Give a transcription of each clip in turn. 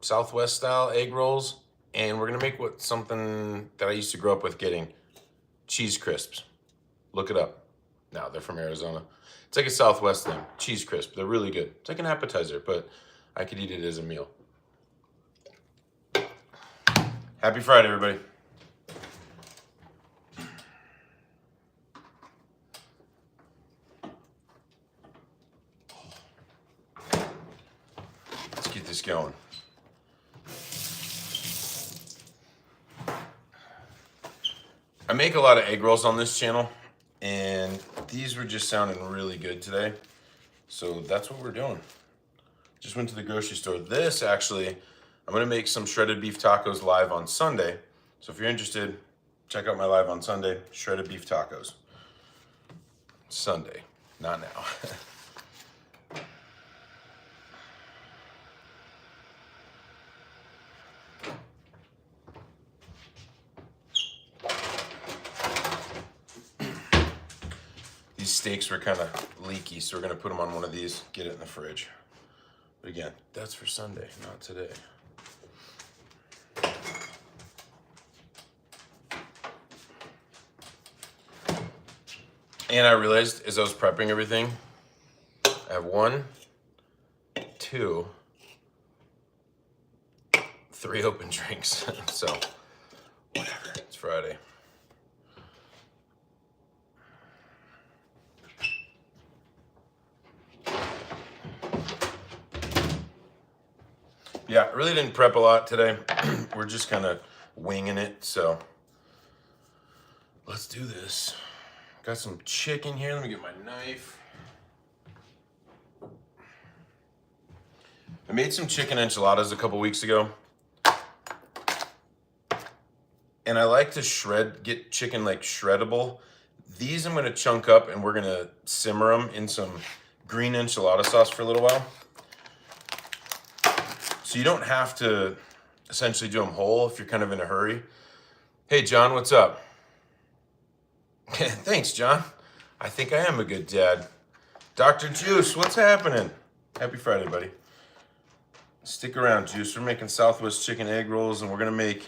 Southwest style egg rolls, and we're gonna make something that I used to grow up with getting, cheese crisps. Look it up. No, they're from Arizona. It's like a Southwest thing, cheese crisp. They're really good. It's like an appetizer, but I could eat it as a meal. Happy Friday, everybody. Let's get this going. I make a lot of egg rolls on this channel, and these were just sounding really good today. So that's what we're doing. Just went to the grocery store. This actually, I'm gonna make some shredded beef tacos live on Sunday. So if you're interested, check out my live on Sunday, shredded beef tacos. Sunday, not now. These steaks were kind of leaky, so we're gonna put them on one of these, get it in the fridge. But again, that's for Sunday, not today. And I realized as I was prepping everything, I have 1, 2, 3 open drinks. So, whatever, it's Friday. Yeah, I really didn't prep a lot today. We're just kind of winging it, so let's do this. Got some chicken here. Let me get my knife. I made some chicken enchiladas a couple weeks ago. And I like to get chicken like shreddable. These I'm gonna chunk up and we're gonna simmer them in some green enchilada sauce for a little while. So you don't have to essentially do them whole if you're kind of in a hurry. Hey, John, what's up? Thanks, John. I think I am a good dad. Dr. Juice, what's happening? Happy Friday, buddy. Stick around, Juice. We're making Southwest chicken egg rolls, and we're gonna make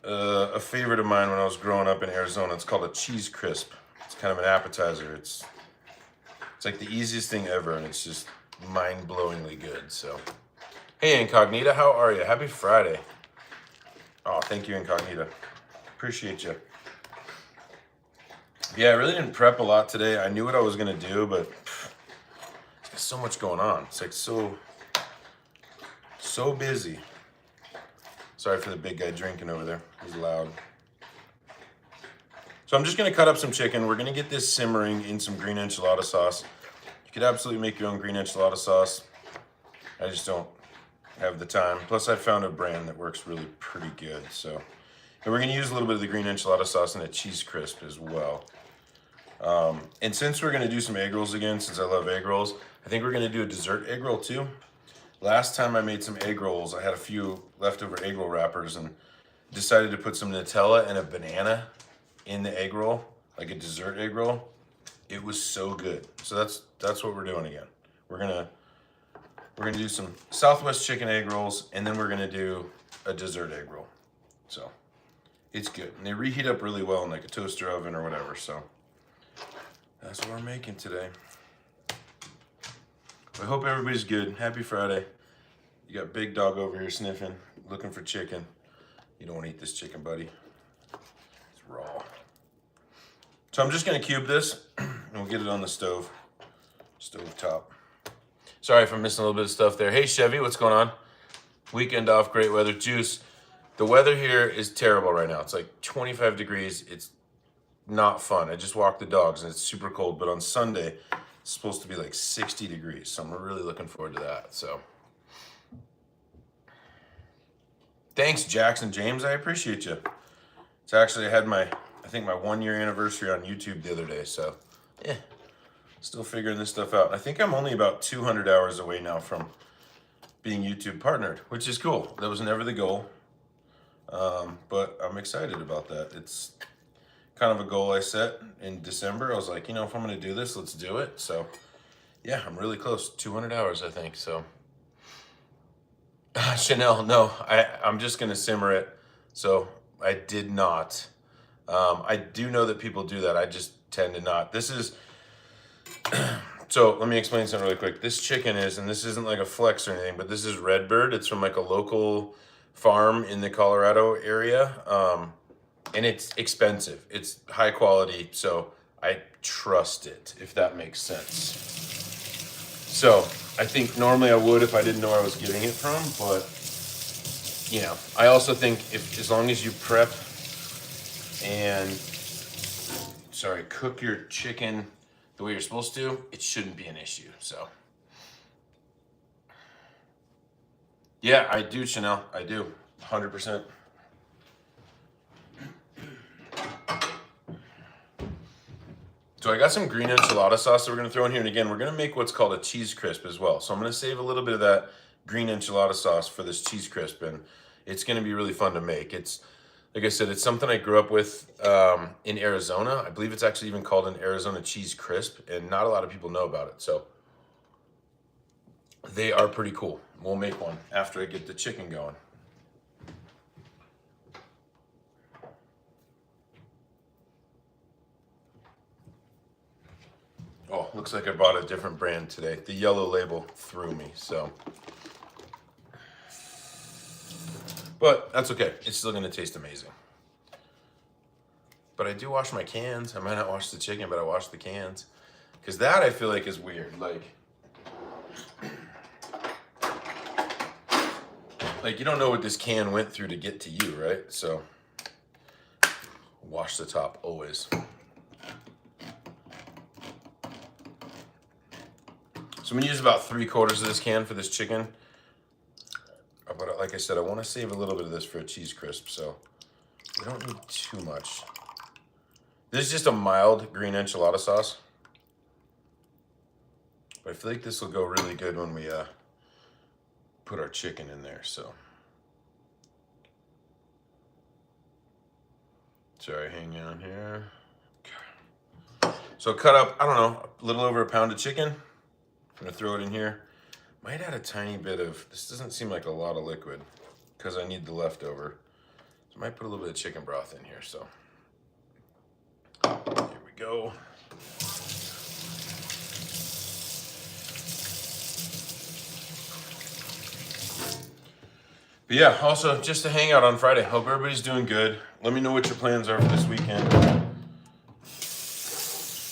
a favorite of mine when I was growing up in Arizona. It's called a cheese crisp. It's kind of an appetizer. It's like the easiest thing ever, and it's just mind-blowingly good. So, hey, Incognita, how are you? Happy Friday. Oh, thank you, Incognita. Appreciate you. Yeah, I really didn't prep a lot today. I knew what I was gonna do, but there's so much going on. It's like so busy. Sorry for the big guy drinking over there. He's loud. So I'm just gonna cut up some chicken. We're gonna get this simmering in some green enchilada sauce. You could absolutely make your own green enchilada sauce. I just don't have the time. Plus I found a brand that works really pretty good. So, and we're gonna use a little bit of the green enchilada sauce and a cheese crisp as well. And since we're gonna do some egg rolls again, since I love egg rolls, I think we're gonna do a dessert egg roll too. Last time I made some egg rolls, I had a few leftover egg roll wrappers and decided to put some Nutella and a banana in the egg roll, like a dessert egg roll. It was so good. So that's what we're doing again. We're gonna do some Southwest chicken egg rolls, and then we're gonna do a dessert egg roll. So it's good. And they reheat up really well in like a toaster oven or whatever. So that's what we're making today. I hope everybody's good. Happy Friday. You got Big Dog over here sniffing, looking for chicken. You don't want to eat this chicken, buddy. It's raw. So I'm just gonna cube this and we'll get it on the stove top. Sorry if I'm missing a little bit of stuff there. Hey Chevy, what's going on? Weekend off, great weather. Juice, the weather here is terrible right now. It's like 25 degrees. It's not fun. I just walked the dogs and it's super cold, but on Sunday, it's supposed to be like 60 degrees. So I'm really looking forward to that, so. Thanks, Jackson James, I appreciate you. It's actually, I had I think my 1-year anniversary on YouTube the other day, so yeah, still figuring this stuff out. I think I'm only about 200 hours away now from being YouTube partnered, which is cool. That was never the goal, but I'm excited about that. It's kind of a goal I set in December. I was like, you know, if I'm gonna do this, let's do it. So yeah, I'm really close, 200 hours, I think, so. Chanel, no, I'm just gonna simmer it. So I did not. I do know that people do that. I just tend to not. This is, so let me explain something really quick. This chicken is, and this isn't like a flex or anything, but this is Redbird. It's from like a local farm in the Colorado area. And it's expensive. It's high quality, so I trust it, if that makes sense. So I think normally I would if I didn't know where I was getting it from, but you know, I also think if as long as you prep and cook your chicken the way you're supposed to, it shouldn't be an issue. So yeah, I do, Chanel. I do, 100%. So I got some green enchilada sauce that we're gonna throw in here, and again, we're gonna make what's called a cheese crisp as well. So I'm gonna save a little bit of that green enchilada sauce for this cheese crisp, and it's gonna be really fun to make. It's, like I said, it's something I grew up with in Arizona. I believe it's actually even called an Arizona cheese crisp, and not a lot of people know about it. So they are pretty cool. We'll make one after I get the chicken going. Oh, looks like I bought a different brand today. The yellow label threw me, so. But that's okay. It's still gonna taste amazing. But I do wash my cans. I might not wash the chicken, but I wash the cans. Because that I feel like is weird. Like you don't know what this can went through to get to you, right? So wash the top always. So I'm gonna use about 3/4 of this can for this chicken. But like I said, I wanna save a little bit of this for a cheese crisp, so we don't need too much. This is just a mild green enchilada sauce. But I feel like this will go really good when we put our chicken in there, so. Sorry, hang on here. So cut up, I don't know, a little over a pound of chicken. I'm gonna throw it in here. Might add a tiny bit of, this doesn't seem like a lot of liquid because I need the leftover. So I might put a little bit of chicken broth in here, so. Here we go. But yeah, also just to hang out on Friday. Hope everybody's doing good. Let me know what your plans are for this weekend. I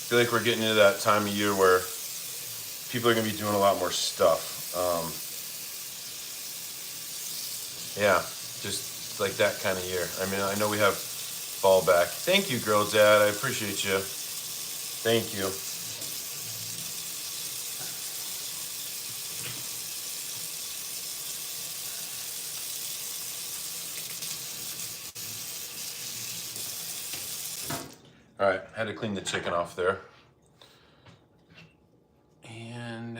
feel like we're getting into that time of year where people are gonna be doing a lot more stuff. Yeah, just like that kind of year. I mean, I know we have fall back. Thank you, Girl Dad. I appreciate you. Thank you. All right, had to clean the chicken off there. And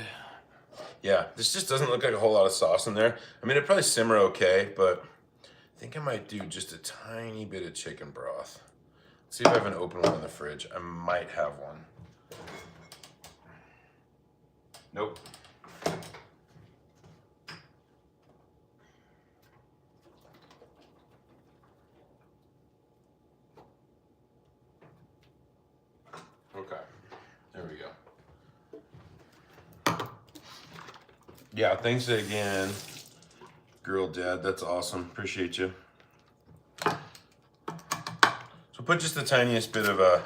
yeah, this just doesn't look like a whole lot of sauce in there. I mean, it'd probably simmer okay, but I think I might do just a tiny bit of chicken broth. Let's see if I have an open one in the fridge. I might have one. Nope. Okay, there we go. Yeah, thanks again, Girl Dad. That's awesome. Appreciate you. So put just the tiniest bit of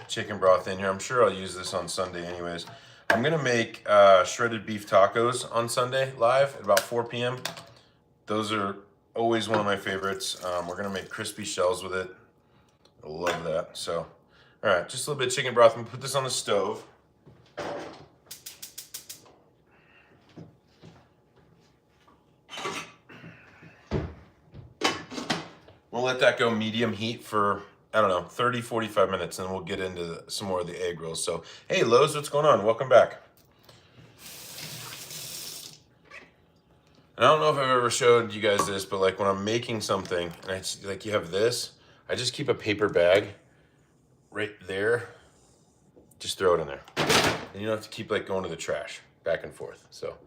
chicken broth in here. I'm sure I'll use this on Sunday anyways. I'm gonna make shredded beef tacos on Sunday live at about 4 p.m. Those are always one of my favorites. We're gonna make crispy shells with it. I love that. So, all right, just a little bit of chicken broth. I'm gonna put this on the stove. We'll let that go medium heat for, I don't know, 30, 45 minutes, and we'll get into some more of the egg rolls. So, hey, Lowe's, what's going on? Welcome back. And I don't know if I've ever showed you guys this, but like when I'm making something, and like you have this, I just keep a paper bag right there. Just throw it in there. And you don't have to keep like going to the trash back and forth. So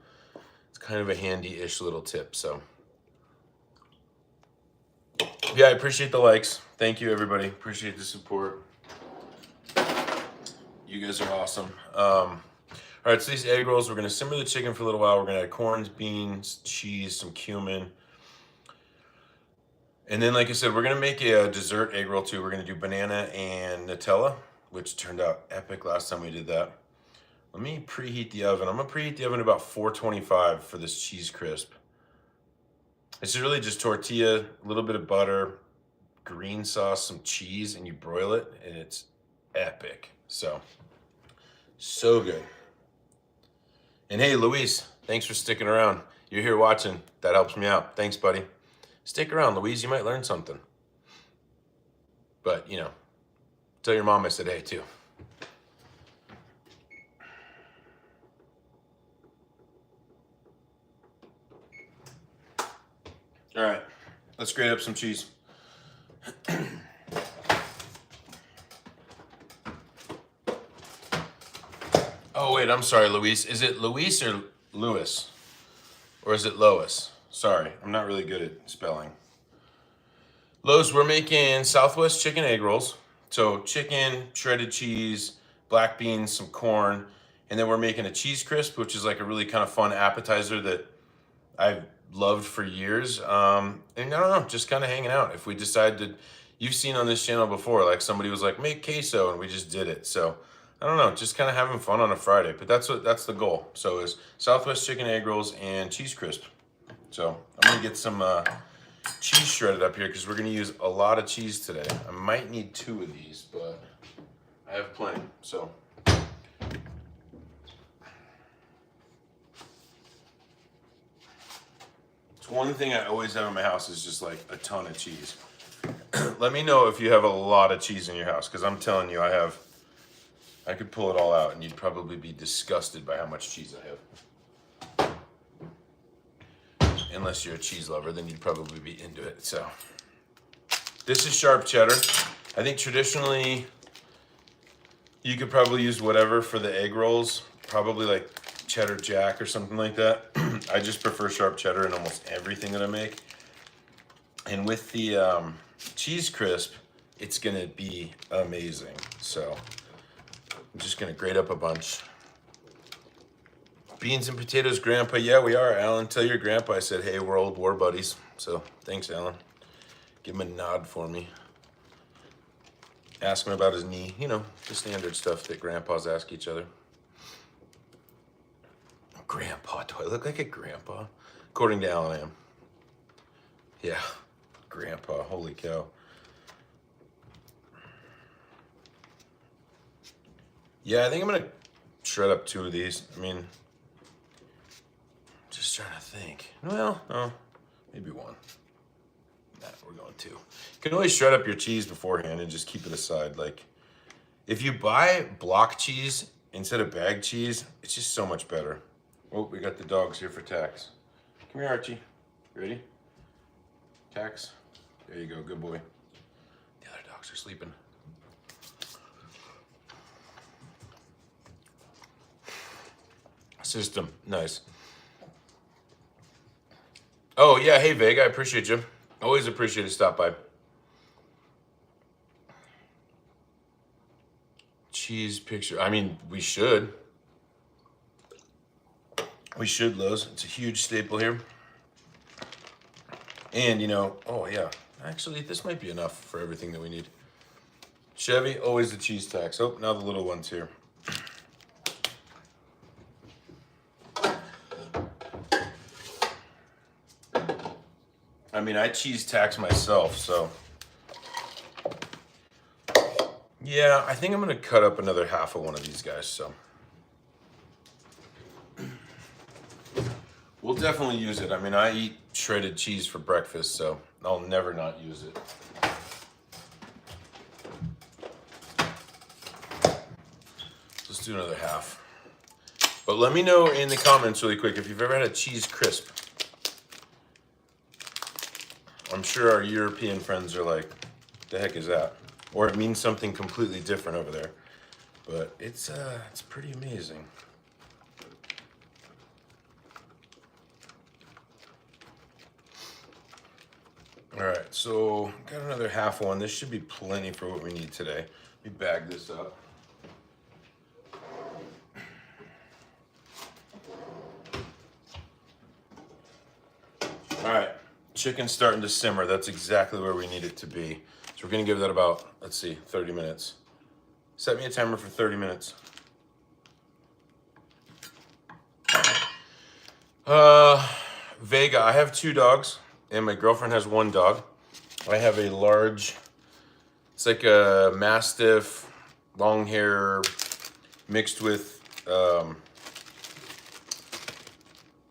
it's kind of a handy-ish little tip. So yeah, I appreciate the likes. Thank you, everybody. Appreciate the support. You guys are awesome. All right, so these egg rolls, we're gonna simmer the chicken for a little while. We're gonna add corn, beans, cheese, some cumin. And then, like I said, we're gonna make a dessert egg roll too. We're gonna do banana and Nutella, which turned out epic last time we did that. Let me preheat the oven. I'm gonna preheat the oven about 425 for this cheese crisp. It's really just tortilla, a little bit of butter, green sauce, some cheese, and you broil it, and it's epic. So good. And hey, Luis, thanks for sticking around. You're here watching. That helps me out. Thanks, buddy. Stick around, Louise. You might learn something. But, you know, tell your mom I said hey, too. All right, let's grate up some cheese. Oh, wait, I'm sorry, Luis. Is it Luis or Lewis? Or is it Lois? Sorry, I'm not really good at spelling. Lowe's, we're making Southwest chicken egg rolls. So chicken, shredded cheese, black beans, some corn, and then we're making a cheese crisp, which is like a really kind of fun appetizer that I've loved for years. And I don't know, just kind of hanging out. If we decide to, you've seen on this channel before, like somebody was like, make queso, and we just did it. So I don't know, just kind of having fun on a Friday, but that's the goal. So is Southwest chicken egg rolls and cheese crisp. So I'm gonna get some cheese shredded up here because we're gonna use a lot of cheese today. I might need 2 of these, but I have plenty, so. It's one thing I always have in my house is just like a ton of cheese. Let me know if you have a lot of cheese in your house, because I'm telling you, I could pull it all out and you'd probably be disgusted by how much cheese I have. Unless you're a cheese lover, then you'd probably be into it. So this is sharp cheddar. I think traditionally you could probably use whatever for the egg rolls, probably like cheddar jack or something like that. I just prefer sharp cheddar in almost everything that I make. And with the cheese crisp, it's gonna be amazing. So I'm just gonna grate up a bunch. Beans and potatoes, Grandpa. Yeah, we are, Alan. Tell your grandpa I said, hey, we're old war buddies. So thanks, Alan. Give him a nod for me. Ask him about his knee. You know, the standard stuff that grandpas ask each other. Grandpa, do I look like a grandpa? According to Alan, I am. Yeah, grandpa, holy cow. Yeah, I think I'm gonna shred up 2 of these. I mean, just trying to think. Well, oh, maybe 1. Nah, we're going 2. You can always shred up your cheese beforehand and just keep it aside. Like, if you buy block cheese instead of bag cheese, it's just so much better. Oh, we got the dogs here for Tax. Come here, Archie. Ready? Tax. There you go, good boy. The other dogs are sleeping. System, nice. Oh yeah, hey Vega, I appreciate you. Always appreciate a stop by. Cheese picture, I mean, we should. We should, Lowe's. It's a huge staple here. And you know, oh yeah, actually this might be enough for everything that we need. Chevy, always the cheese tax. Oh, now the little one's here. I mean, I cheese tax myself, so. Yeah, I think I'm gonna cut up another half of one of these guys, so. We'll definitely use it. I mean, I eat shredded cheese for breakfast, so I'll never not use it. Let's do another half. But let me know in the comments really quick if you've ever had a cheese crisp. I'm sure our European friends are like, the heck is that? Or it means something completely different over there. But it's pretty amazing. All right, so got another half one. This should be plenty for what we need today. Let me bag this up. All right, chicken's starting to simmer. That's exactly where we need it to be. So we're gonna give that about, let's see, 30 minutes. Set me a timer for 30 minutes. Vega, I have 2 dogs and my girlfriend has 1 dog. I have a large, it's like a Mastiff, long hair, mixed with, oh,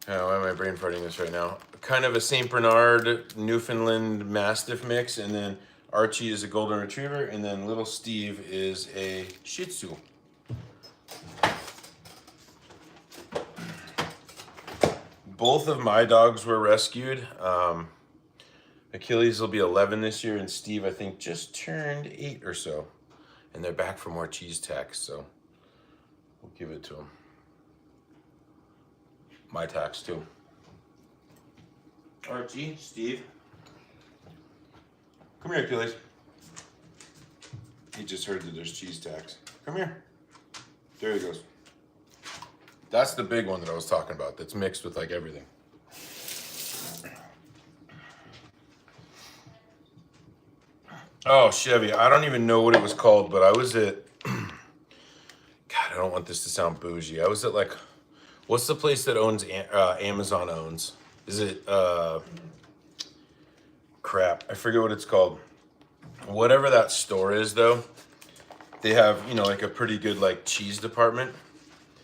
why am I brain farting this right now? Kind of a St. Bernard, Newfoundland Mastiff mix, and then Archie is a Golden Retriever, and then little Steve is a Shih Tzu. Both of my dogs were rescued. Achilles will be 11 this year, and Steve, I think, just turned 8 or so. And they're back for more cheese tax, so we'll give it to them. My tax, too. Archie, Steve. Come here, Achilles. He just heard that there's cheese tax. Come here. There he goes. That's the big one that I was talking about that's mixed with like everything. Oh, Chevy. I don't even know what it was called, but I was at, God, I don't want this to sound bougie. I was at like, what's the place that owns, Amazon owns? Is it, crap, I forget what it's called. Whatever that store is though, they have, you know, like a pretty good like cheese department.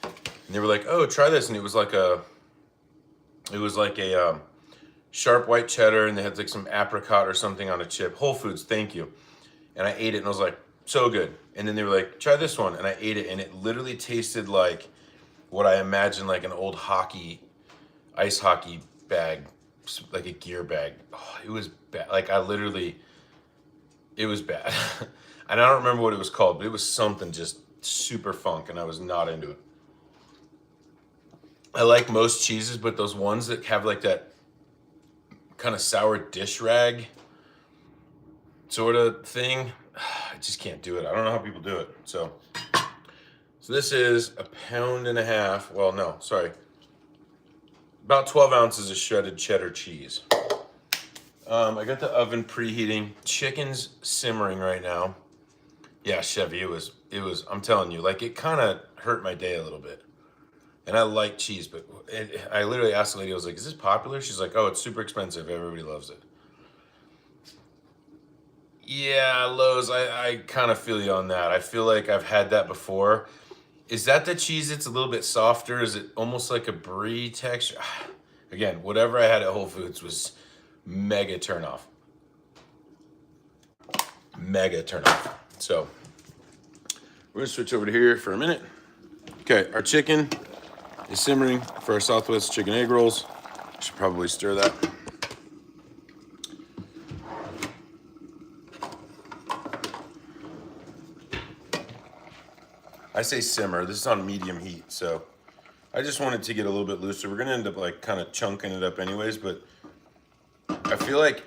And they were like, oh, try this. And it was like a sharp white cheddar, and they had like some apricot or something on a chip. Whole Foods, thank you. And I ate it and I was like, so good. And then they were like, try this one. And I ate it and it literally tasted like what I imagine like an old ice hockey bag, like a gear bag. Oh, it was bad. Like it was bad. And I don't remember what it was called, but it was something just super funk and I was not into it. I like most cheeses, but those ones that have like that kind of sour dish rag sort of thing, I just can't do it. I don't know how people do it. So this is 1.5 pounds. Well, no, sorry. About 12 ounces of shredded cheddar cheese. I got the oven preheating. Chicken's simmering right now. Yeah, Chevy, it was, I'm telling you, like it kind of hurt my day a little bit. And I like cheese, but I literally asked the lady, I was like, is this popular? She's like, oh, it's super expensive. Everybody loves it. Yeah, Lowe's, I kind of feel you on that. I feel like I've had that before. Is that the cheese that's a little bit softer? Is it almost like a brie texture? Again, whatever I had at Whole Foods was mega turn off. Mega turn off. So we're gonna switch over to here for a minute. Okay, our chicken is simmering for our Southwest chicken egg rolls. Should probably stir that. I say simmer. This is on medium heat, so I just want it to get a little bit looser. We're gonna end up like kind of chunking it up anyways, but I feel like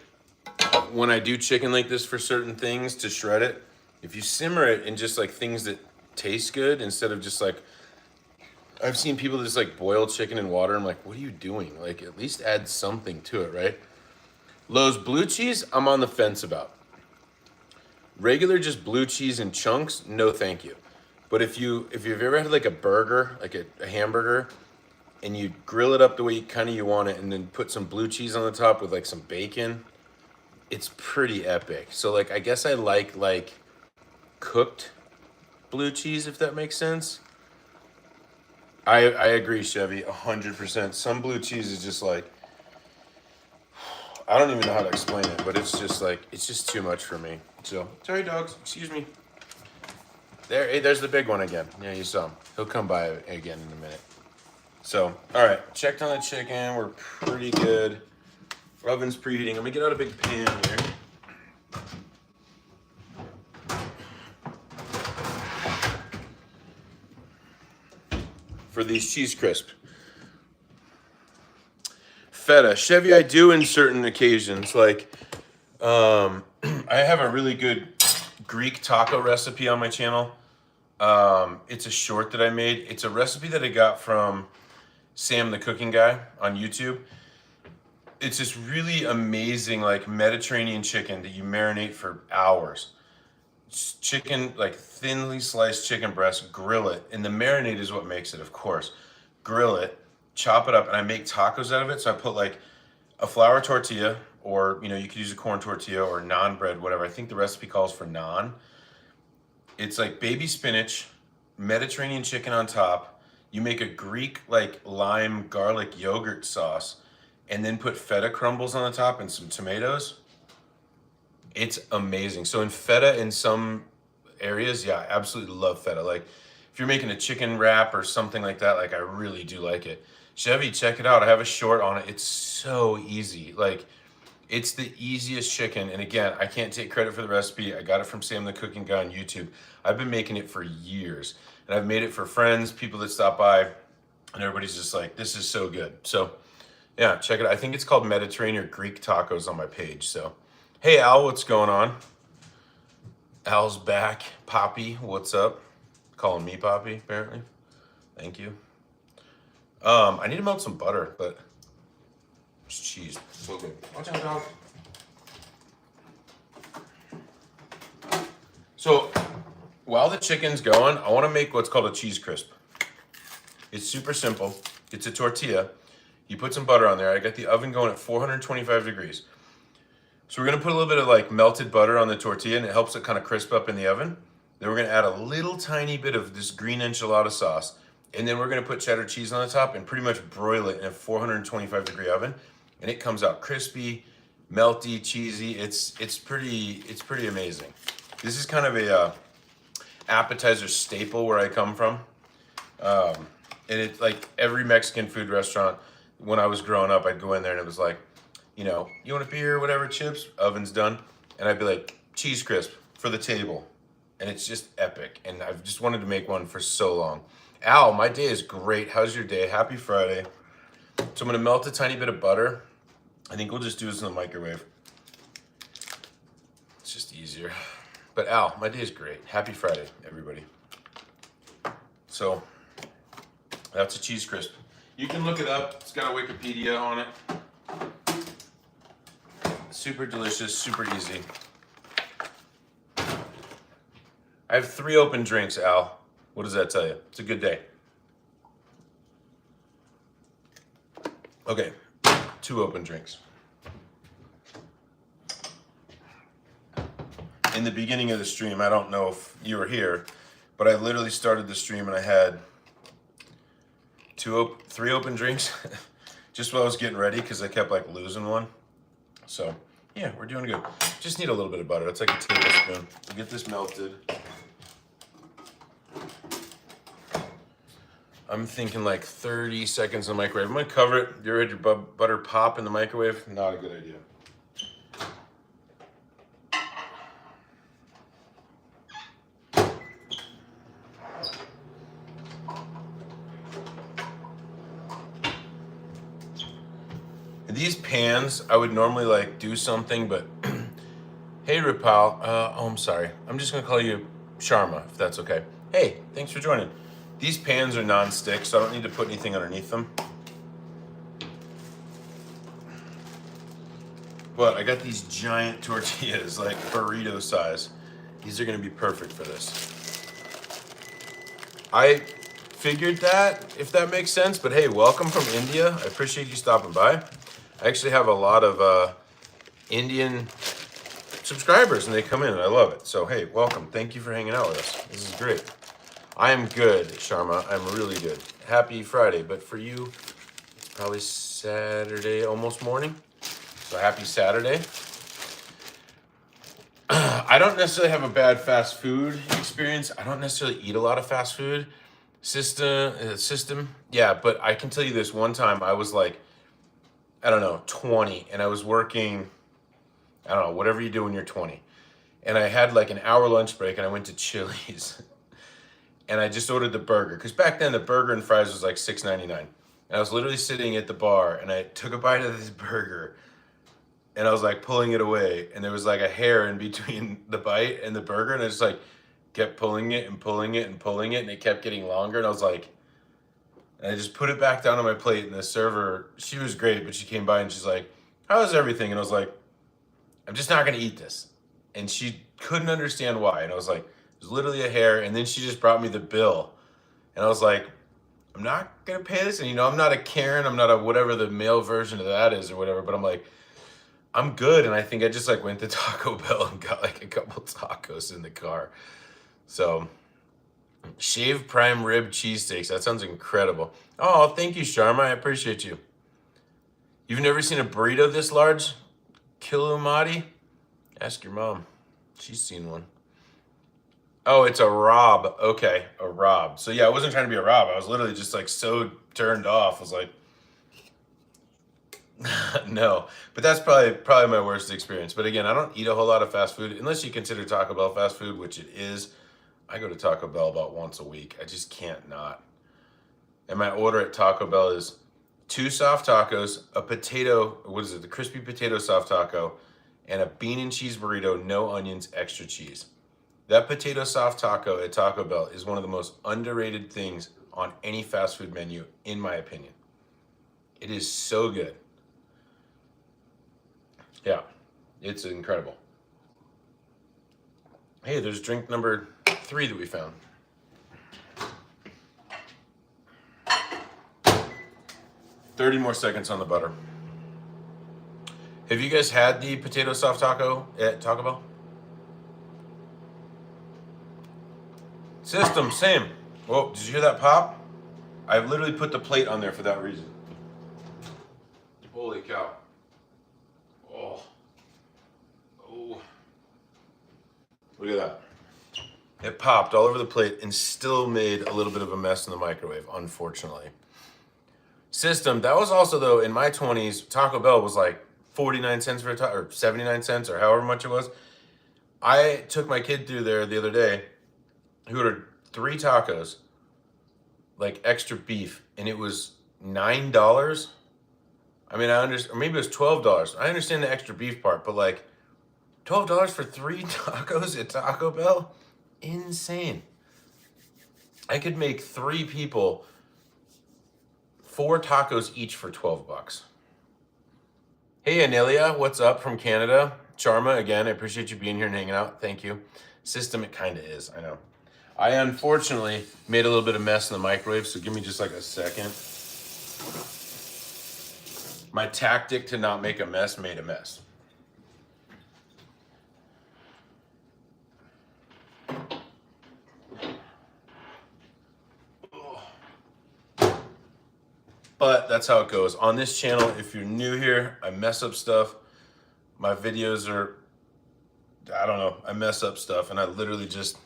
when I do chicken like this for certain things to shred it, if you simmer it in just like things that taste good instead of just like, I've seen people just like boil chicken in water. I'm like, what are you doing? Like at least add something to it, right? Lowe's blue cheese, I'm on the fence about. Regular just blue cheese in chunks, no thank you. But if you've ever had like a burger, like a hamburger, and you grill it up the way you want it and then put some blue cheese on the top with like some bacon, it's pretty epic. So like, I guess I like cooked blue cheese, if that makes sense. I agree, Chevy, 100%. Some blue cheese is just like, I don't even know how to explain it, but it's just like, it's just too much for me. So, sorry dogs, excuse me. There's the big one again. Yeah, you saw him. He'll come by again in a minute. So, all right, checked on the chicken. We're pretty good. Oven's preheating. Let me get out a big pan here. For these cheese crisps. Feta. Chevy, I do in certain occasions. Like, I have a really good Greek taco recipe on my channel. It's a short that I made. It's a recipe that I got from Sam the Cooking Guy on YouTube. It's this really amazing like Mediterranean chicken that you marinate for hours. It's chicken, like thinly sliced chicken breast, grill it, and the marinade is what makes it, of course. Grill it, chop it up, and I make tacos out of it. So I put like a flour tortilla, or you could use a corn tortilla or naan bread, whatever. I think the recipe calls for naan. It's like baby spinach, Mediterranean chicken on top. You make a Greek like lime garlic yogurt sauce, and then put feta crumbles on the top and some tomatoes. It's amazing. So in feta in some areas, yeah, I absolutely love feta. Like if you're making a chicken wrap or something like that, like I really do like it. Chevy, check it out. I have a short on it. It's so easy. Like it's the easiest chicken. And again, I can't take credit for the recipe. I got it from Sam the Cooking Guy on YouTube. I've been making it for years. And I've made it for friends, people that stop by, and everybody's just like, this is so good. So yeah, check it out. I think it's called Mediterranean or Greek tacos on my page. So hey Al, what's going on? Al's back. Poppy, what's up? Calling me Poppy, apparently. Thank you. I need to melt some butter, but it's cheese. So good. Watch out, dog. So while the chicken's going, I want to make what's called a cheese crisp. It's super simple. It's a tortilla. You put some butter on there. I got the oven going at 425 degrees. So we're gonna put a little bit of like melted butter on the tortilla, and it helps it kind of crisp up in the oven. Then we're gonna add a little tiny bit of this green enchilada sauce, and then we're gonna put cheddar cheese on the top and pretty much broil it in a 425 degree oven, and it comes out crispy, melty, cheesy. It's pretty amazing. This is kind of a appetizer staple where I come from, and it's like every Mexican food restaurant. When I was growing up, I'd go in there and it was like, you want a beer, whatever, chips, oven's done. And I'd be like, cheese crisp for the table. And it's just epic. And I've just wanted to make one for so long. Al, my day is great. How's your day? Happy Friday. So I'm gonna melt a tiny bit of butter. I think we'll just do this in the microwave. It's just easier. But Al, my day is great. Happy Friday, everybody. So that's a cheese crisp. You can look it up. It's got a Wikipedia on it. Super delicious, super easy. I have 3 open drinks, Al. What does that tell you? It's a good day. Okay, 2 open drinks. In the beginning of the stream, I don't know if you were here, but I literally started the stream and I had 3 open drinks just while I was getting ready because I kept like losing one. So yeah, we're doing good. Just need a little bit of butter. It's like a tablespoon. We'll get this melted. I'm thinking like 30 seconds in the microwave. I'm gonna cover it. You heard your butter pop in the microwave? Not a good idea. These pans, I would normally like do something, but hey Ripal, I'm sorry. I'm just gonna call you Sharma, if that's okay. Hey, thanks for joining. These pans are non-stick, so I don't need to put anything underneath them. But I got these giant tortillas, like burrito size. These are gonna be perfect for this. I figured that, if that makes sense, but hey, welcome from India. I appreciate you stopping by. I actually have a lot of Indian subscribers and they come in and I love it. So hey, welcome. Thank you for hanging out with us. This is great. I am good, Sharma. I'm really good. Happy Friday, but for you, it's probably Saturday, almost morning. So happy Saturday. I don't necessarily have a bad fast food experience. I don't necessarily eat a lot of fast food system. Yeah, but I can tell you this, one time I was like, I don't know, 20, and I was working, I don't know, whatever you do when you're 20. And I had like an hour lunch break and I went to Chili's and I just ordered the burger. Because back then the burger and fries was like $6.99. And I was literally sitting at the bar and I took a bite of this burger and I was like pulling it away, and there was like a hair in between the bite and the burger, and I just like kept pulling it and pulling it and pulling it, and it kept getting longer, and I was like, and I just put it back down on my plate, and the server, she was great, but she came by and she's like, how's everything? And I was like, I'm just not gonna eat this. And she couldn't understand why, and I was like, it was literally a hair, and then she just brought me the bill, and I was like, I'm not gonna pay this, and I'm not a Karen, I'm not a whatever the male version of that is or whatever, but I'm like, I'm good, and I think I just like went to Taco Bell and got like a couple tacos in the car. So, shaved prime rib cheesesteaks, that sounds incredible. Oh, thank you, Sharma, I appreciate you. You've never seen a burrito this large? Kilumati? Ask your mom, she's seen one. Oh, it's a Rob. Okay, a Rob. So yeah, I wasn't trying to be a Rob. I was literally just like so turned off. I was like, no. But that's probably my worst experience. But again, I don't eat a whole lot of fast food unless you consider Taco Bell fast food, which it is. I go to Taco Bell about once a week. I just can't not. And my order at Taco Bell is 2 soft tacos, a potato, what is it, the crispy potato soft taco, and a bean and cheese burrito, no onions, extra cheese. That potato soft taco at Taco Bell is one of the most underrated things on any fast food menu, in my opinion. It is so good. Yeah, it's incredible. Hey, there's drink number 3 that we found. "30 more seconds on the butter." Have you guys had the potato soft taco at Taco Bell? System, same. Whoa, did you hear that pop? I literally put the plate on there for that reason. Holy cow. Oh. Oh. Look at that. It popped all over the plate and still made a little bit of a mess in the microwave, unfortunately. System, that was also though, in my 20s, Taco Bell was like 49 cents for a taco, or 79 cents, or however much it was. I took my kid through there the other day, who ordered 3 tacos, like extra beef, and it was $9. I mean, I understand, or maybe it was $12. I understand the extra beef part, but like $12 for 3 tacos at Taco Bell? Insane. I could make 3 people 4 tacos each for $12. Hey, Anelia, what's up from Canada? Charma, again, I appreciate you being here and hanging out. Thank you. System, it kind of is, I know. I unfortunately made a little bit of mess in the microwave, so give me just like a second. My tactic to not make a mess made a mess. But that's how it goes. On this channel, if you're new here, I mess up stuff. My videos are, I don't know, I mess up stuff, and I literally just,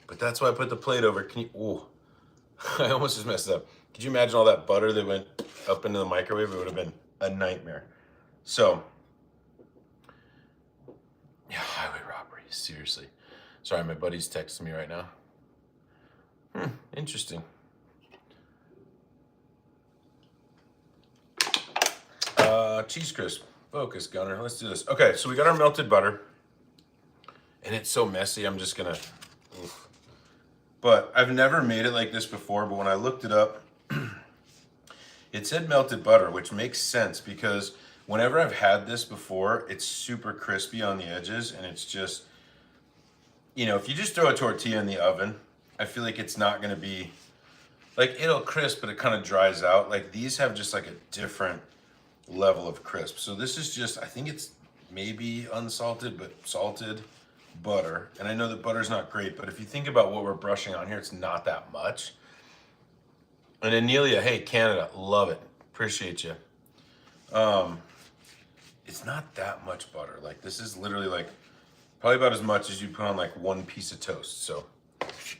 but that's why I put the plate over. Can you, oh, I almost just messed it up. Could you imagine all that butter that went up into the microwave? It would have been a nightmare. So, yeah, highway robbery, seriously. Sorry, my buddy's texting me right now. Interesting. Cheese crisp. Focus, Gunner. Let's do this. Okay, so we got our melted butter. And it's so messy, I'm just gonna, oof. But I've never made it like this before, but when I looked it up, it said melted butter, which makes sense because whenever I've had this before, it's super crispy on the edges, and it's just, if you just throw a tortilla in the oven, I feel like it's not gonna be, like, it'll crisp, but it kind of dries out. Like, these have just like a different level of crisp. So this is just, I think it's maybe unsalted, but salted butter. And I know that butter's not great, but if you think about what we're brushing on here, it's not that much. And Anelia, hey, Canada, love it. Appreciate you. It's not that much butter. Like, this is literally like probably about as much as you put on like 1 piece of toast. So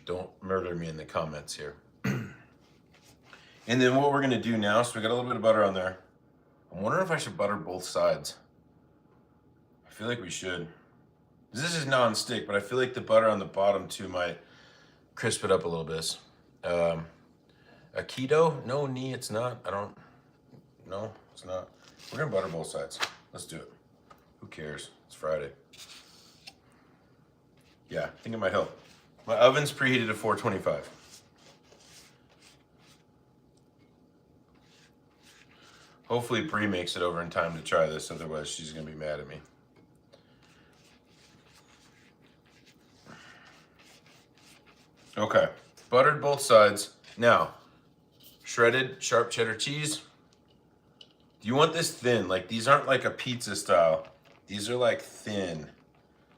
don't murder me in the comments here. And then what we're gonna do now, so we got a little bit of butter on there. I'm wondering if I should butter both sides. I feel like we should. This is non-stick, but I feel like the butter on the bottom too might crisp it up a little bit. A keto? No, it's not. No, it's not. We're gonna butter both sides. Let's do it. Who cares? It's Friday. Yeah, I think it might help. My oven's preheated to 425. Hopefully Bree makes it over in time to try this, otherwise she's gonna be mad at me. Okay, buttered both sides. Now, shredded sharp cheddar cheese. You want this thin, like these aren't like a pizza style. These are like thin,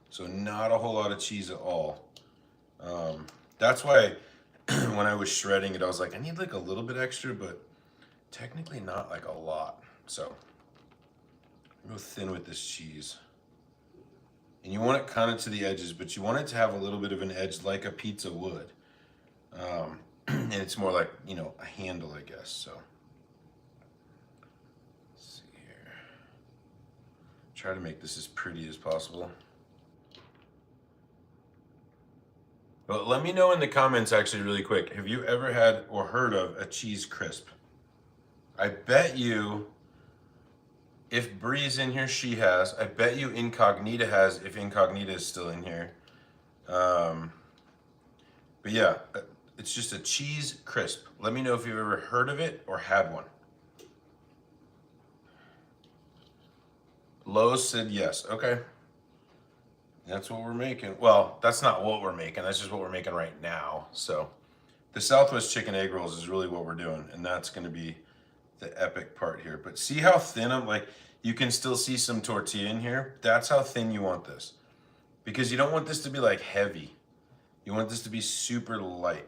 so not a whole lot of cheese at all. That's why when I was shredding it, I was like, I need like a little bit extra, but technically not like a lot. So go thin with this cheese. And you want it kind of to the edges, but you want it to have a little bit of an edge like a pizza would. And it's more like, you know, a handle, I guess, so. Let's see here. Try to make this as pretty as possible. But let me know in the comments actually really quick, have you ever had or heard of a cheese crisp? I bet you, if Bree's in here, she has. I bet you Incognita has, if Incognita is still in here. But yeah, it's just a cheese crisp. Let me know if you've ever heard of it or had one. Lowe's said yes. Okay. That's what we're making. Well, that's not what we're making. That's just what we're making right now. So the Southwest chicken egg rolls is really what we're doing. And that's going to be the epic part here. But see how thin I'm like, you can still see some tortilla in here. That's how thin you want this. Because you don't want this to be like heavy. You want this to be super light.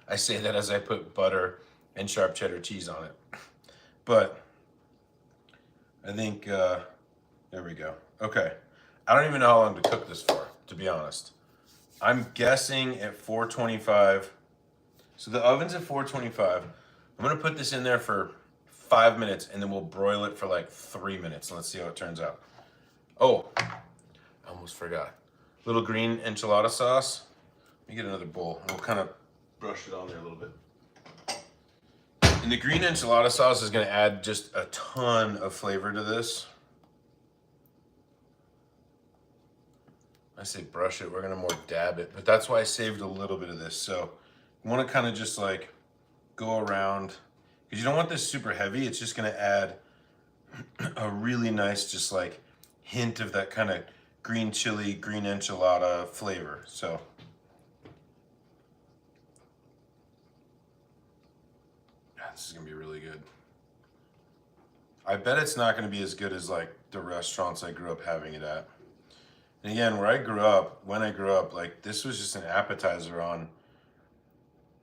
I say that as I put butter and sharp cheddar cheese on it. But I think, there we go. Okay. I don't even know how long to cook this for, to be honest. I'm guessing at 425. So the oven's at 425. I'm gonna put this in there for 5 minutes and then we'll broil it for like 3 minutes. Let's see how it turns out. Oh, I almost forgot. Little green enchilada sauce. Let me get another bowl. We'll kind of brush it on there a little bit. And the green enchilada sauce is gonna add just a ton of flavor to this. I say brush it, we're gonna more dab it, but that's why I saved a little bit of this. So you wanna kind of just like go around, because you don't want this super heavy. It's just gonna add a really nice, just like hint of that kind of green chili, green enchilada flavor. So this is gonna be really good. I bet it's not gonna be as good as like the restaurants I grew up having it at. And again, where I grew up, when I grew up, like this was just an appetizer on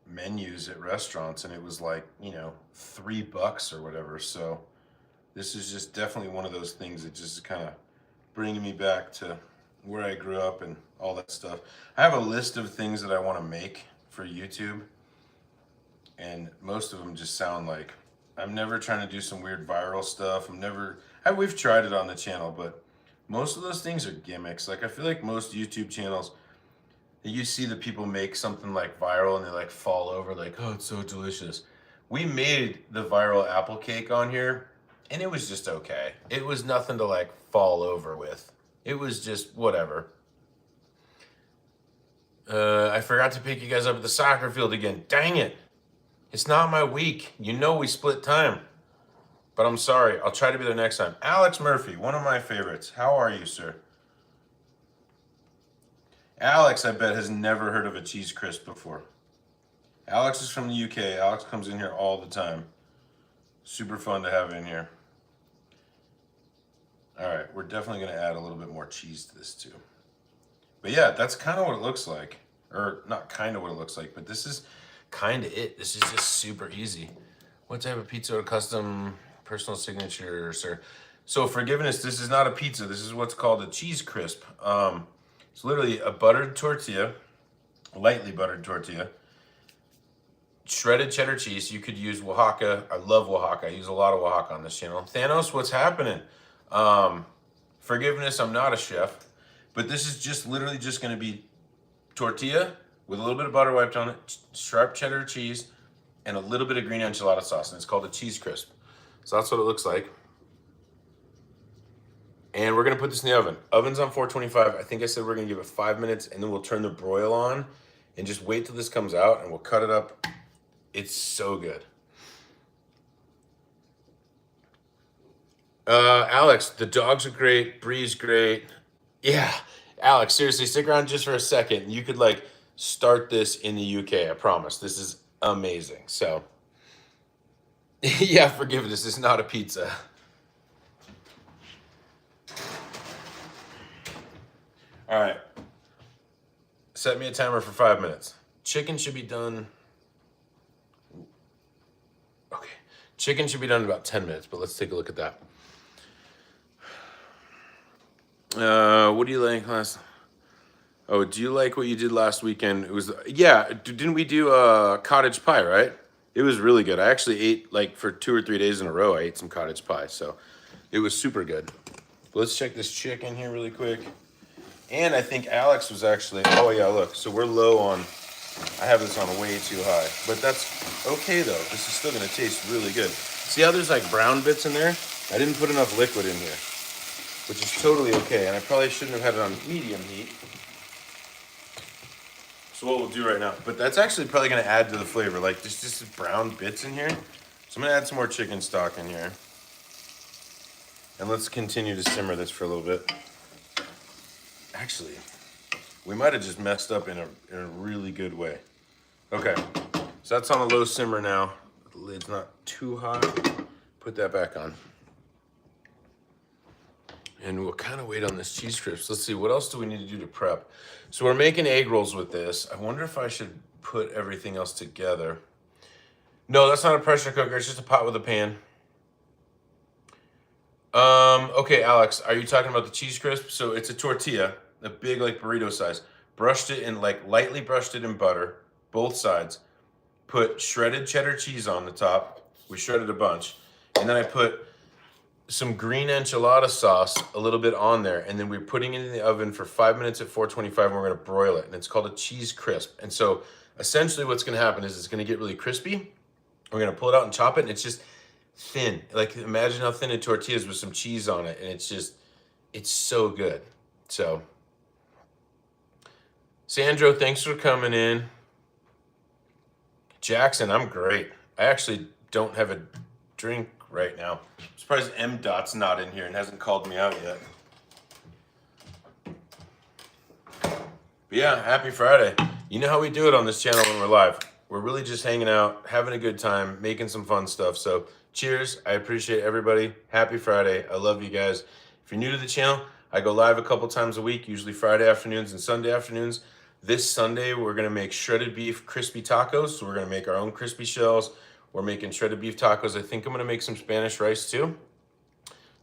menus at restaurants, and it was like, you know, $3 or whatever. So this is just definitely one of those things that just kind of bringing me back to where I grew up and all that stuff. I have a list of things that I want to make for YouTube, and most of them just sound like, I'm never trying to do some weird viral stuff. We've tried it on the channel, but most of those things are gimmicks. Like I feel like most YouTube channels, you see the people make something like viral and they like fall over like, oh, it's so delicious. We made the viral apple cake on here and it was just okay. It was nothing to like fall over with. It was just whatever. I forgot to pick you guys up at the soccer field again. Dang it. It's not my week. You know we split time. But I'm sorry. I'll try to be there next time. Alex Murphy, one of my favorites. How are you, sir? Alex, I bet, has never heard of a cheese crisp before. Alex is from the UK. Alex comes in here all the time. Super fun to have in here. All right, we're definitely going to add a little bit more cheese to this too. But yeah, that's kind of what it looks like. Or not kind of what it looks like, but this is kind of it. This is just super easy. What type of pizza or custom personal signature, sir? So forgiveness, this is not a pizza. This is what's called a cheese crisp. It's literally a buttered tortilla, lightly buttered tortilla, shredded cheddar cheese. You could use Oaxaca. I love Oaxaca. I use a lot of Oaxaca on this channel. Thanos, what's happening? Forgiveness, I'm not a chef, but this is just literally just going to be tortilla with a little bit of butter wiped on it, sharp cheddar cheese, and a little bit of green enchilada sauce, and it's called a cheese crisp. So that's what it looks like. And we're gonna put this in the oven. Oven's on 425. I think I said we're gonna give it 5 minutes, and then we'll turn the broil on and just wait till this comes out, and we'll cut it up. It's so good. Alex, the dogs are great. Bree's great. Yeah, Alex, seriously, stick around just for a second. You could like start this in the UK. I promise. This is amazing. So, yeah, forgiveness is not a pizza. All right. Set me a timer for 5 minutes. Chicken should be done. Okay. Chicken should be done in about 10 minutes, but let's take a look at that. What do you like last? Oh, do you like what you did last weekend? It was, yeah, didn't we do cottage pie, right? It was really good. I actually ate like for 2 or 3 days in a row. I ate some cottage pie, so it was super good. But let's check this chicken here really quick. And I think Alex was actually, oh yeah, look, so we're low on, I have this on way too high, but that's okay though. This is still gonna taste really good. See how there's like brown bits in there? I didn't put enough liquid in here, which is totally okay. And I probably shouldn't have had it on medium heat. So what we'll do right now, but that's actually probably gonna add to the flavor, like just brown bits in here. So I'm gonna add some more chicken stock in here. And let's continue to simmer this for a little bit. Actually, we might have just messed up in a really good way. Okay, so that's on a low simmer now. The lid's not too hot. Put that back on. And we'll kind of wait on this cheese crisp. Let's see, what else do we need to do to prep? So we're making egg rolls with this. I wonder if I should put everything else together. No, that's not a pressure cooker. It's just a pot with a pan. Okay, Alex, are you talking about the cheese crisp? So it's a tortilla, a big like burrito size. Brushed it in, like lightly brushed it in butter, both sides. Put shredded cheddar cheese on the top. We shredded a bunch. And then I put some green enchilada sauce, a little bit on there. And then we're putting it in the oven for 5 minutes at 425, and we're gonna broil it. And it's called a cheese crisp. And so essentially what's gonna happen is it's gonna get really crispy. We're gonna pull it out and chop it, and it's just thin. Like imagine how thin a tortilla is with some cheese on it, and it's so good. So Sandro, thanks for coming in. Jackson, I'm great. I actually don't have a drink right now. I'm surprised M Dot's not in here and hasn't called me out yet. But yeah, happy Friday. You know how we do it on this channel when we're live. We're really just hanging out, having a good time, making some fun stuff. So cheers. I appreciate everybody. Happy Friday. I love you guys. If you're new to the channel, I go live a couple times a week, usually Friday afternoons and Sunday afternoons. This Sunday, we're gonna make shredded beef crispy tacos. So we're gonna make our own crispy shells. We're making shredded beef tacos. I think I'm gonna make some Spanish rice too.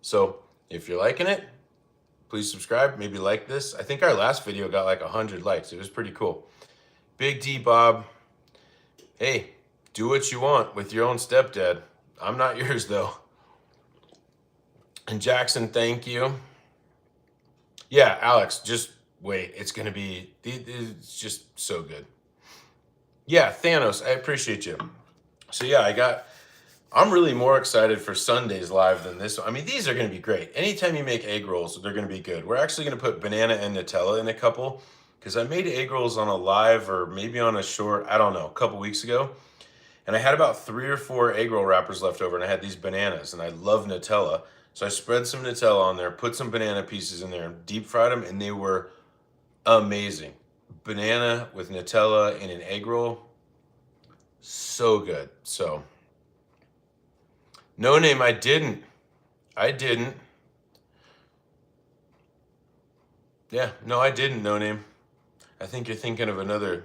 So if you're liking it, please subscribe, maybe like this. I think our last video got like 100 likes. It was pretty cool. Big D Bob, hey, do what you want with your own stepdad. I'm not yours though. And Jackson, thank you. Yeah, Alex, just wait. It's just so good. Yeah, Thanos, I appreciate you. So yeah, I'm really more excited for Sunday's live than this one. I mean, these are gonna be great. Anytime you make egg rolls, they're gonna be good. We're actually gonna put banana and Nutella in a couple, because I made egg rolls on a live or maybe on a short, I don't know, a couple weeks ago. And I had about 3 or 4 egg roll wrappers left over, and I had these bananas, and I love Nutella. So I spread some Nutella on there, put some banana pieces in there, and deep fried them, and they were amazing. Banana with Nutella in an egg roll, so good. So, no name, I didn't. Yeah, no, I didn't, no name. I think you're thinking of another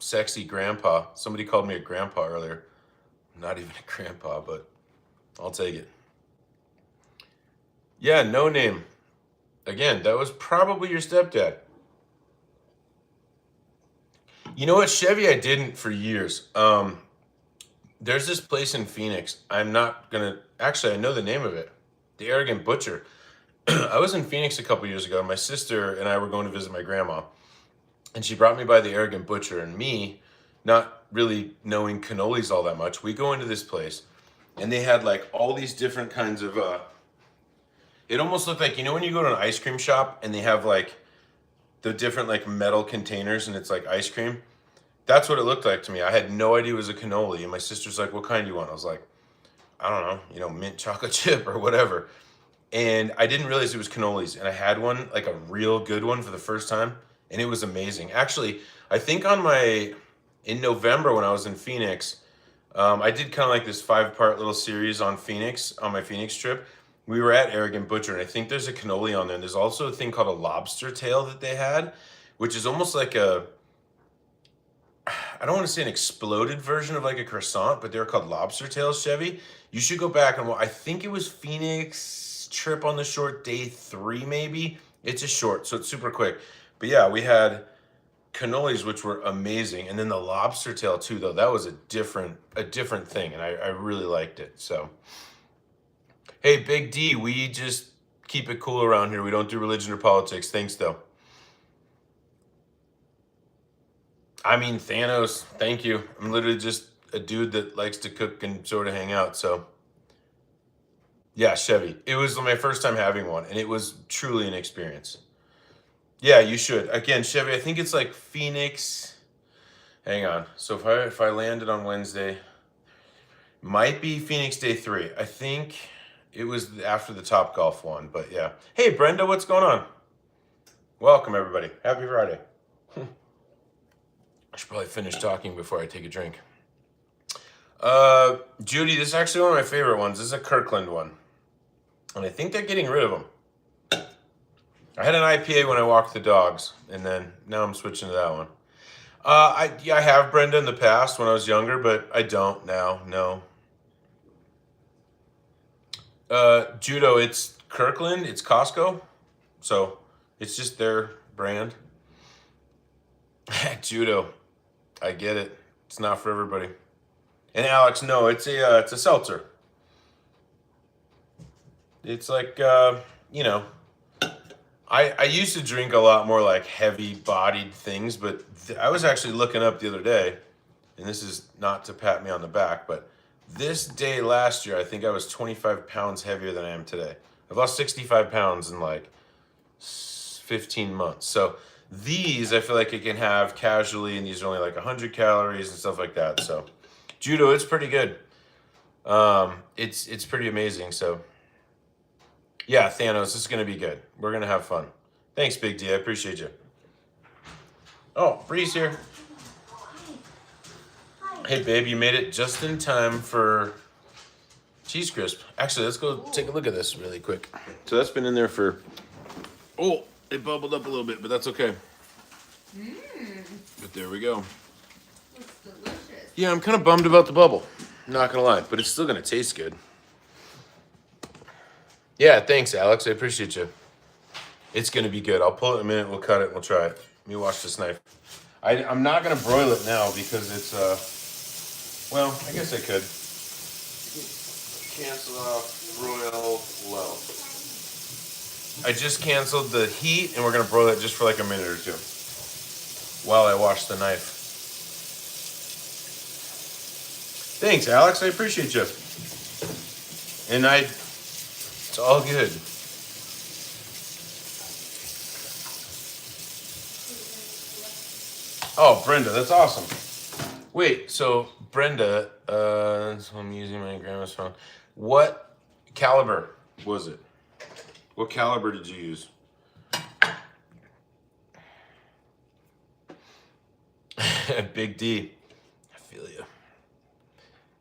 sexy grandpa. Somebody called me a grandpa earlier. Not even a grandpa, but I'll take it. Yeah, no name. Again, that was probably your stepdad. You know what, Chevy, I didn't for years. There's this place in Phoenix. I'm not gonna, actually, I know the name of it. The Arrogant Butcher. I was in Phoenix a couple years ago. My sister and I were going to visit my grandma, and she brought me by the Arrogant Butcher, and me, not really knowing cannolis all that much, we go into this place, and they had like all these different kinds of It almost looked like, you know when you go to an ice cream shop and they have like the different like metal containers and it's like ice cream? That's what it looked like to me. I had no idea it was a cannoli, and my sister's like, what kind do you want? I was like, I don't know, you know, mint chocolate chip or whatever. And I didn't realize it was cannolis, and I had one, like a real good one for the first time, and it was amazing. Actually, I think in November when I was in Phoenix, I did kind of like this 5-part little series on Phoenix, on my Phoenix trip. We were at Arrogant Butcher, and I think there's a cannoli on there. And there's also a thing called a lobster tail that they had, which is almost like I don't want to say an exploded version of like a croissant, but they're called lobster tails, Chevy. You should go back and I think it was Phoenix trip on the short, day 3 maybe. It's a short, so it's super quick. But yeah, we had cannolis, which were amazing, and then the lobster tail too. Though that was a different thing, and I really liked it. So, hey, Big D, we just keep it cool around here. We don't do religion or politics. Thanks, though. I mean, Thanos, thank you. I'm literally just a dude that likes to cook and sort of hang out. So, yeah, Chevy. It was my first time having one, and it was truly an experience. Yeah, you should. Again, Chevy, I think it's like Phoenix. Hang on. So if I landed on Wednesday, might be Phoenix day 3. I think it was after the Top Golf one, but yeah. Hey, Brenda, what's going on? Welcome, everybody. Happy Friday. I should probably finish talking before I take a drink. Judy, this is actually one of my favorite ones. This is a Kirkland one. And I think they're getting rid of them. I had an IPA when I walked the dogs, and then now I'm switching to that one. I have Brenda in the past when I was younger, but I don't now, no. Judo, it's Kirkland, it's Costco, so it's just their brand. Judo, I get it. It's not for everybody. And Alex, no, it's a seltzer. It's like, you know, I used to drink a lot more like heavy-bodied things, but I was actually looking up the other day, and this is not to pat me on the back, but this day last year, I think I was 25 pounds heavier than I am today. I've lost 65 pounds in like 15 months. So these, I feel like I can have casually, and these are only like 100 calories and stuff like that. So Judo, it's pretty good. It's pretty amazing. So yeah, Thanos, this is going to be good. We're going to have fun. Thanks, Big D. I appreciate you. Oh, Bree's here. Hey, babe, you made it just in time for Cheese Crisp. Actually, let's go take a look at this really quick. So that's been in there for... Oh, it bubbled up a little bit, but that's okay. But there we go. It's delicious. Yeah, I'm kind of bummed about the bubble. Not going to lie, but it's still going to taste good. Yeah, thanks, Alex. I appreciate you. It's going to be good. I'll pull it in a minute. We'll cut it. We'll try it. Let me wash this knife. I'm not going to broil it now because it's, well, I guess I could. Cancel off, broil low. I just canceled the heat, and we're going to broil it just for like a minute or two while I wash the knife. Thanks, Alex. I appreciate you. And it's all good. Oh, Brenda, that's awesome. Wait, so Brenda, so I'm using my grandma's phone. What caliber was it? What caliber did you use? Big D. I feel you.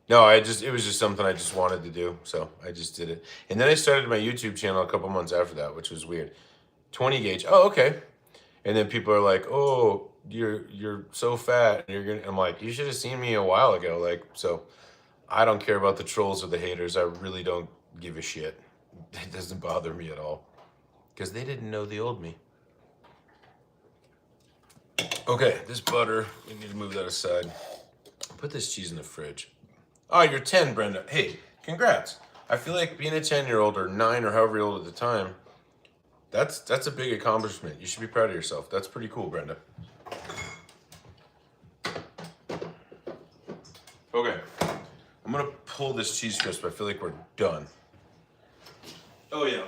No, it was just something I just wanted to do, so I just did it. And then I started my YouTube channel a couple months after that, which was weird. 20 gauge. Oh, okay. And then people are like, "Oh, you're so fat." And I'm like, "You should have seen me a while ago." Like, so I don't care about the trolls or the haters. I really don't give a shit. It doesn't bother me at all because they didn't know the old me. Okay, this butter, we need to move that aside. Put this cheese in the fridge. Oh, you're 10, Brenda. Hey, congrats. I feel like being a 10-year-old or 9 or however old at the time, that's a big accomplishment. You should be proud of yourself. That's pretty cool, Brenda. Okay, I'm gonna pull this cheese crisp. I feel like we're done. Oh yeah,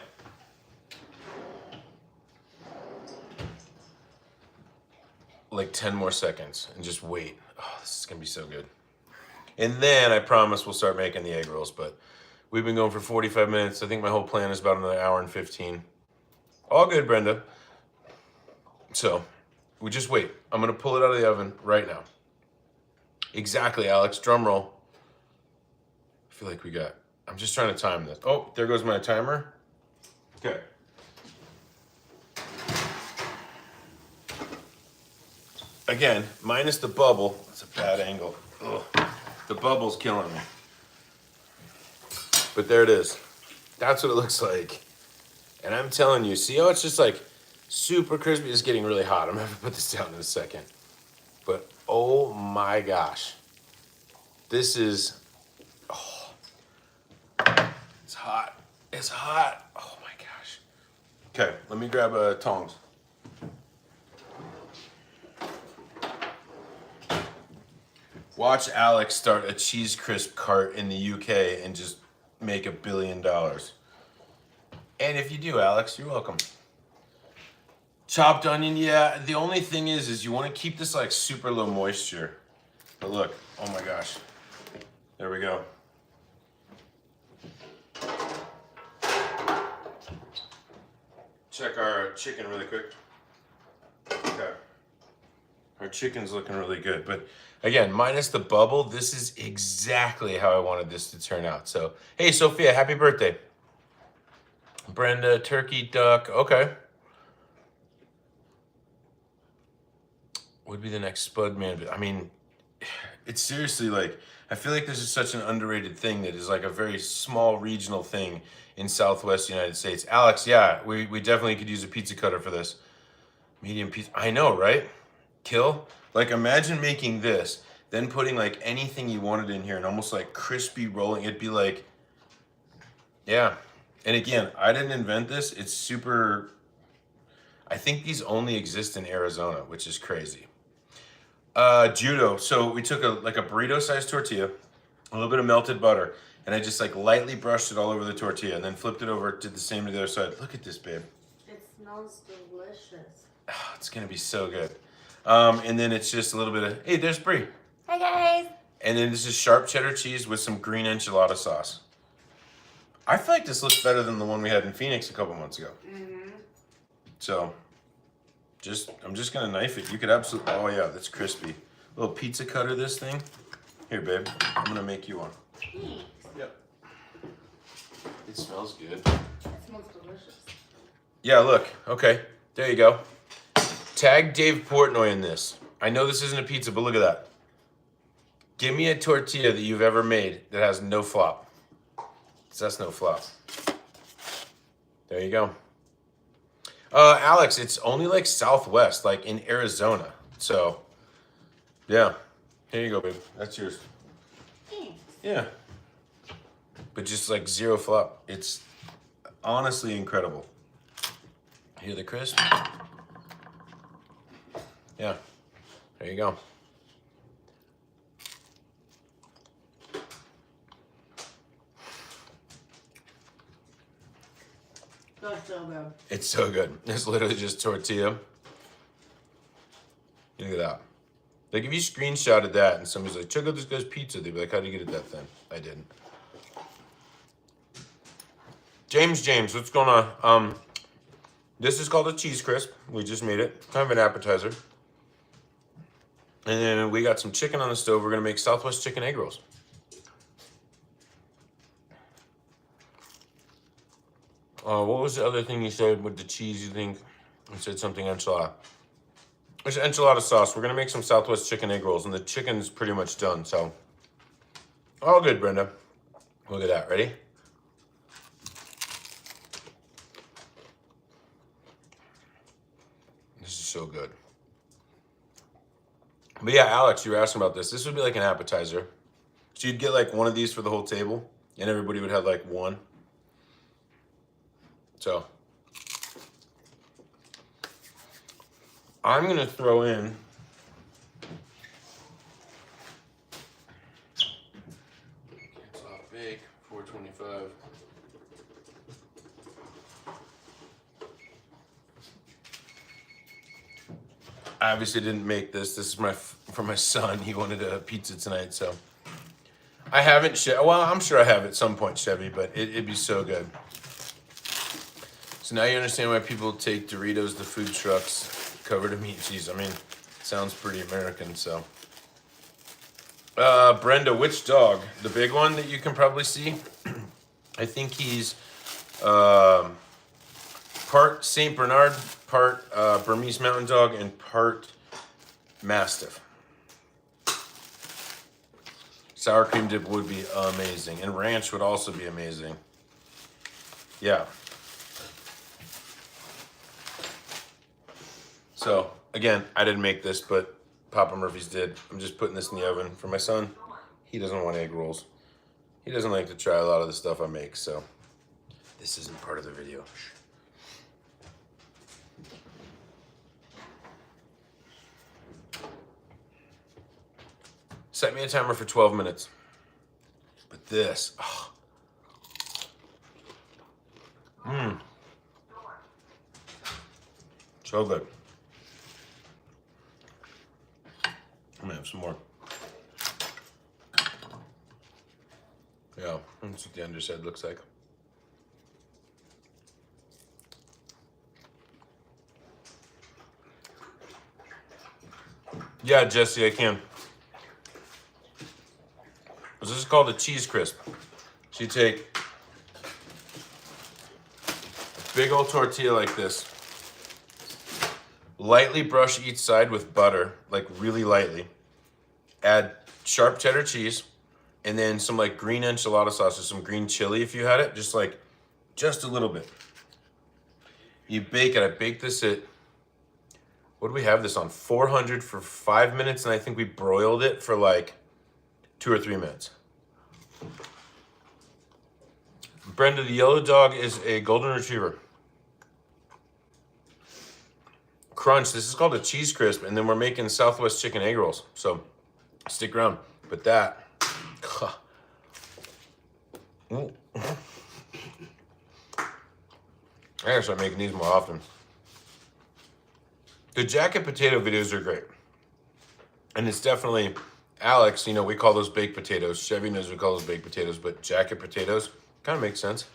like 10 more seconds and just wait. Oh, this is gonna be so good. And then I promise we'll start making the egg rolls, but we've been going for 45 minutes. I think my whole plan is about another hour and 15. All good, Brenda. So we just wait. I'm gonna pull it out of the oven right now. Exactly, Alex, drum roll. I feel like I'm just trying to time this. Oh, there goes my timer. Okay. Again, minus the bubble. That's a bad angle. Ugh. The bubble's killing me. But there it is. That's what it looks like. And I'm telling you, see how it's just like super crispy? It's getting really hot. I'm gonna have to put this down in a second. But oh my gosh. This is, oh, it's hot. It's hot. Oh my gosh. Okay, let me grab tongs. Watch Alex start a cheese crisp cart in the UK and just make $1 billion. And if you do, Alex, you're welcome. Chopped onion, yeah. The only thing is you want to keep this like super low moisture. But look, oh my gosh. There we go. Check our chicken really quick. Okay. Our chicken's looking really good. But again, minus the bubble, this is exactly how I wanted this to turn out. So, hey, Sophia, happy birthday. Brenda, turkey, duck, okay. Would be the next Spud Man. I mean, it's seriously like, I feel like this is such an underrated thing that is like a very small regional thing in Southwest United States. Alex, yeah, we definitely could use a pizza cutter for this. Medium pizza, I know, right? Kill. Like imagine making this, then putting like anything you wanted in here and almost like crispy rolling. It'd be like, yeah. And again, I didn't invent this. It's super, I think these only exist in Arizona, which is crazy. Judo. So we took a burrito sized tortilla, a little bit of melted butter, and I just like lightly brushed it all over the tortilla and then flipped it over, did the same to the other side. Look at this, babe. It smells delicious. Oh, it's gonna be so good. And then it's just a little bit of, hey, there's Brie. Hi guys. And then this is sharp cheddar cheese with some green enchilada sauce. I feel like this looks better than the one we had in Phoenix a couple months ago. Mm-hmm. So, I'm just gonna knife it. You could absolutely, oh yeah, that's crispy. Little pizza cutter this thing. Here, babe, I'm gonna make you one. Thanks. Yep. It smells good. It smells delicious. Yeah, look, okay, there you go. Tag Dave Portnoy in this. I know this isn't a pizza, but look at that. Give me a tortilla that you've ever made that has no flop. 'Cause that's no flop. There you go. Alex, it's only like Southwest, like in Arizona. So, yeah. Here you go, babe. That's yours. Thanks. Yeah. But just like zero flop. It's honestly incredible. Hear the crisp? Yeah. There you go. That's so good. It's so good. It's literally just tortilla. Look at that. Like if you screenshotted that and somebody's like, check out this guy's pizza, they'd be like, how'd you get it that thin? I didn't. James, what's going on? This is called a cheese crisp. We just made it. Kind of an appetizer. And then we got some chicken on the stove. We're gonna make Southwest chicken egg rolls. What was the other thing you said with the cheese, you think? You said something enchilada. It's enchilada sauce. We're gonna make some Southwest chicken egg rolls, and the chicken's pretty much done, so. All good, Brenda. Look at that, ready? This is so good. But yeah, Alex, you were asking about this. This would be like an appetizer. So you'd get like one of these for the whole table, and everybody would have like one. So I'm gonna throw in cancel out bake 425. I obviously didn't make this. This is for my son. He wanted a pizza tonight, so I haven't. Well, I'm sure I have at some point, Chevy, but it'd be so good. So now you understand why people take Doritos to food trucks covered in meat cheese. I mean, it sounds pretty American, so. Brenda, which dog? The big one that you can probably see? I think he's part Saint Bernard, part Burmese Mountain Dog, and part Mastiff. Sour cream dip would be amazing, and ranch would also be amazing. Yeah. So, again, I didn't make this, but Papa Murphy's did. I'm just putting this in the oven for my son. He doesn't want egg rolls. He doesn't like to try a lot of the stuff I make, so this isn't part of the video. Set me a timer for 12 minutes. But this, so good. I'm gonna have some more. Yeah, that's what the underside looks like. Yeah, Jesse, I can. This is called a cheese crisp. So you take a big old tortilla like this, lightly brush each side with butter, like really lightly. Add sharp cheddar cheese, and then some like green enchilada sauce or some green chili if you had it, just a little bit. You bake it. I baked this at, what do we have this on? 400 for 5 minutes, and I think we broiled it for like 2 or 3 minutes. Brenda, the yellow dog is a golden retriever. Crunch, this is called a cheese crisp, and then we're making Southwest chicken egg rolls, so stick around. But that, I gotta start making these more often. The jacket potato videos are great. And it's definitely, Alex, you know, we call those baked potatoes. Chevy knows we call those baked potatoes, but jacket potatoes kind of makes sense.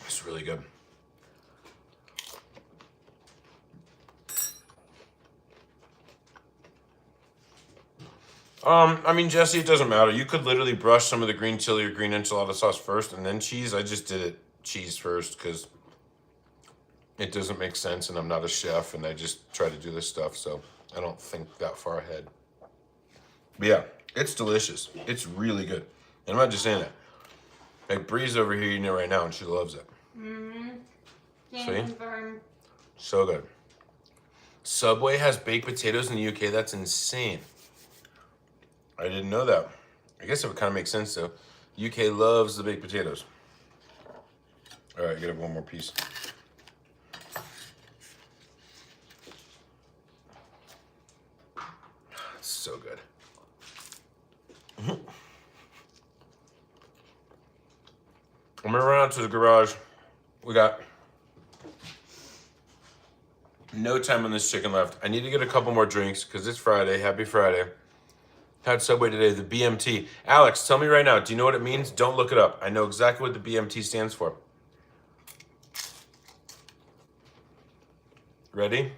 It's really good. I mean, Jesse, it doesn't matter. You could literally brush some of the green chili or green enchilada sauce first and then cheese. I just did it cheese first because it doesn't make sense, and I'm not a chef, and I just try to do this stuff, so I don't think that far ahead. But yeah, it's delicious. It's really good. And I'm not just saying that. Like, Bree's over here eating it right now, and she loves it. See? Confirm. So good. Subway has baked potatoes in the UK. That's insane. I didn't know that. I guess it would kind of make sense, though. UK loves the baked potatoes. All right, get one more piece. It's so good. I'm gonna run out to the garage. We got no time on this chicken left. I need to get a couple more drinks because it's Friday. Happy Friday. Had Subway today, the BMT. Alex, tell me right now, do you know what it means? Don't look it up. I know exactly what the BMT stands for. Ready?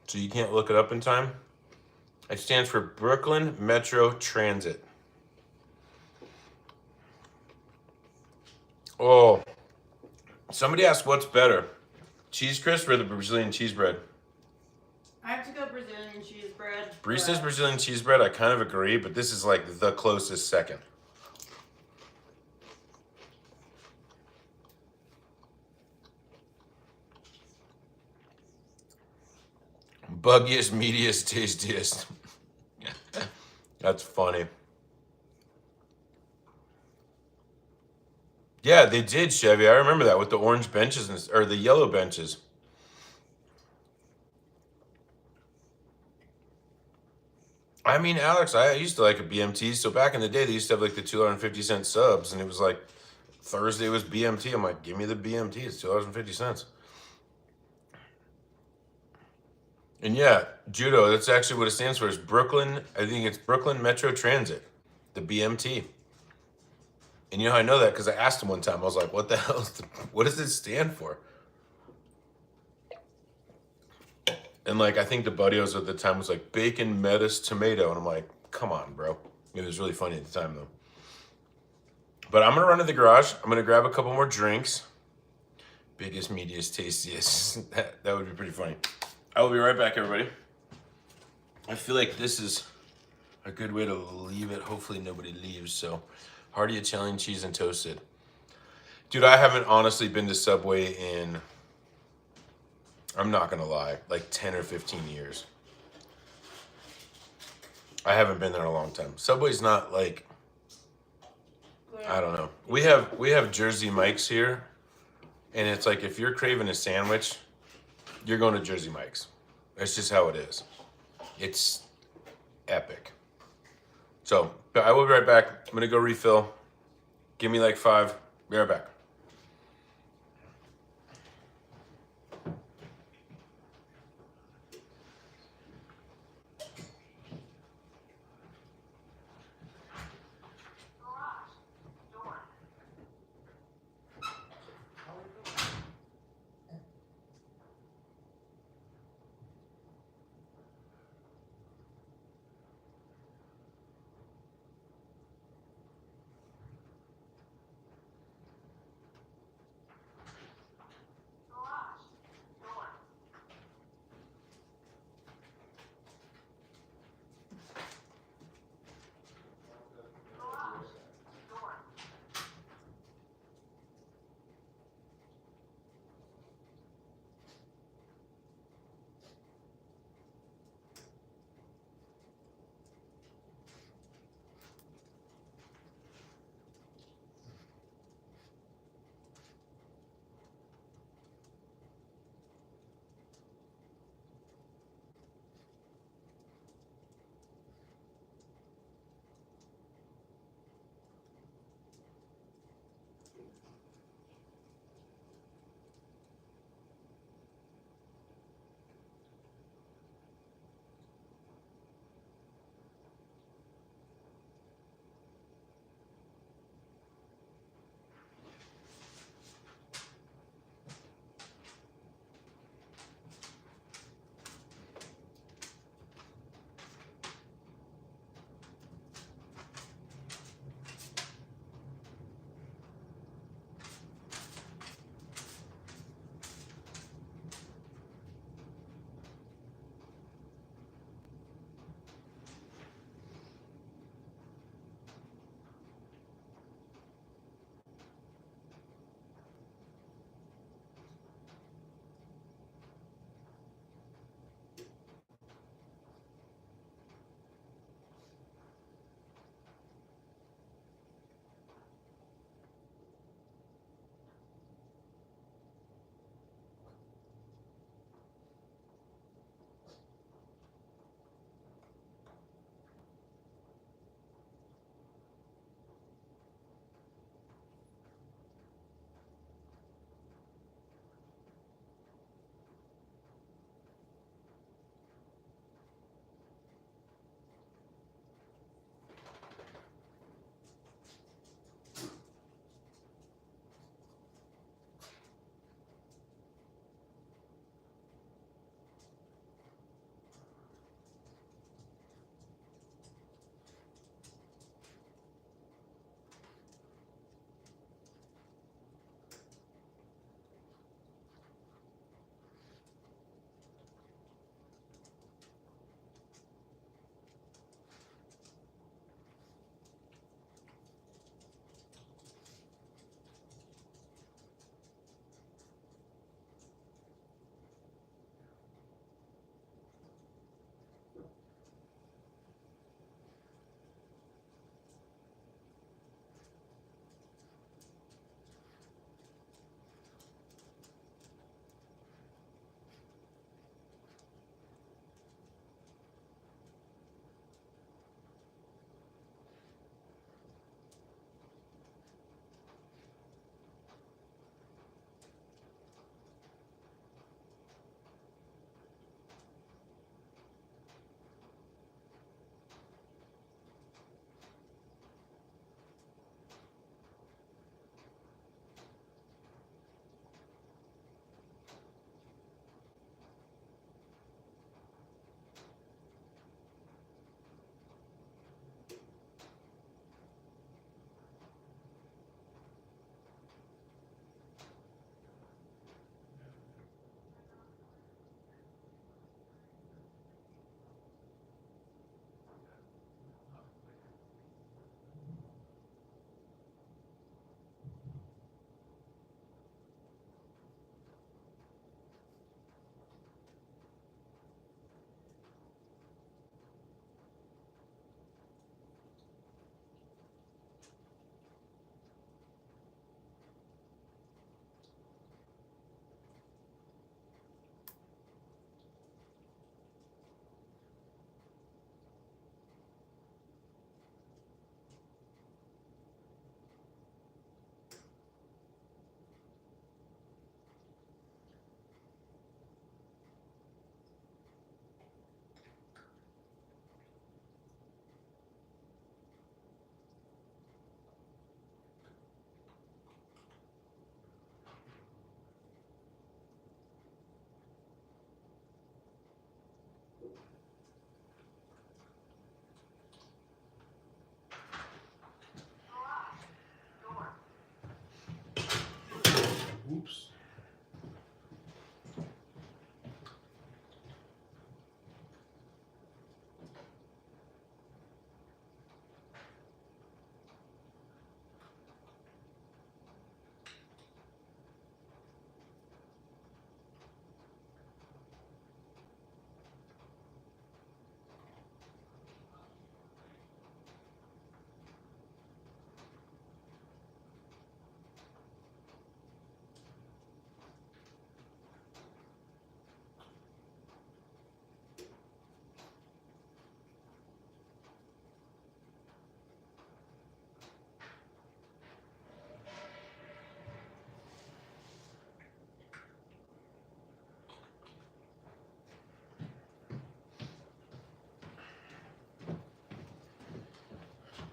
So you can't look it up in time? It stands for Brooklyn Metro Transit. Oh, somebody asked what's better, cheese crisp or the Brazilian cheese bread? I have to go Brazilian cheese bread. Bree says Brazilian cheese bread. I kind of agree, but this is like the closest second. Buggiest, meatiest, tastiest. That's funny. Yeah, they did, Chevy. I remember that with the orange benches or the yellow benches. I mean, Alex, I used to like a BMT. So back in the day, they used to have like the $2.50 subs, and it was like Thursday was BMT. I'm like, give me the BMT. It's $2.50. And yeah, Judo, that's actually what it stands for. Is Brooklyn, I think it's Brooklyn Metro Transit, the BMT. And you know how I know that? Because I asked him one time. I was like, what the hell what does it stand for? And like, I think the buddios at the time was like bacon, lettuce, tomato. And I'm like, come on, bro. It was really funny at the time though. But I'm going to run to the garage. I'm going to grab a couple more drinks. Biggest, meatiest, tastiest. That would be pretty funny. I will be right back, everybody. I feel like this is a good way to leave it. Hopefully nobody leaves. So, hearty Italian cheese and toasted. Dude, I haven't honestly been to Subway in, I'm not gonna lie, like 10 or 15 years. I haven't been there in a long time. Subway's not like, I don't know. We have Jersey Mike's here, and it's like if you're craving a sandwich, you're going to Jersey Mike's. That's just how it is. It's epic. So, I will be right back. I'm gonna go refill. Give me like 5. Be right back.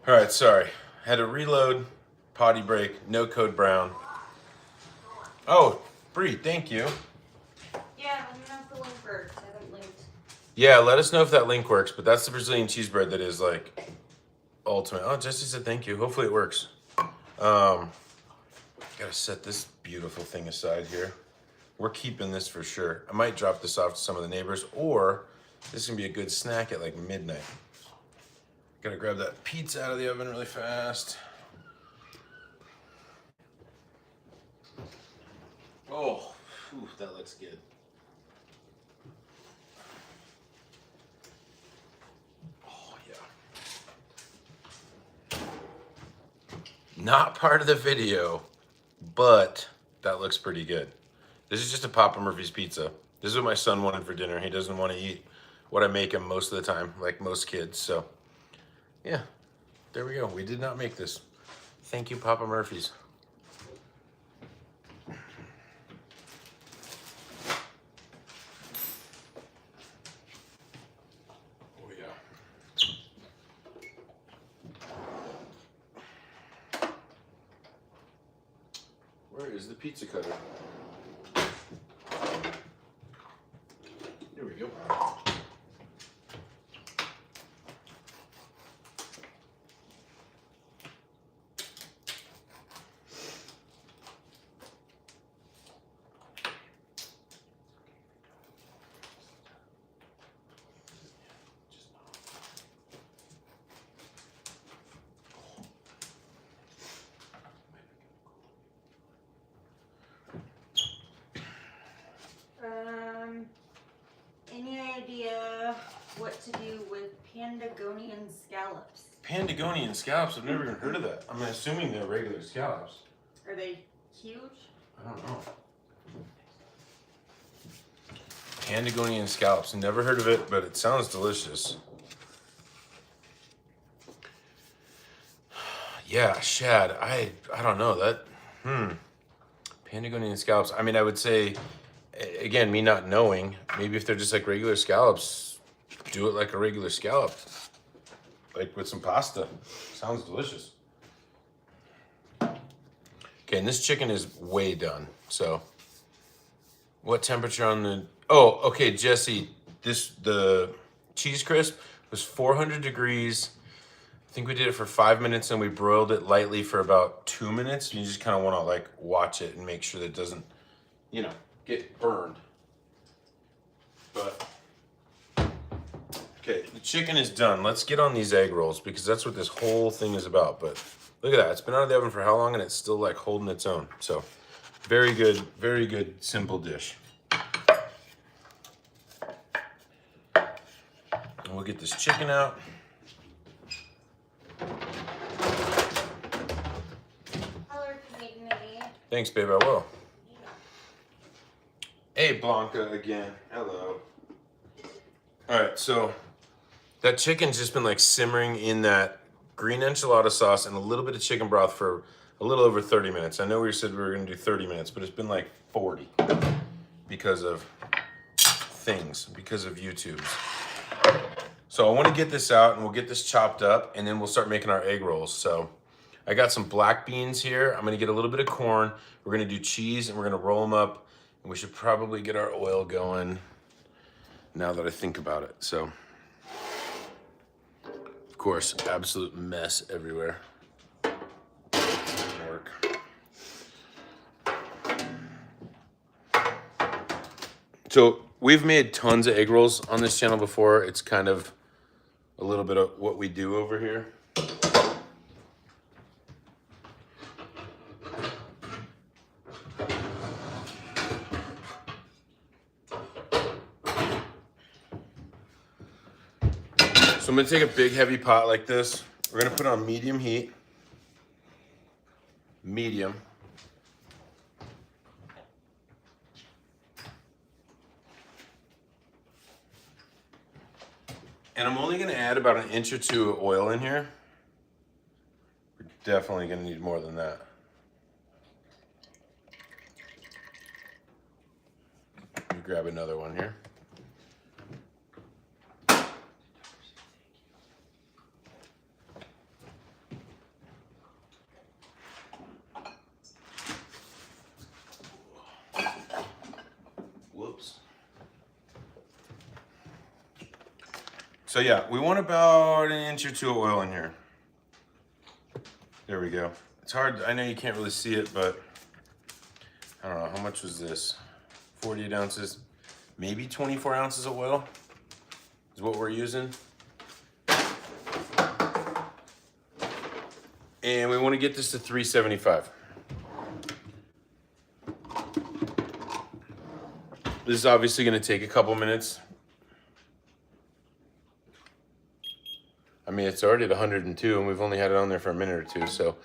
All right, sorry. Had to reload, potty break, no code brown. Oh, Bree, thank you. Yeah, let me know if the link works. I haven't linked. Yeah, let us know if that link works, but that's the Brazilian cheese bread that is like ultimate. Oh, Jesse said thank you. Hopefully it works. Gotta set this beautiful thing aside here. We're keeping this for sure. I might drop this off to some of the neighbors, or this is gonna be a good snack at like midnight. Gotta grab that pizza out of the oven really fast. Oh, whew, that looks good. Oh, yeah. Not part of the video, but that looks pretty good. This is just a Papa Murphy's pizza. This is what my son wanted for dinner. He doesn't want to eat what I make him most of the time, like most kids. So, yeah, there we go. We did not make this. Thank you, Papa Murphy's. Oh, yeah. Where is the pizza cutter? Here we go. Any idea what to do with Pandagonian scallops? Pandagonian scallops? I've never even heard of that. I'm assuming they're regular scallops. Are they huge? I don't know. Pandagonian scallops. Never heard of it, but it sounds delicious. Yeah, shad. I don't know that. Pandagonian scallops. I mean, I would say, again, me not knowing, maybe if they're just like regular scallops, do it like a regular scallop, like with some pasta. Sounds delicious. Okay, and this chicken is way done. So, what temperature on the? Oh, okay, Jesse. The cheese crisp was 400 degrees. I think we did it for 5 minutes and we broiled it lightly for about 2 minutes. You just kind of want to like watch it and make sure that it doesn't, get burned. But, okay, the chicken is done. Let's get on these egg rolls because that's what this whole thing is about. But look at that. It's been out of the oven for how long and it's still like holding its own. So very good, simple dish. And we'll get this chicken out. Thanks, babe, I will. Hey, Blanca again. Hello. All right, so that chicken's just been like simmering in that green enchilada sauce and a little bit of chicken broth for a little over 30 minutes. I know we said we were gonna do 30 minutes, but it's been like 40 because of things, because of YouTube. So I wanna get this out and we'll get this chopped up and then we'll start making our egg rolls. So I got some black beans here. I'm gonna get a little bit of corn. We're gonna do cheese and we're gonna roll them up. And we should probably get our oil going now that I think about it. So, of course, absolute mess everywhere. Doesn't work. So we've made tons of egg rolls on this channel before. It's kind of a little bit of what we do over here. So I'm gonna take a big heavy pot like this. We're gonna put it on medium heat. Medium. And I'm only gonna add about 1 inch or 2 of oil in here. We're definitely gonna need more than that. Let me grab another one here. So yeah, we want about an inch or two of oil in here. There we go. It's hard, I know you can't really see it, but I don't know, how much was this? 48 ounces, maybe 24 ounces of oil is what we're using. And we want to get this to 375. This is obviously going to take a couple minutes. I mean, it's already at 102 and we've only had it on there for a minute or two, so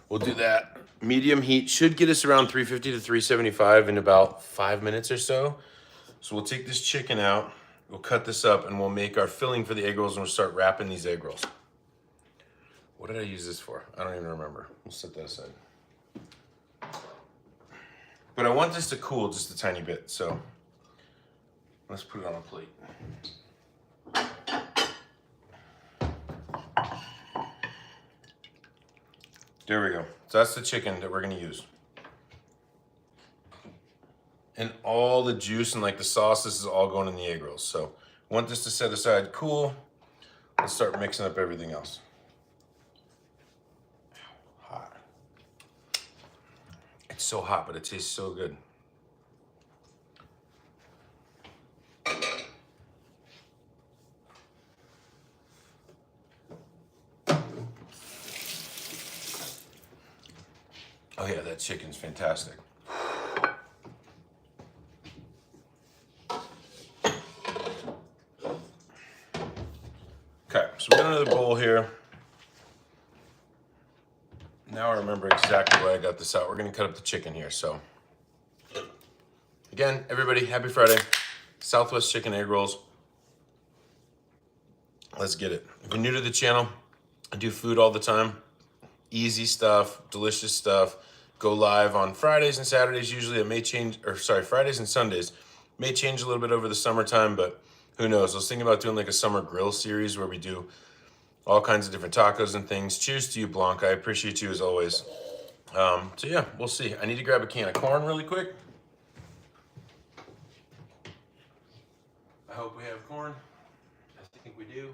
we'll do that. Medium heat should get us around 350 to 375 in about 5 minutes or so. So we'll take this chicken out, we'll cut this up, and we'll make our filling for the egg rolls, and we'll start wrapping these egg rolls. What did I use this for? I don't even remember. We'll set that aside. But I want this to cool just a tiny bit, so let's put it on a plate. There we go. So that's the chicken that we're gonna use. And all the juice and like the sauce, this is all going in the egg rolls. So want this to set aside cool. Let's start mixing up everything else. Hot. It's so hot, but it tastes so good. Oh yeah, that chicken's fantastic. Okay, so we got another bowl here. Now I remember exactly why I got this out. We're gonna cut up the chicken here, so. Again, everybody, happy Friday. Southwest chicken egg rolls. Let's get it. If you're new to the channel, I do food all the time. Easy stuff, delicious stuff. Go live on Fridays and Saturdays usually. It may change, or sorry, Fridays and Sundays. May change a little bit over the summertime, but who knows? I was thinking about doing like a summer grill series where we do all kinds of different tacos and things. Cheers to you, Blanca. I appreciate you as always. So yeah, we'll see. I need to grab a can of corn really quick. I hope we have corn. I think we do.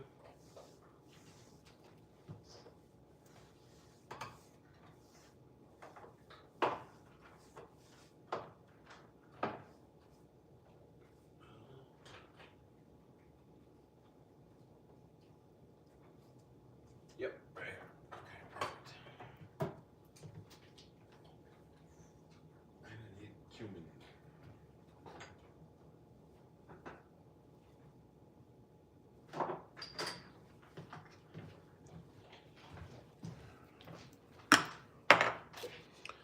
Yep, right here. Okay, perfect. I need cumin.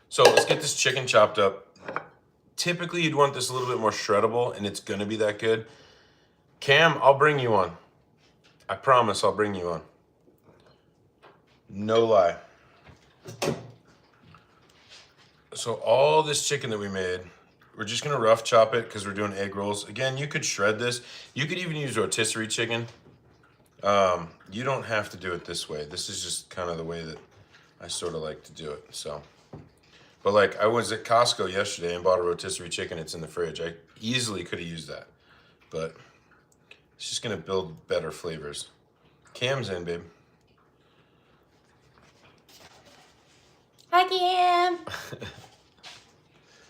So let's get this chicken chopped up. Typically you'd want this a little bit more shreddable, and it's gonna be that good. Cam, I'll bring you on. I promise I'll bring you on. No lie. So all this chicken that we made, we're just gonna rough chop it because we're doing egg rolls. Again, you could shred this. You could even use rotisserie chicken. You don't have to do it this way. This is just kind of the way that I sort of like to do it, so. But like, I was at Costco yesterday and bought a rotisserie chicken. It's in the fridge. I easily could have used that, but it's just gonna build better flavors. Cam's in, babe. Hi, Cam.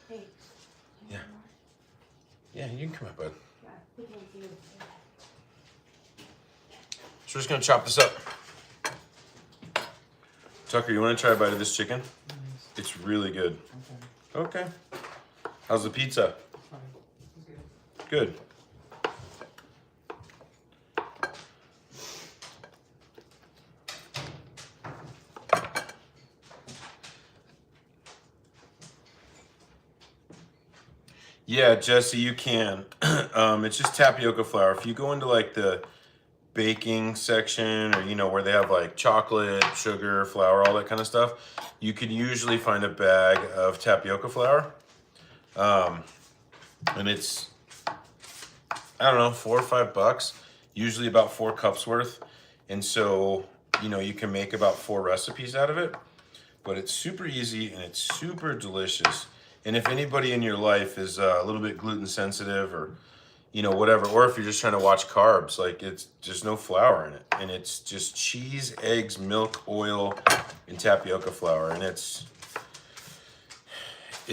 Hey. Yeah. Yeah, you can come up, bud. Yeah, So we're just gonna chop this up. Tucker, you wanna try a bite of this chicken? It's really good. Okay. How's the pizza? Good. Yeah, Jesse, you can. It's just tapioca flour. If you go into like the baking section, or you know where they have like chocolate, sugar, flour, all that kind of stuff, you can usually find a bag of tapioca flour. And it's, I don't know, $4 or $5, usually about 4 cups worth. And so, you know, you can make about 4 recipes out of it, but it's super easy and it's super delicious. And if anybody in your life is a little bit gluten sensitive, or, you know, whatever. Or if you're just trying to watch carbs, like it's just no flour in it. And it's just cheese, eggs, milk, oil, and tapioca flour. And it's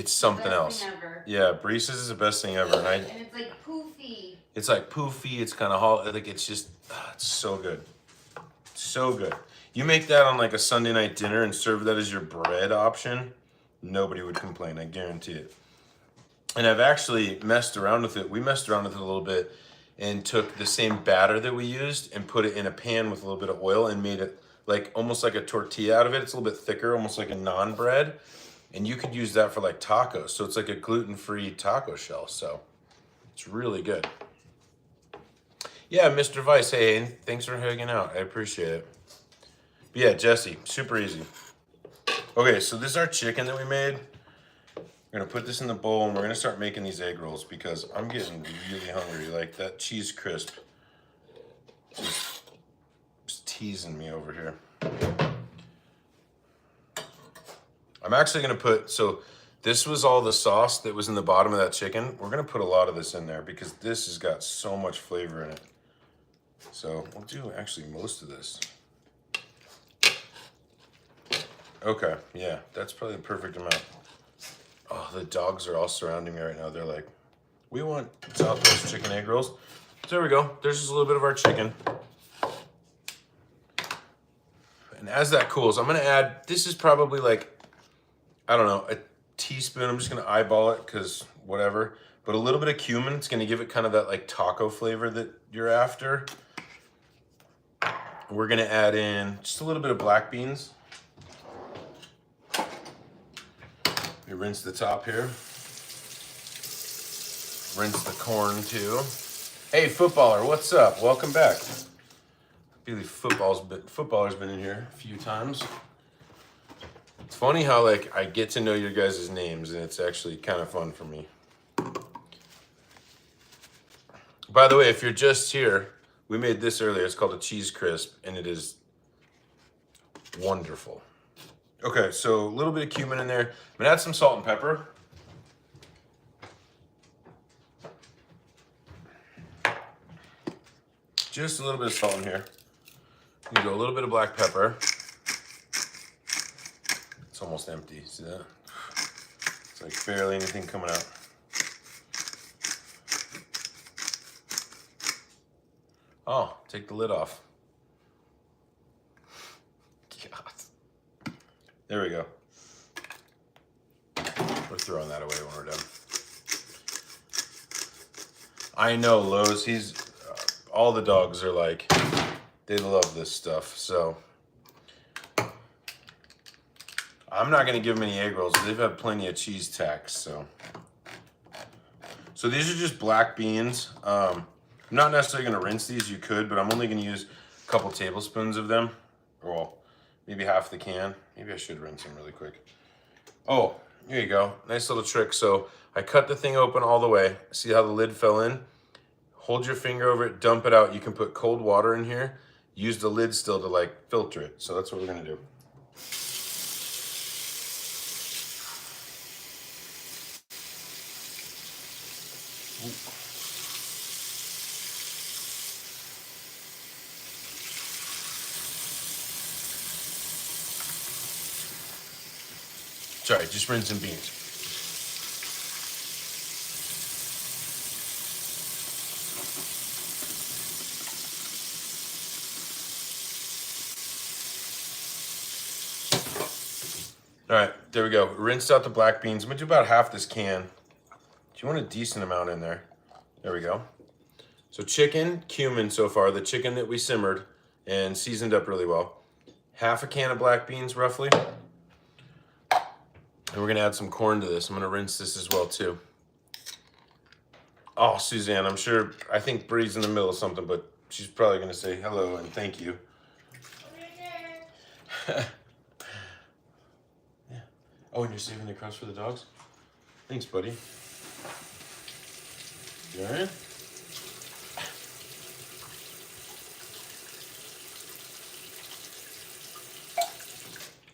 something else. Ever. Yeah, Breeze's is the best thing ever. And it's like poofy. It's like poofy. It's kind of hot. Like it's just, it's so good. So good. You make that on like a Sunday night dinner and serve that as your bread option, nobody would complain, I guarantee it. And I've actually messed around with it. We messed around with it a little bit and took the same batter that we used and put it in a pan with a little bit of oil and made it like almost like a tortilla out of it. It's a little bit thicker, almost like a naan bread. And you could use that for like tacos. So it's like a gluten-free taco shell. So it's really good. Yeah, Mr. Vice, hey, thanks for hanging out. I appreciate it. But yeah, Jesse, super easy. Okay, so this is our chicken that we made. We're gonna put this in the bowl and we're gonna start making these egg rolls because I'm getting really hungry. Like that cheese crisp just teasing me over here. I'm actually gonna put, so this was all the sauce that was in the bottom of that chicken. We're gonna put a lot of this in there because this has got so much flavor in it. So we'll do actually most of this. Okay, yeah, that's probably the perfect amount. Oh, the dogs are all surrounding me right now. They're like, we want Southwest chicken egg rolls. So there we go. There's just a little bit of our chicken. And as that cools, I'm gonna add, this is probably like, I don't know, a teaspoon. I'm just gonna eyeball it because whatever. But a little bit of cumin, it's gonna give it kind of that like taco flavor that you're after. We're gonna add in just a little bit of black beans. We rinse the top here. Rinse the corn too. Hey, footballer, what's up? Welcome back. I believe footballer's been in here a few times. It's funny how like I get to know your guys' names and it's actually kind of fun for me. By the way, if you're just here, we made this earlier. It's called a cheese crisp and it is wonderful. Okay, so a little bit of cumin in there. I'm gonna add some salt and pepper. Just a little bit of salt in here. I'm gonna go a little bit of black pepper. It's almost empty, see that? It's like barely anything coming out. Oh, take the lid off. God. There we go. We're throwing that away when we're done. I know Lowe's, all the dogs are like, they love this stuff, so. I'm not gonna give them any egg rolls. They've had plenty of cheese tacks, so. So these are just black beans. I'm not necessarily gonna rinse these, you could, but I'm only gonna use a couple tablespoons of them. Or well, maybe half the can. Maybe I should rinse them really quick. Oh, here you go. Nice little trick. So I cut the thing open all the way. See how the lid fell in? Hold your finger over it, dump it out. You can put cold water in here. Use the lid still to like filter it. So that's what we're gonna do. Sorry, just rinsing beans. All right, there we go. Rinsed out the black beans. I'm gonna do about half this can. You want a decent amount in there. There we go. So chicken, cumin so far, the chicken that we simmered and seasoned up really well. Half a can of black beans, roughly. And we're gonna add some corn to this. I'm gonna rinse this as well too. Oh, Suzanne, I think Bree's in the middle of something, but she's probably gonna say hello and thank you. Yeah. Oh, and you're saving the crust for the dogs? Thanks, buddy. You all right?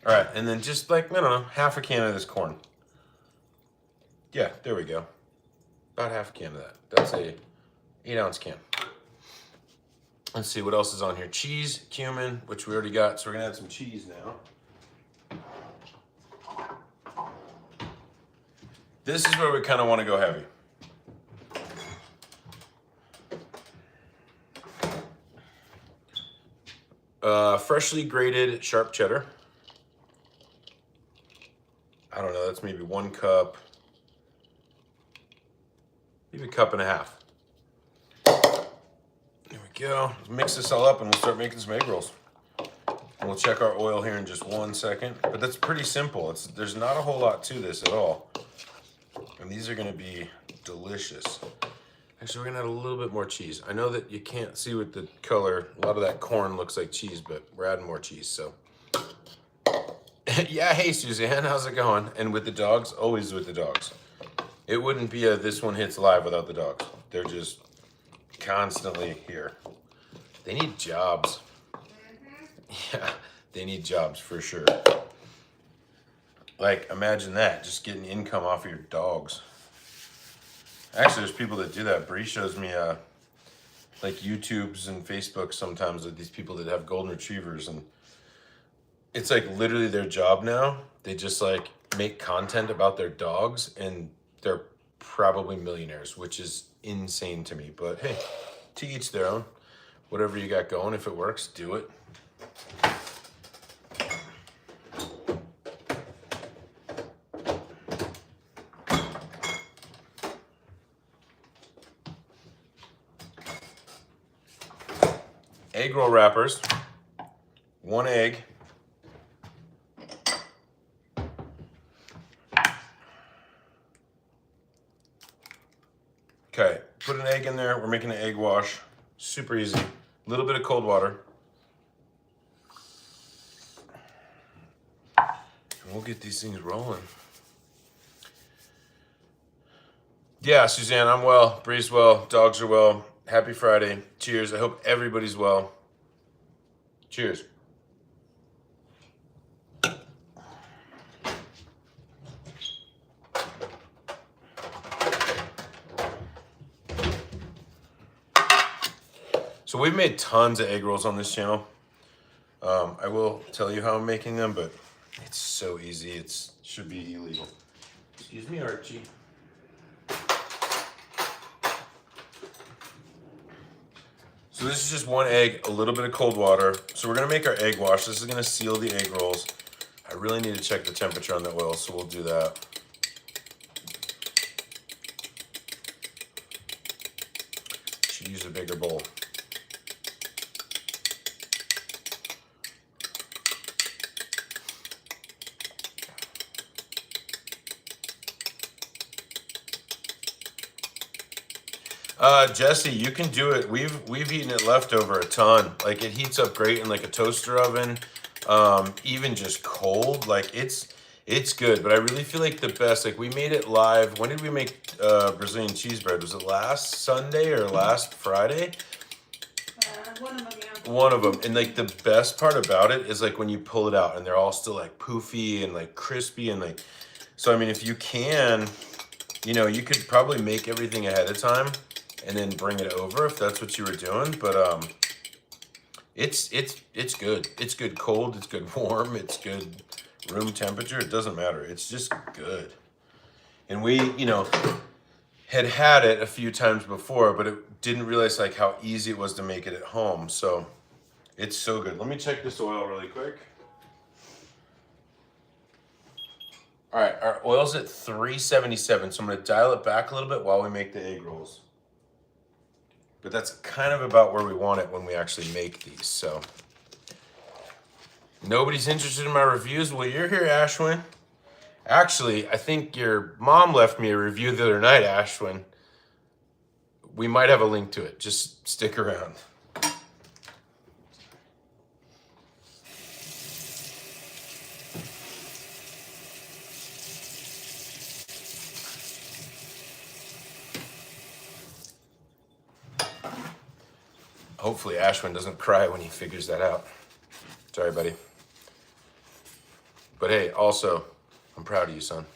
All right, and then just like, I don't know, half a can of this corn. Yeah, there we go. About half a can of that. That's a 8-ounce can. Let's see what else is on here. Cheese, cumin, which we already got. So we're gonna add some cheese now. This is where we kind of want to go heavy. Freshly grated sharp cheddar. I don't know, that's maybe 1 cup, maybe a cup and a half. There we go. Let's mix this all up and we'll start making some egg rolls. And we'll check our oil here in just 1 second. But that's pretty simple. There's not a whole lot to this at all. And these are gonna be delicious. Actually, we're gonna add a little bit more cheese. I know that you can't see with the color, a lot of that corn looks like cheese, but we're adding more cheese, so. Yeah, hey Suzanne, how's it going? And with the dogs, always with the dogs. It wouldn't be a This One Hits Live without the dogs. They're just constantly here. They need jobs. Yeah, they need jobs for sure. Like, imagine that, just getting income off of your dogs. Actually, there's people that do that. Bree shows me like YouTubes and Facebook sometimes of these people that have golden retrievers, and it's like literally their job now. They just like make content about their dogs, and they're probably millionaires, which is insane to me. But hey, to each their own. Whatever you got going, if it works, do it. Egg roll wrappers, 1 egg. Okay, put an egg in there. We're making an egg wash. Super easy. A little bit of cold water. And we'll get these things rolling. Yeah, Suzanne, I'm well. Bree's well. Dogs are well. Happy Friday. Cheers. I hope everybody's well. Cheers. So we've made tons of egg rolls on this channel. I will tell you how I'm making them, but it's so easy. It should be illegal. Excuse me, Archie. So this is just 1 egg, a little bit of cold water. So we're gonna make our egg wash. This is gonna seal the egg rolls. I really need to check the temperature on the oil, so we'll do that. Should use a bigger bowl. Jesse, you can do it. We've eaten it leftover a ton. Like, it heats up great in like a toaster oven. Even just cold, like it's good. But I really feel like the best, like we made it live. When did we make Brazilian cheese bread? Was it last Sunday or last Friday? One of them, yeah. One of them. And like the best part about it is like when you pull it out and they're all still like poofy and like crispy and like, so I mean, if you can, you know, you could probably make everything ahead of time and then bring it over if that's what you were doing. But it's good. It's good cold, it's good warm, it's good room temperature. It doesn't matter. It's just good. And we, you know, had it a few times before, but it didn't realize like how easy it was to make it at home. So it's so good. Let me check this oil really quick. All right, our oil's at 377, so I'm gonna dial it back a little bit while we make the egg rolls. But that's kind of about where we want it when we actually make these, so. Nobody's interested in my reviews? Well, you're here, Ashwin. Actually, I think your mom left me a review the other night, Ashwin. We might have a link to it. Just stick around. Hopefully Ashwin doesn't cry when he figures that out. Sorry, buddy. But hey, also, I'm proud of you, son.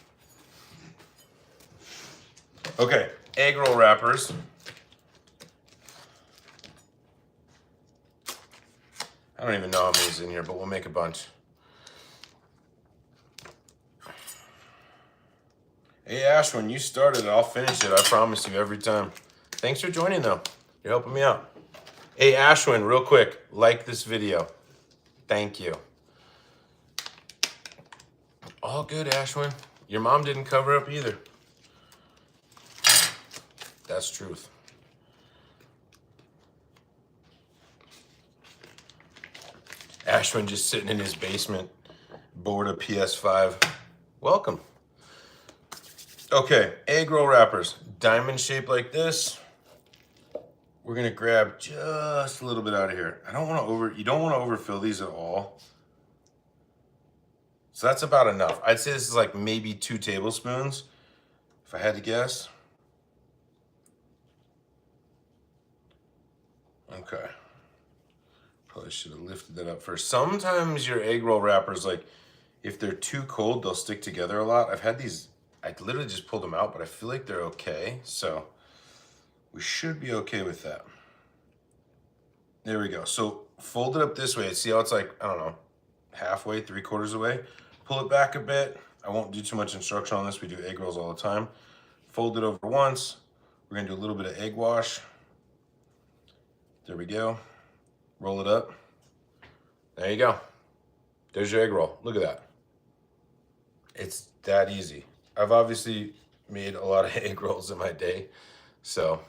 Okay, egg roll wrappers. I don't even know how many's in here, but we'll make a bunch. Hey Ash, when you started, I'll finish it. I promise you every time. Thanks for joining though. You're helping me out. Hey Ashwin, real quick, like this video. Thank you. All good, Ashwin. Your mom didn't cover up either. That's truth. Ashwin just sitting in his basement, bored of PS5. Welcome. Okay, egg roll wrappers. Diamond shape like this. We're gonna grab just a little bit out of here. You don't want to overfill these at all. So that's about enough. I'd say this is like maybe 2 tablespoons, if I had to guess. Okay. Probably should have lifted that up first. Sometimes your egg roll wrappers, like if they're too cold, they'll stick together a lot. I've had these, I literally just pulled them out, but I feel like they're okay. So we should be okay with that. There we go. So fold it up this way. See how it's like, I don't know, halfway, 3/4 away. Pull it back a bit. I won't do too much instruction on this. We do egg rolls all the time. Fold it over once. We're gonna do a little bit of egg wash. There we go. Roll it up. There you go. There's your egg roll. Look at that. It's that easy. I've obviously made a lot of egg rolls in my day, so.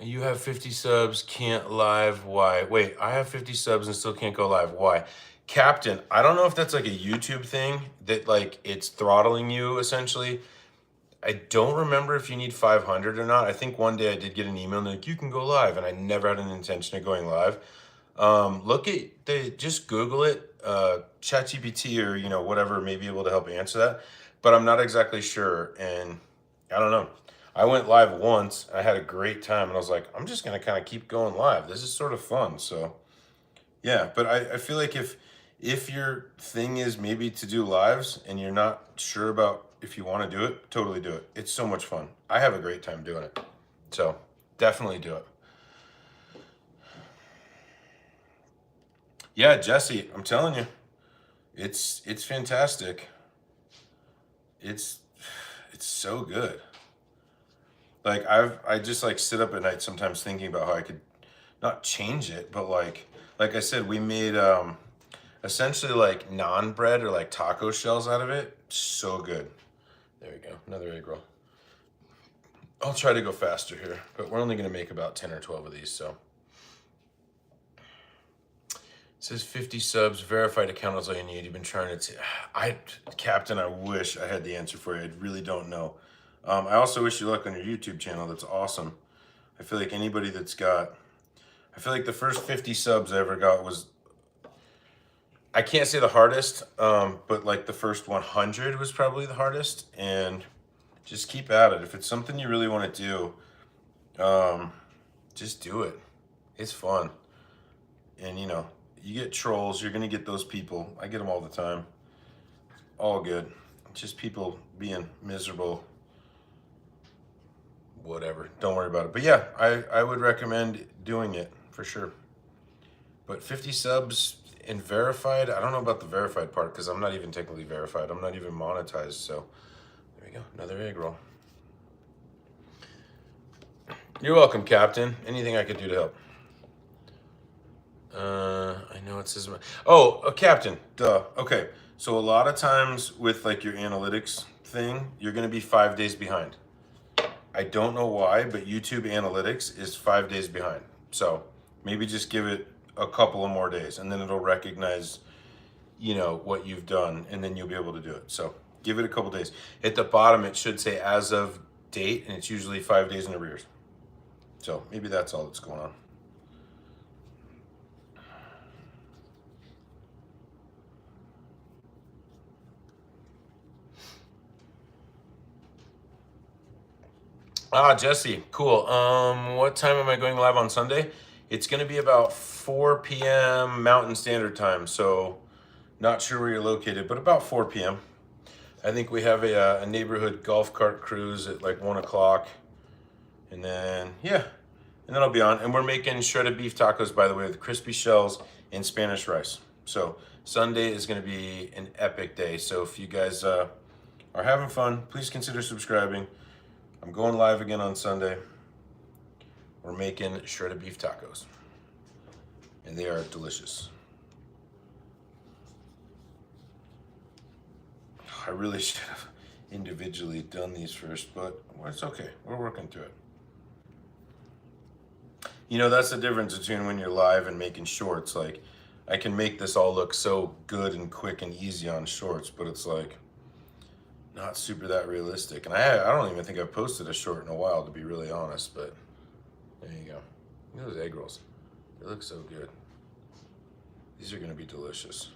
You have 50 subs, can't live, why? Wait, I have 50 subs and still can't go live, why? Captain, I don't know if that's like a YouTube thing that like it's throttling you essentially. I don't remember if you need 500 or not. I think one day I did get an email and like, you can go live, and I never had an intention of going live. Just Google it, ChatGPT or, you know, whatever may be able to help answer that, but I'm not exactly sure, and I don't know. I went live once, I had a great time, and I was like, I'm just gonna kind of keep going live. This is sort of fun, so yeah. But I feel like if your thing is maybe to do lives and you're not sure about if you want to do it, totally do it. It's so much fun. I have a great time doing it, so definitely do it. Yeah, Jesse, I'm telling you, it's fantastic. It's so good. Like I just like sit up at night sometimes thinking about how I could not change it, but like I said, we made essentially like naan bread or like taco shells out of it. So good. There we go. Another egg roll. I'll try to go faster here, but we're only gonna make about 10 or 12 of these, so. It says 50 subs, verified account is all you need. You've been trying to, Captain, I wish I had the answer for you. I really don't know. I also wish you luck on your YouTube channel. That's awesome. I feel like anybody that's got, I feel like the first 50 subs I ever got was, I can't say the hardest, but like the first 100 was probably the hardest, and just keep at it. If it's something you really want to do, just do it. It's fun. And you know, you get trolls, you're gonna get those people. I get them all the time. All good. Just people being miserable. Whatever, don't worry about it. But yeah, I would recommend doing it for sure. But 50 subs and verified, I don't know about the verified part because I'm not even technically verified. I'm not even monetized, so there we go, another egg roll. You're welcome, Captain. Anything I could do to help. I know it says, Captain, duh. Okay, so a lot of times with like your analytics thing, you're gonna be 5 days behind. I don't know why, but YouTube analytics is 5 days behind. So maybe just give it a couple of more days and then it'll recognize, you know, what you've done, and then you'll be able to do it. So give it a couple days. At the bottom, it should say as of date, and it's usually 5 days in arrears. So maybe that's all that's going on. Jesse, cool. What time am I going live on Sunday? It's going to be about 4 p.m. Mountain Standard Time, so not sure where you're located, but about 4 p.m. I think we have a neighborhood golf cart cruise at like 1 o'clock, and then and then I'll be on. And we're making shredded beef tacos, by the way, with crispy shells and Spanish rice. So Sunday is going to be an epic day. So if you guys are having fun, please consider subscribing. I'm going live again on Sunday. We're making shredded beef tacos, and they are delicious. I really should have individually done these first, but it's okay. We're working through it. You know, that's the difference between when you're live and making shorts. Like, I can make this all look so good and quick and easy on shorts, but it's like not super that realistic. And I don't even think I've posted a short in a while, to be really honest, but there you go. Look at those egg rolls. They look so good. These are gonna be delicious.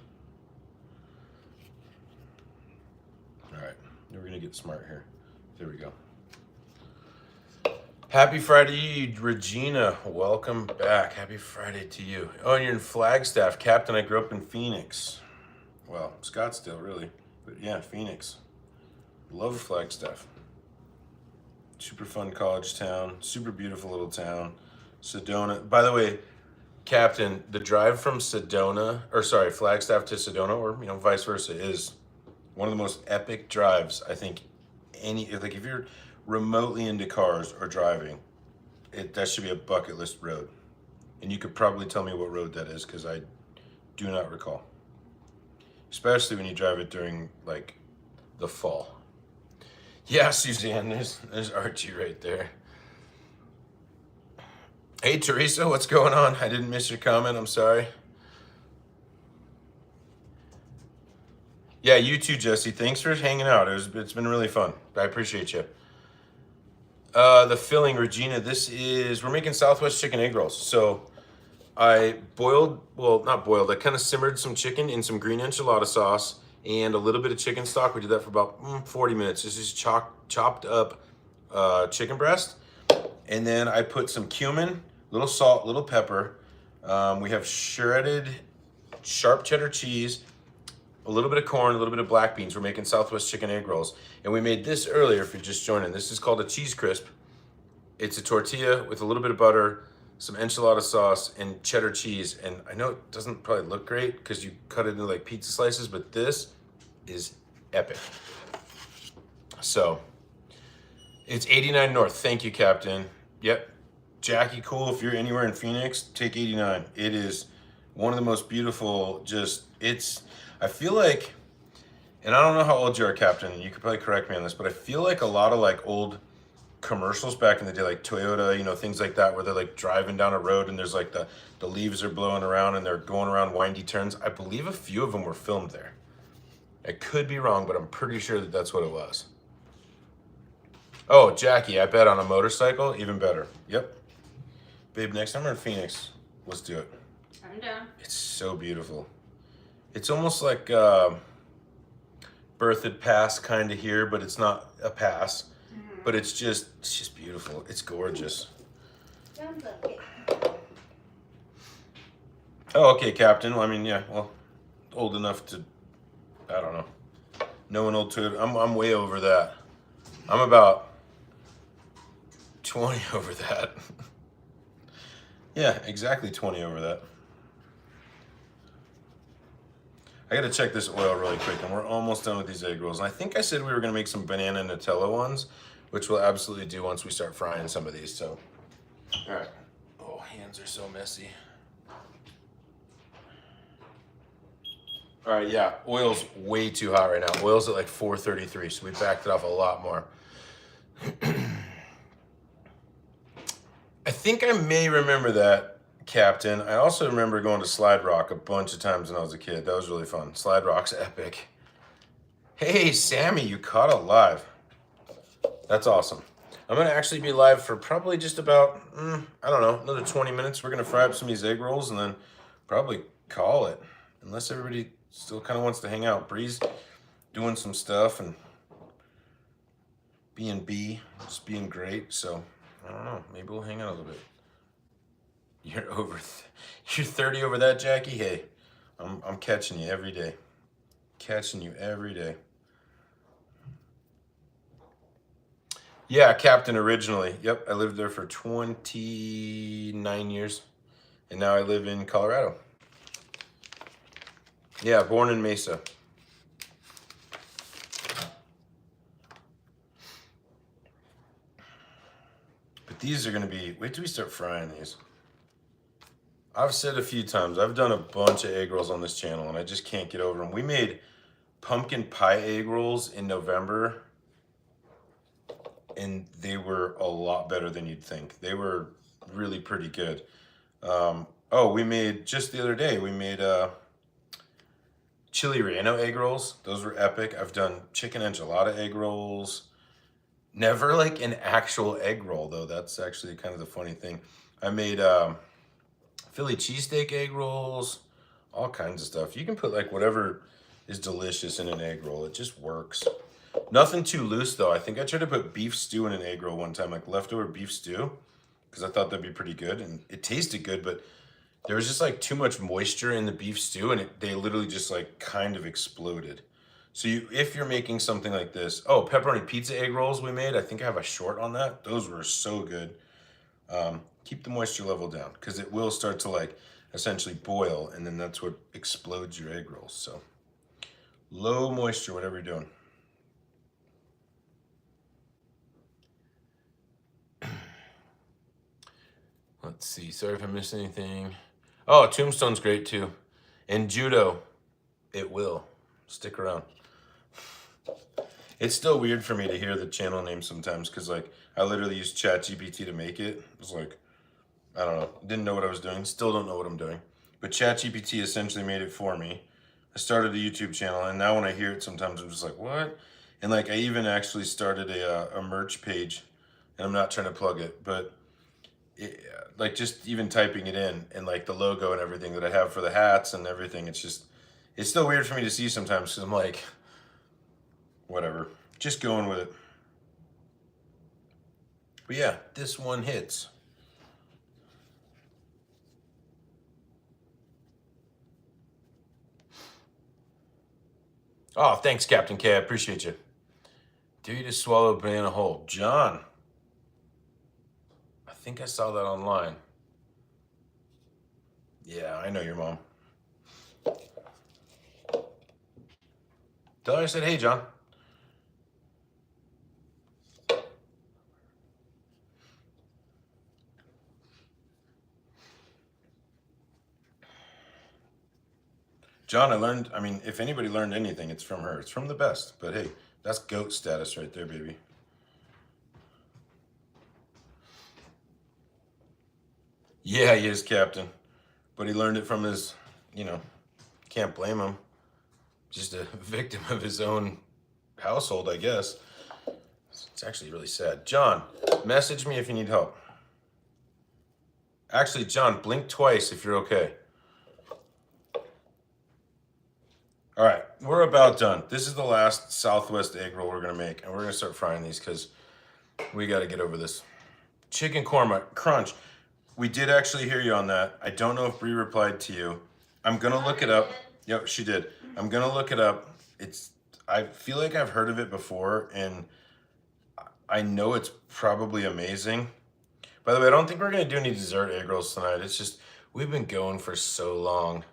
All right, we're gonna get smart here. There we go. Happy Friday, Regina. Welcome back. Happy Friday to you. Oh, and you're in Flagstaff. Captain, I grew up in Phoenix. Well, Scottsdale, really. But yeah, Phoenix. Love Flagstaff. Super fun college town. Super beautiful little town. Sedona. By the way, Captain, the drive from Flagstaff to Sedona, or vice versa, is one of the most epic drives I think if you're remotely into cars or driving, that should be a bucket list road. And you could probably tell me what road that is, because I do not recall. Especially when you drive it during like the fall. Yeah, Suzanne, there's Archie right there. Hey Teresa, what's going on? I didn't miss your comment, I'm sorry. Yeah, you too, Jesse. Thanks for hanging out. It's been really fun. I appreciate you. The filling, Regina, we're making Southwest chicken egg rolls. So I I kind of simmered some chicken in some green enchilada sauce and a little bit of chicken stock. We did that for about 40 minutes. This is chopped up chicken breast. And then I put some cumin, little salt, little pepper. We have shredded sharp cheddar cheese, a little bit of corn, a little bit of black beans. We're making Southwest chicken egg rolls. And we made this earlier if you're just joining. This is called a cheese crisp. It's a tortilla with a little bit of butter, some enchilada sauce, and cheddar cheese. And I know it doesn't probably look great because you cut it into like pizza slices, but this is epic. So it's 89 North. Thank you, Captain. Yep. Jackie, cool. If you're anywhere in Phoenix, take 89. It is one of the most beautiful, I feel like, and I don't know how old you are, Captain, and you could probably correct me on this, but I feel like a lot of like old commercials back in the day, like Toyota, things like that, where they're like driving down a road and there's like the leaves are blowing around and they're going around windy turns. I believe a few of them were filmed there. I could be wrong, but I'm pretty sure that that's what it was. Oh, Jackie, I bet on a motorcycle, even better. Yep. Babe, next time we're in Phoenix, let's do it. I'm down. It's so beautiful. It's almost like Berthoud Pass kind of here, but it's not a pass. Mm-hmm. But it's just beautiful. It's gorgeous. Sounds like it. Oh, okay, Captain. Well, I mean, yeah, well, old enough to, I don't know. No one old to it. I'm way over that. I'm about 20 over that. Yeah, exactly 20 over that. I gotta check this oil really quick, and we're almost done with these egg rolls. And I think I said we were gonna make some banana Nutella ones, which we'll absolutely do once we start frying some of these, so. All right. Oh, hands are so messy. All right, yeah, oil's way too hot right now. Oil's at like 433, so we backed it off a lot more. I think I may remember that, Captain. I also remember going to Slide Rock a bunch of times when I was a kid. That was really fun. Slide Rock's epic. Hey, Sammy, you caught it live. That's awesome. I'm going to actually be live for probably just about, I don't know, another 20 minutes. We're going to fry up some of these egg rolls and then probably call it. Unless everybody still kind of wants to hang out. Bree's doing some stuff and just being great. So, I don't know. Maybe we'll hang out a little bit. You're 30 over that, Jackie? Hey, I'm catching you every day. Catching you every day. Yeah, Captain originally. Yep, I lived there for 29 years, and now I live in Colorado. Yeah, born in Mesa. But these are gonna be, wait till we start frying these. I've said a few times, I've done a bunch of egg rolls on this channel and I just can't get over them. We made pumpkin pie egg rolls in November and they were a lot better than you'd think. They were really pretty good. Oh, we made, just the other day, we made chili relleno egg rolls. Those were epic. I've done chicken enchilada egg rolls. Never like an actual egg roll though. That's actually kind of the funny thing. I made Philly cheesesteak egg rolls, all kinds of stuff. You can put like whatever is delicious in an egg roll. It just works. Nothing too loose though. I think I tried to put beef stew in an egg roll one time, like leftover beef stew, because I thought that'd be pretty good and it tasted good, but there was just like too much moisture in the beef stew and they literally just like kind of exploded. So if you're making something like this, oh, pepperoni pizza egg rolls we made. I think I have a short on that. Those were so good. Keep the moisture level down because it will start to like essentially boil and then that's what explodes your egg rolls. So low moisture, whatever you're doing. Let's see. Sorry if I missed anything. Oh, Tombstone's great too. And Judo, it will. Stick around. It's still weird for me to hear the channel name sometimes because like I literally used ChatGPT to make it. It was like, I don't know, didn't know what I was doing, still don't know what I'm doing. But ChatGPT essentially made it for me. I started a YouTube channel and now when I hear it sometimes I'm just like, what? And like I even actually started a merch page and I'm not trying to plug it, but like just even typing it in and like the logo and everything that I have for the hats and everything, it's still weird for me to see sometimes because I'm like, whatever, just going with it. But yeah, this one hits. Oh, thanks, Captain K. I appreciate you. Do you just swallow a banana whole? John, I think I saw that online. Yeah, I know your mom. Tell her I said, hey, John. John, I mean, if anybody learned anything, it's from her. It's from the best. But hey, that's GOAT status right there, baby. Yeah, he is captain. But he learned it from his, can't blame him. Just a victim of his own household, I guess. It's actually really sad. John, message me if you need help. Actually, John, blink twice if you're okay. All right, we're about done. This is the last Southwest egg roll we're gonna make, and we're gonna start frying these because we gotta get over this. Chicken korma, crunch. We did actually hear you on that. I don't know if Bree replied to you. I'm gonna look it up. Yep, she did. I'm gonna look it up. I feel like I've heard of it before, and I know it's probably amazing. By the way, I don't think we're gonna do any dessert egg rolls tonight. It's just, we've been going for so long.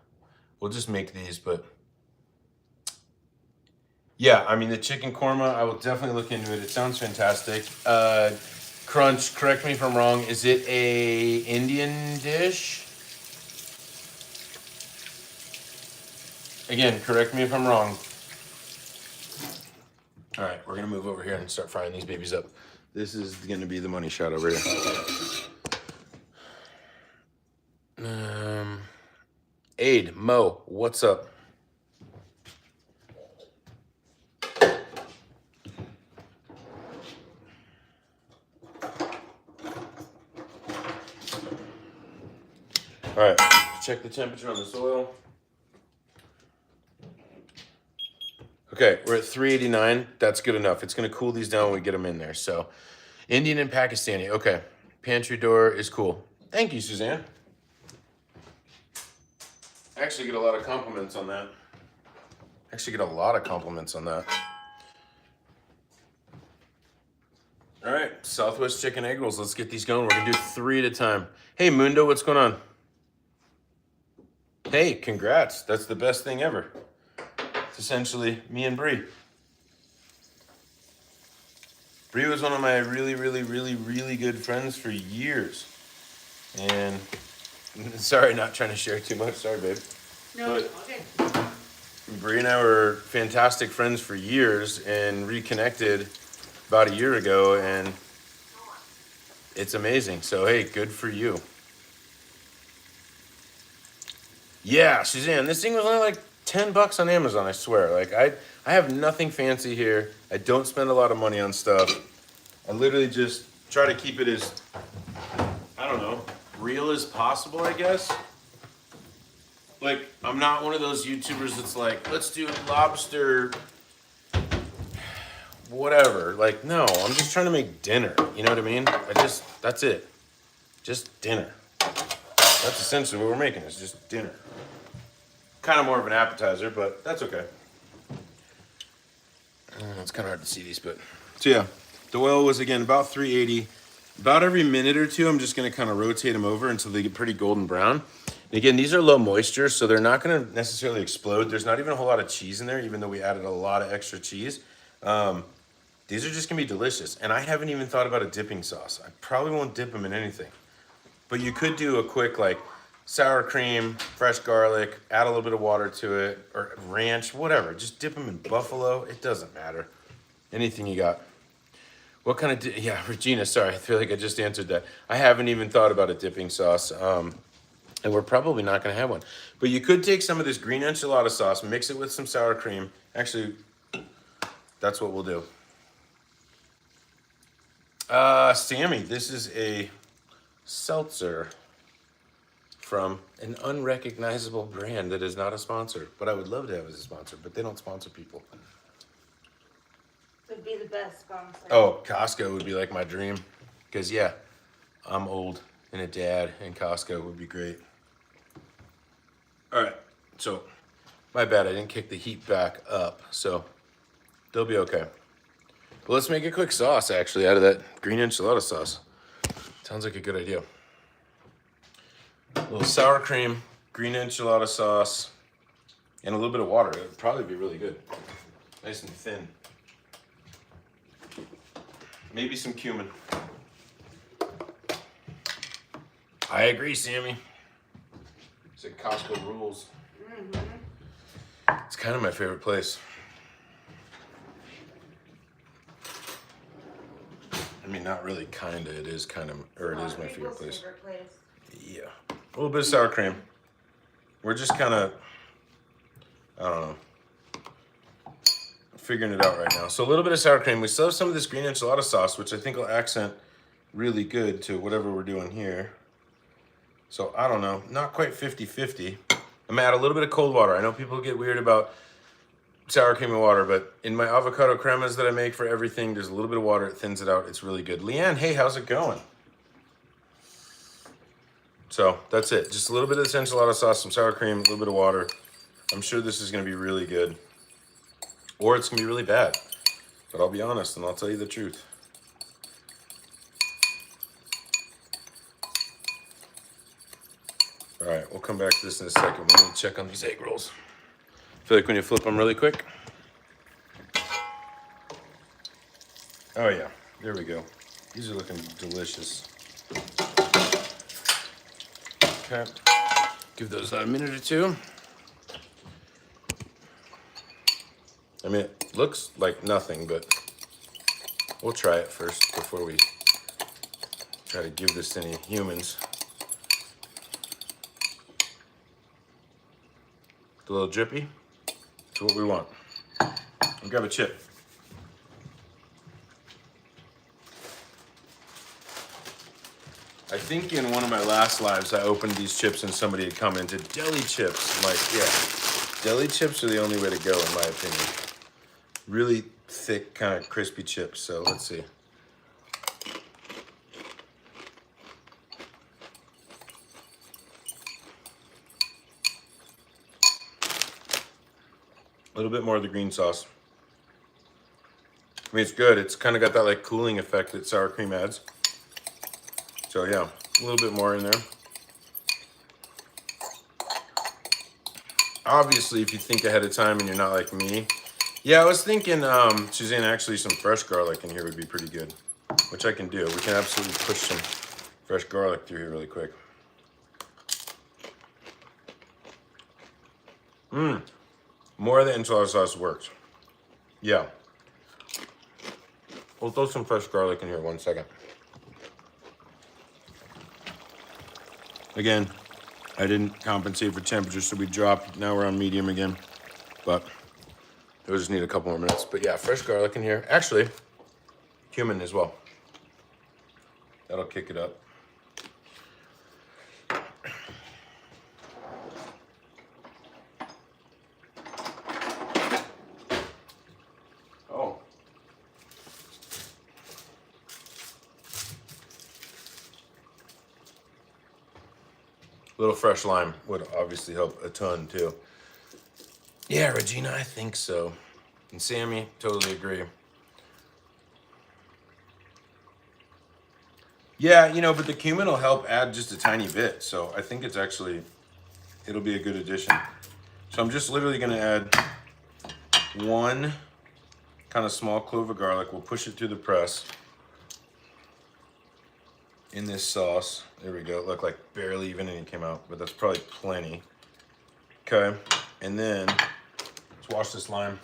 We'll just make these, but yeah, I mean, the chicken korma, I will definitely look into it. It sounds fantastic. Crunch, correct me if I'm wrong. Is it a Indian dish? Again, correct me if I'm wrong. All right, we're gonna move over here and start frying these babies up. This is gonna be the money shot over here. Aid, Mo, what's up? All right, check the temperature on this oil. Okay, we're at 389. That's good enough. It's gonna cool these down when we get them in there. So, Indian and Pakistani. Okay, pantry door is cool. Thank you, Suzanne. I actually get a lot of compliments on that. All right, Southwest chicken egg rolls. Let's get these going. We're gonna do 3 at a time. Hey, Mundo, what's going on? Hey, congrats. That's the best thing ever. It's essentially me and Bree. Bree was one of my really, really, really, really good friends for years. And sorry, not trying to share too much. Sorry, babe. No, But- okay. Bree and I were fantastic friends for years and reconnected about a year ago, and it's amazing. So, hey, good for you. Yeah, Suzanne, this thing was only like $10 on Amazon, I swear. Like, I have nothing fancy here. I don't spend a lot of money on stuff. I literally just try to keep it as, I don't know, real as possible, I guess. Like, I'm not one of those YouTubers that's like, let's do lobster, whatever. Like, no, I'm just trying to make dinner. You know what I mean? That's it. Just dinner. That's essentially what we're making, is just dinner. Kind of more of an appetizer, but that's okay. It's kind of hard to see these, but. So yeah, the oil was, again, about 380. About every minute or two, I'm just gonna kind of rotate them over until they get pretty golden brown. And again, these are low moisture, so they're not gonna necessarily explode. There's not even a whole lot of cheese in there, even though we added a lot of extra cheese. These are just gonna be delicious. And I haven't even thought about a dipping sauce. I probably won't dip them in anything. But you could do a quick, like, sour cream, fresh garlic, add a little bit of water to it, or ranch, whatever. Just dip them in buffalo. It doesn't matter. Anything you got. What kind of, yeah, Regina, sorry, I feel like I just answered that. I haven't even thought about a dipping sauce, and we're probably not gonna have one. But you could take some of this green enchilada sauce, mix it with some sour cream. Actually, that's what we'll do. Sammy, this is a seltzer from an unrecognizable brand that is not a sponsor, but I would love to have as a sponsor, but they don't sponsor people. Would be the best sponsor. Oh, Costco would be like my dream. Because, yeah, I'm old and a dad, and Costco would be great. All right, so my bad, I didn't kick the heat back up, so they'll be okay. But let's make a quick sauce, actually, out of that green enchilada sauce. Sounds like a good idea. A little sour cream, green enchilada sauce, and a little bit of water. It would probably be really good. Nice and thin. Maybe some cumin. I agree, Sammy. Said Costco rules. It's kind of my favorite place. I mean, not really kinda, it is kind of, or it is my favorite place. Yeah. A little bit of sour cream. We're just kind of, I don't know, figuring it out right now. So a little bit of sour cream. We still have some of this green enchilada sauce, which I think will accent really good to whatever we're doing here. So I don't know, not quite 50-50. I'm gonna add a little bit of cold water. I know people get weird about sour cream and water, but in my avocado cremas that I make for everything, there's a little bit of water. It thins it out. It's really good. Leanne, hey, how's it going? So that's it. Just a little bit of this enchilada sauce, some sour cream, a little bit of water. I'm sure this is gonna be really good. Or it's gonna be really bad. But I'll be honest and I'll tell you the truth. All right, we'll come back to this in a second. We need to check on these egg rolls. Feel like when you flip them really quick. Oh yeah, there we go. These are looking delicious. Okay, give those a minute or two. I mean, it looks like nothing, but we'll try it first before we try to give this to any humans. It's a little drippy. It's what we want. I'll grab a chip. I think in one of my last lives, I opened these chips and somebody had commented, deli chips. I'm like, yeah, deli chips are the only way to go, in my opinion. Really thick, kind of crispy chips. So let's see. A little bit more of the green sauce. I mean, it's good. It's kind of got that like cooling effect that sour cream adds. So yeah, a little bit more in there. Obviously, if you think ahead of time and you're not like me. Yeah, I was thinking, Suzanne, actually some fresh garlic in here would be pretty good, which I can do. We can absolutely push some fresh garlic through here really quick. More of the enchilada sauce works. Yeah. We'll throw some fresh garlic in here 1 second. Again, I didn't compensate for temperature, so we dropped. Now we're on medium again, but we'll just need a couple more minutes. But yeah, fresh garlic in here. Actually, cumin as well. That'll kick it up. Oh. A little fresh lime would obviously help a ton too. Yeah, Regina, I think so. And Sammy, totally agree. Yeah, you know, but the cumin will help add just a tiny bit. So I think it's actually, it'll be a good addition. So I'm just literally gonna add 1 kind of small clove of garlic. We'll push it through the press in this sauce. There we go. It looked like barely even any came out, but that's probably plenty. Okay, and then let's wash this lime.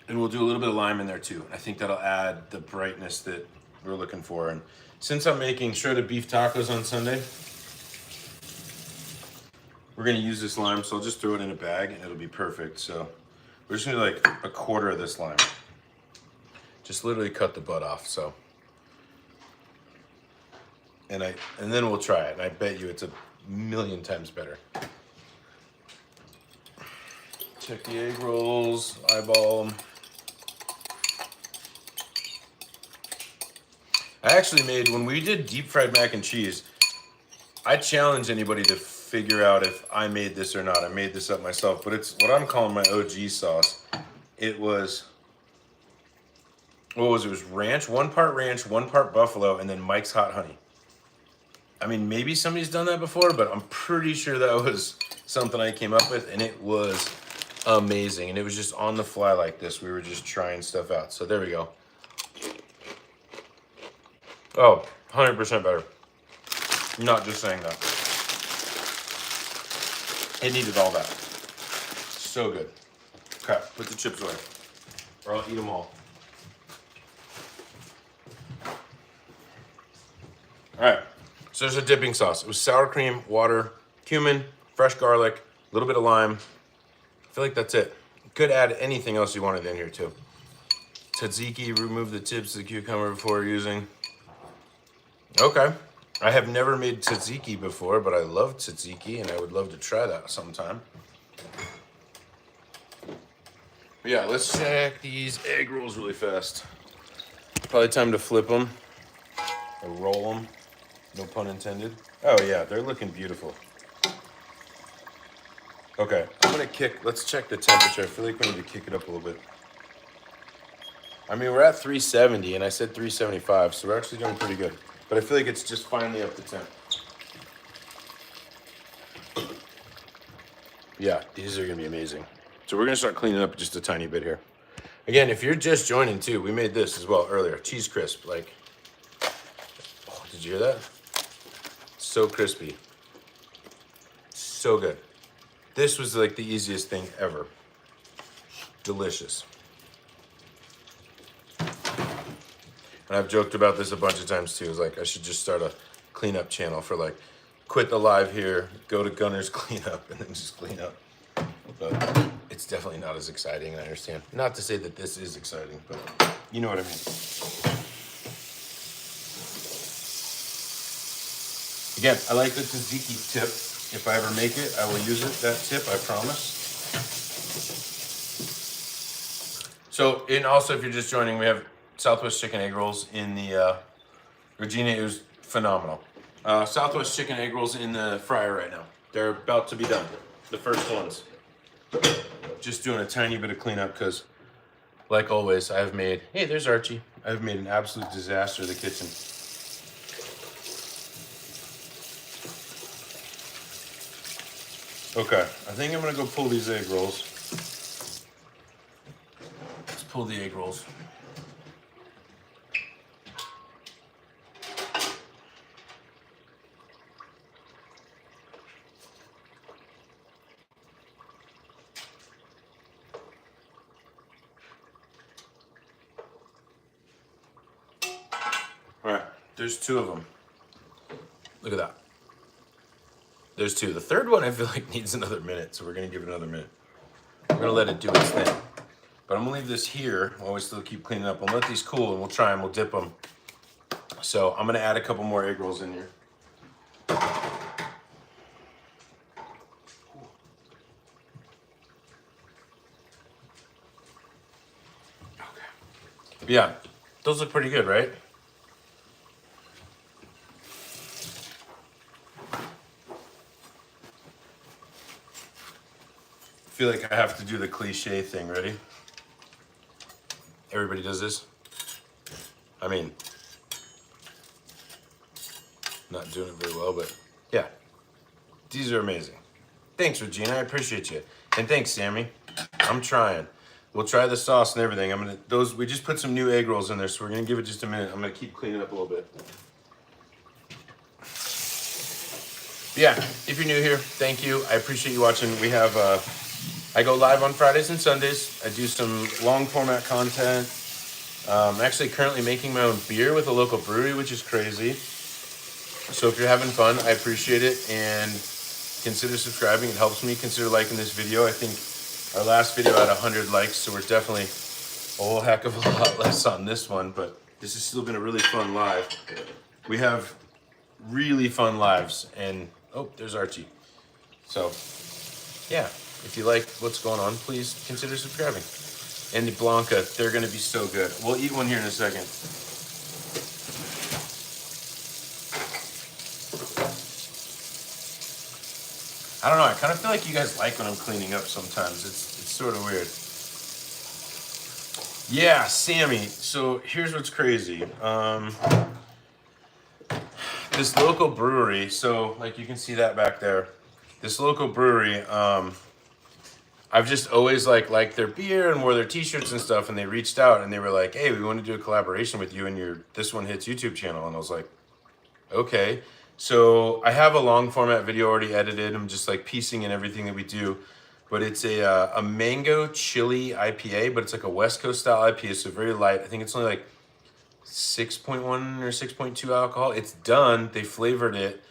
And we'll do a little bit of lime in there too. I think that'll add the brightness that we're looking for. And since I'm making shredded beef tacos on Sunday, we're gonna use this lime, so I'll just throw it in a bag and it'll be perfect. So we're just gonna do like 1/4 of this lime. Just literally cut the butt off, so. And then we'll try it, and I bet you it's a million times better. Check the egg rolls, eyeball them. I actually made, when we did deep fried mac and cheese, I challenge anybody to figure out if I made this or not. I made this up myself, but it's what I'm calling my OG sauce. It was, what was it? It was ranch, 1 part ranch, 1 part buffalo, and then Mike's Hot Honey. I mean, maybe somebody's done that before, but I'm pretty sure that was something I came up with, and it was amazing. And it was just on the fly like this. We were just trying stuff out. So there we go. Oh, 100% better. I'm not just saying that. It needed all that. So good. Okay, put the chips away, or I'll eat them all. All right, so there's a dipping sauce. It was sour cream, water, cumin, fresh garlic, a little bit of lime. I feel like that's it. You could add anything else you wanted in here too. Tzatziki, remove the tips of the cucumber before using. Okay, I have never made tzatziki before, but I love tzatziki and I would love to try that sometime. But yeah, let's check these egg rolls really fast. Probably time to flip them or roll them. No pun intended. Oh yeah, they're looking beautiful. Okay, I'm gonna let's check the temperature. I feel like we need to kick it up a little bit. I mean, we're at 370 and I said 375, so we're actually doing pretty good. But I feel like it's just finally up to 10. Yeah, these are gonna be amazing. So we're gonna start cleaning up just a tiny bit here. Again, if you're just joining too, we made this as well earlier. Cheese crisp, like, oh, did you hear that? So crispy. So good. This was like the easiest thing ever. Delicious. And I've joked about this a bunch of times too. It's like I should just start a cleanup channel for like, quit the live here, go to Gunner's cleanup, and then just clean up. But it's definitely not as exciting, and I understand. Not to say that this is exciting, but you know what I mean. Again, I like the tzatziki tip. If I ever make it, I will use it, that tip, I promise. So, and also if you're just joining, we have Southwest chicken egg rolls in the, Regina, it was phenomenal. Southwest chicken egg rolls in the fryer right now. They're about to be done, the first ones. Just doing a tiny bit of cleanup because, like always, I've made, hey, there's Archie. I've made an absolute disaster of the kitchen. Okay, I think I'm gonna go pull these egg rolls. Let's pull the egg rolls. All right, there's 2 of them. Look at that. There's 2. The third one I feel like needs another minute, so we're gonna give it another minute. We're gonna let it do its thing. But I'm gonna leave this here while we still keep cleaning up. We'll let these cool and we'll try them, we'll dip them. So I'm gonna add a couple more egg rolls in here. Okay. But yeah, those look pretty good, right? I feel like I have to do the cliche thing. Ready? Everybody does this. I mean, not doing it very well, but yeah, these are amazing. Thanks, Regina. I appreciate you. And thanks, Sammy. I'm trying. We'll try the sauce and everything. We just put some new egg rolls in there, so we're gonna give it just a minute. I'm gonna keep cleaning up a little bit. Yeah, if you're new here, thank you. I appreciate you watching. We have, I go live on Fridays and Sundays. I do some long format content. I'm actually currently making my own beer with a local brewery, which is crazy. So if you're having fun, I appreciate it. And consider subscribing. It helps me. Consider liking this video. I think our last video had 100 likes, so we're definitely a whole heck of a lot less on this one. But this has still been a really fun live. We have really fun lives. And, oh, there's Archie. So, yeah, if you like what's going on, please consider subscribing. And the Blanca, they're gonna be so good. We'll eat one here in a second. I don't know, I kind of feel like you guys like when I'm cleaning up sometimes. It's sort of weird. Yeah, Sammy, so here's what's crazy. This local brewery, so like you can see that back there. This local brewery, I've just always liked their beer and wore their t-shirts and stuff, and they reached out and they were like, hey, we want to do a collaboration with you and your This One Hits YouTube channel. And I was like, okay. So I have a long format video already edited. I'm just like piecing in everything that we do. But it's a mango chili IPA, but it's like a West Coast style IPA, so very light. I think it's only like 6.1 or 6.2 alcohol. It's done. They flavored it.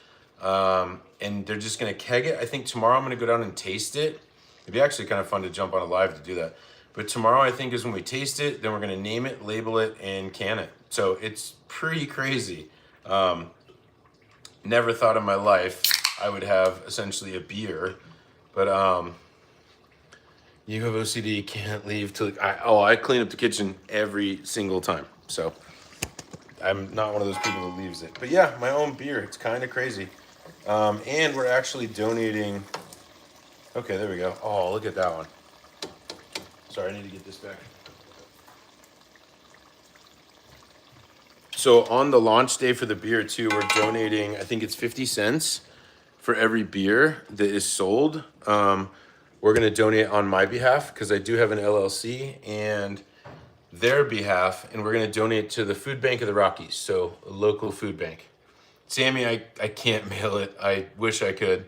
And they're just going to keg it. I think tomorrow I'm going to go down and taste it. It'd be actually kind of fun to jump on a live to do that. But tomorrow I think is when we taste it. Then we're going to name it, label it, and can it. So it's pretty crazy. Never thought in my life I would have essentially a beer. But you have OCD, can't leave till I clean up the kitchen every single time. So I'm not one of those people that leaves it. But yeah, my own beer. It's kind of crazy. And we're actually donating. Okay, there we go. Oh, look at that one. Sorry, I need to get this back. So on the launch day for the beer too, we're donating, I think it's 50 cents for every beer that is sold. We're gonna donate on my behalf because I do have an LLC, and their behalf, and we're gonna donate to the Food Bank of the Rockies, so a local food bank. Sammy, I can't mail it. I wish I could.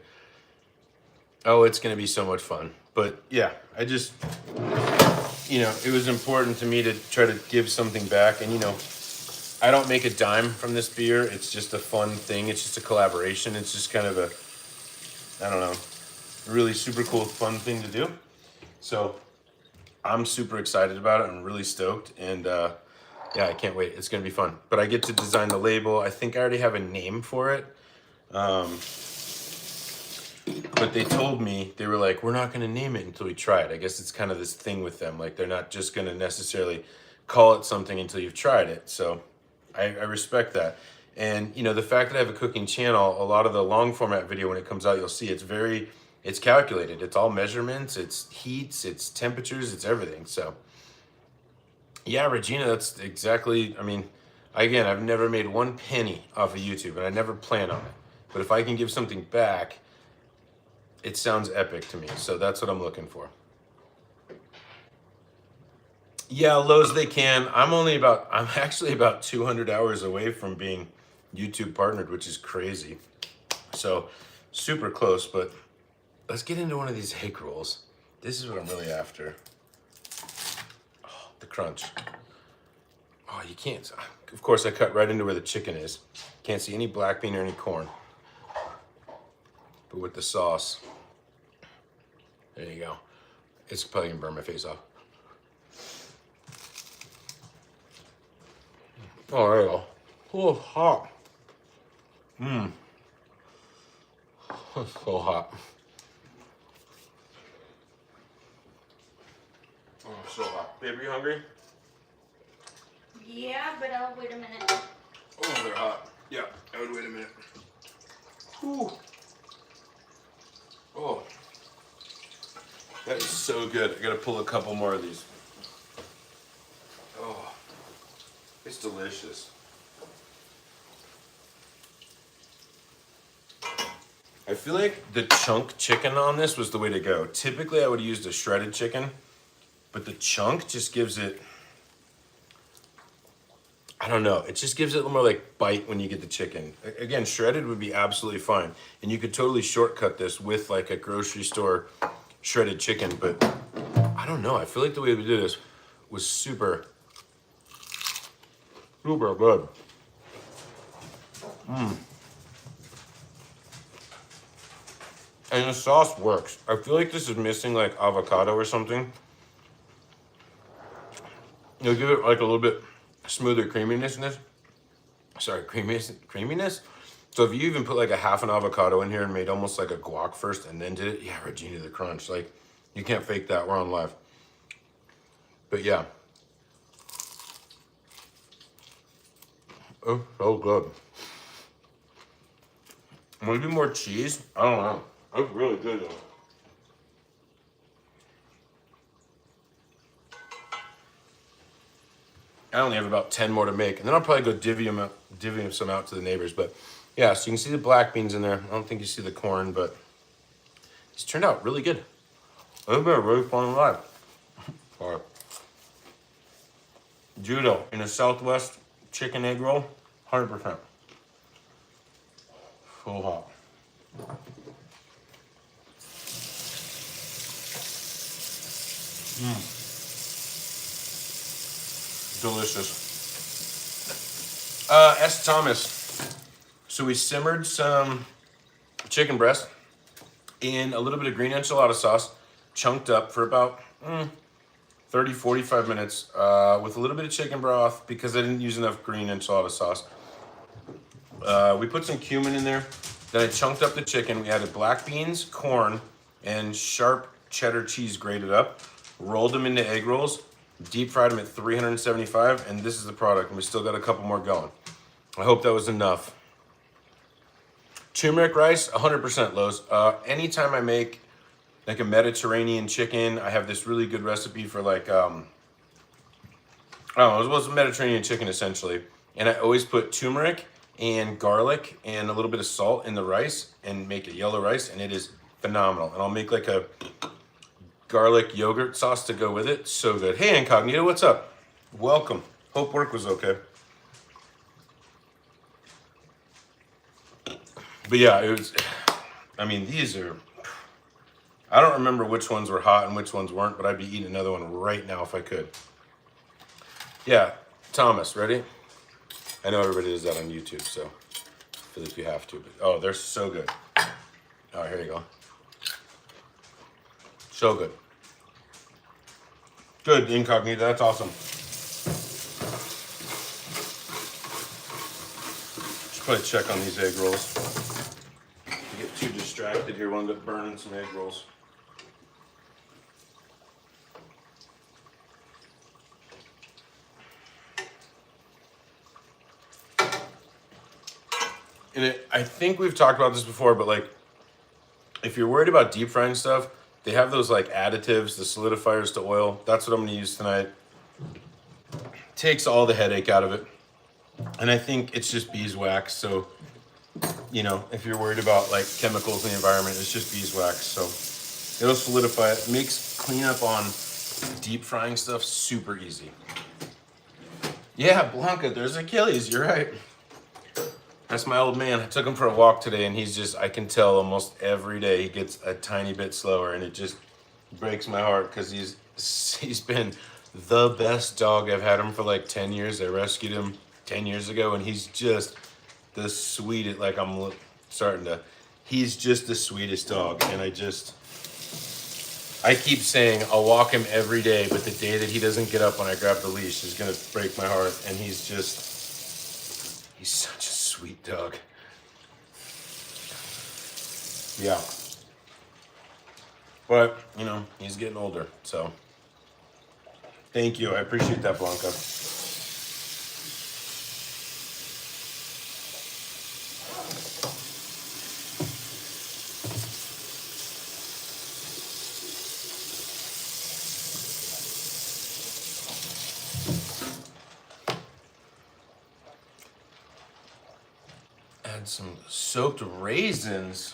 Oh, it's gonna be so much fun. But yeah, I just, it was important to me to try to give something back. And I don't make a dime from this beer. It's just a fun thing. It's just a collaboration. It's just kind of I don't know, really super cool, fun thing to do. So I'm super excited about it. I'm really stoked. And yeah, I can't wait. It's going to be fun. But I get to design the label. I think I already have a name for it. But they told me, they were like, we're not going to name it until we try it. I guess it's kind of this thing with them. Like, they're not just going to necessarily call it something until you've tried it. So I respect that. And, the fact that I have a cooking channel, a lot of the long format video, when it comes out, you'll see it's very it's calculated. It's all measurements, it's heats, it's temperatures, it's everything. So yeah, Regina, that's exactly, I mean, again, I've never made 1 penny off of YouTube and I never plan on it. But if I can give something back, it sounds epic to me. So that's what I'm looking for. Yeah, Lowe's, they can. I'm actually about 200 hours away from being YouTube partnered, which is crazy. So super close, but let's get into one of these egg rolls. This is what I'm really after. Oh, the crunch. Oh, you can't. Of course, I cut right into where the chicken is. Can't see any black bean or any corn. But with the sauce, there you go. It's probably gonna burn my face off. Oh, there you go. Oh, hot. Mmm. So hot. Oh, so hot. Babe, are you hungry? Yeah, but I'll wait a minute. Oh, they're hot. Yeah, I would wait a minute. Whew. Oh, that is so good. I gotta pull a couple more of these. Oh, it's delicious. I feel like the chunk chicken on this was the way to go. Typically, I would have used a shredded chicken, but the chunk just gives it, I don't know, it just gives it a little more like bite when you get the chicken. Again, shredded would be absolutely fine. And you could totally shortcut this with like a grocery store shredded chicken, but I don't know. I feel like the way we did this was super good. And the sauce works. I feel like this is missing like avocado or something. You'll give it like a little bit smoother creaminess. Sorry, creaminess. So if you even put like a half an avocado in here and made almost like a guac first and then did it, yeah, Regina the crunch. Like, you can't fake that. We're on live. But yeah. Oh, so good. Maybe more cheese? I don't know. That's really good though. I only have about 10 more to make, and then I'll probably go divvy some out to the neighbors. But yeah, so you can see the black beans in there. I don't think you see the corn, but it's turned out really good. It's been a really fun live. All right. Judo in a Southwest chicken egg roll, 100%. So hot. Delicious. S. Thomas. So we simmered some chicken breast in a little bit of green enchilada sauce, chunked up for about 30, 45 minutes with a little bit of chicken broth because I didn't use enough green enchilada sauce. We put some cumin in there. Then I chunked up the chicken. We added black beans, corn, and sharp cheddar cheese grated up. Rolled them into egg rolls. Deep fried them at 375, and this is the product. And we still got a couple more going. I hope that was enough. Turmeric rice, 100% Lowe's. Anytime I make like a Mediterranean chicken, I have this really good recipe for like, I don't know, it was a Mediterranean chicken essentially. And I always put turmeric and garlic and a little bit of salt in the rice and make it yellow rice, and it is phenomenal. And I'll make like a garlic yogurt sauce to go with it. So good. Hey, Incognito, what's up? Welcome. Hope work was okay. But yeah, it was, I mean, these are, I don't remember which ones were hot and which ones weren't, but I'd be eating another one right now if I could. Yeah, Thomas, ready? I know everybody does that on YouTube, so I feel like you have to. But, oh, they're so good. Oh, here you go. So good. Good, Incognito, that's awesome. Just put a check on these egg rolls. If you get too distracted here, we'll end up burning some egg rolls. And I think we've talked about this before, but like if you're worried about deep frying stuff, they have those like additives, the solidifiers to oil. That's what I'm gonna use tonight. Takes all the headache out of it. And I think it's just beeswax. So, you know, if you're worried about like chemicals in the environment, it's just beeswax. So it'll solidify it. Makes cleanup on deep frying stuff super easy. Yeah, Blanca, there's Achilles. You're right. That's my old man. I took him for a walk today, and he's just, I can tell almost every day he gets a tiny bit slower, and it just breaks my heart because he's been the best dog. I've had him for like 10 years. I rescued him 10 years ago, and he's just the sweetest. Like, he's just the sweetest dog, and I keep saying I'll walk him every day, but the day that he doesn't get up when I grab the leash is gonna break my heart. And he's such a sweet dog. Yeah. But, you know, he's getting older, so. Thank you, I appreciate that, Blanca. Add some soaked raisins.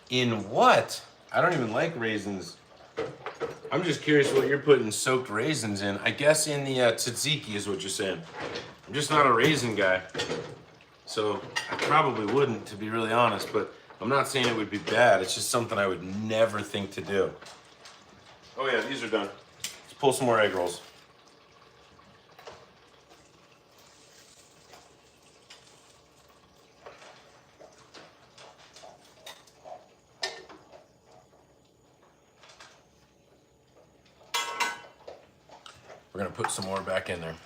In what? I don't even like raisins. I'm just curious what you're putting soaked raisins in. I guess in the tzatziki is what you're saying. I'm just not a raisin guy. So I probably wouldn't, to be really honest, but I'm not saying it would be bad. It's just something I would never think to do. Oh yeah, these are done. Let's pull some more egg rolls. We're gonna put some more back in there.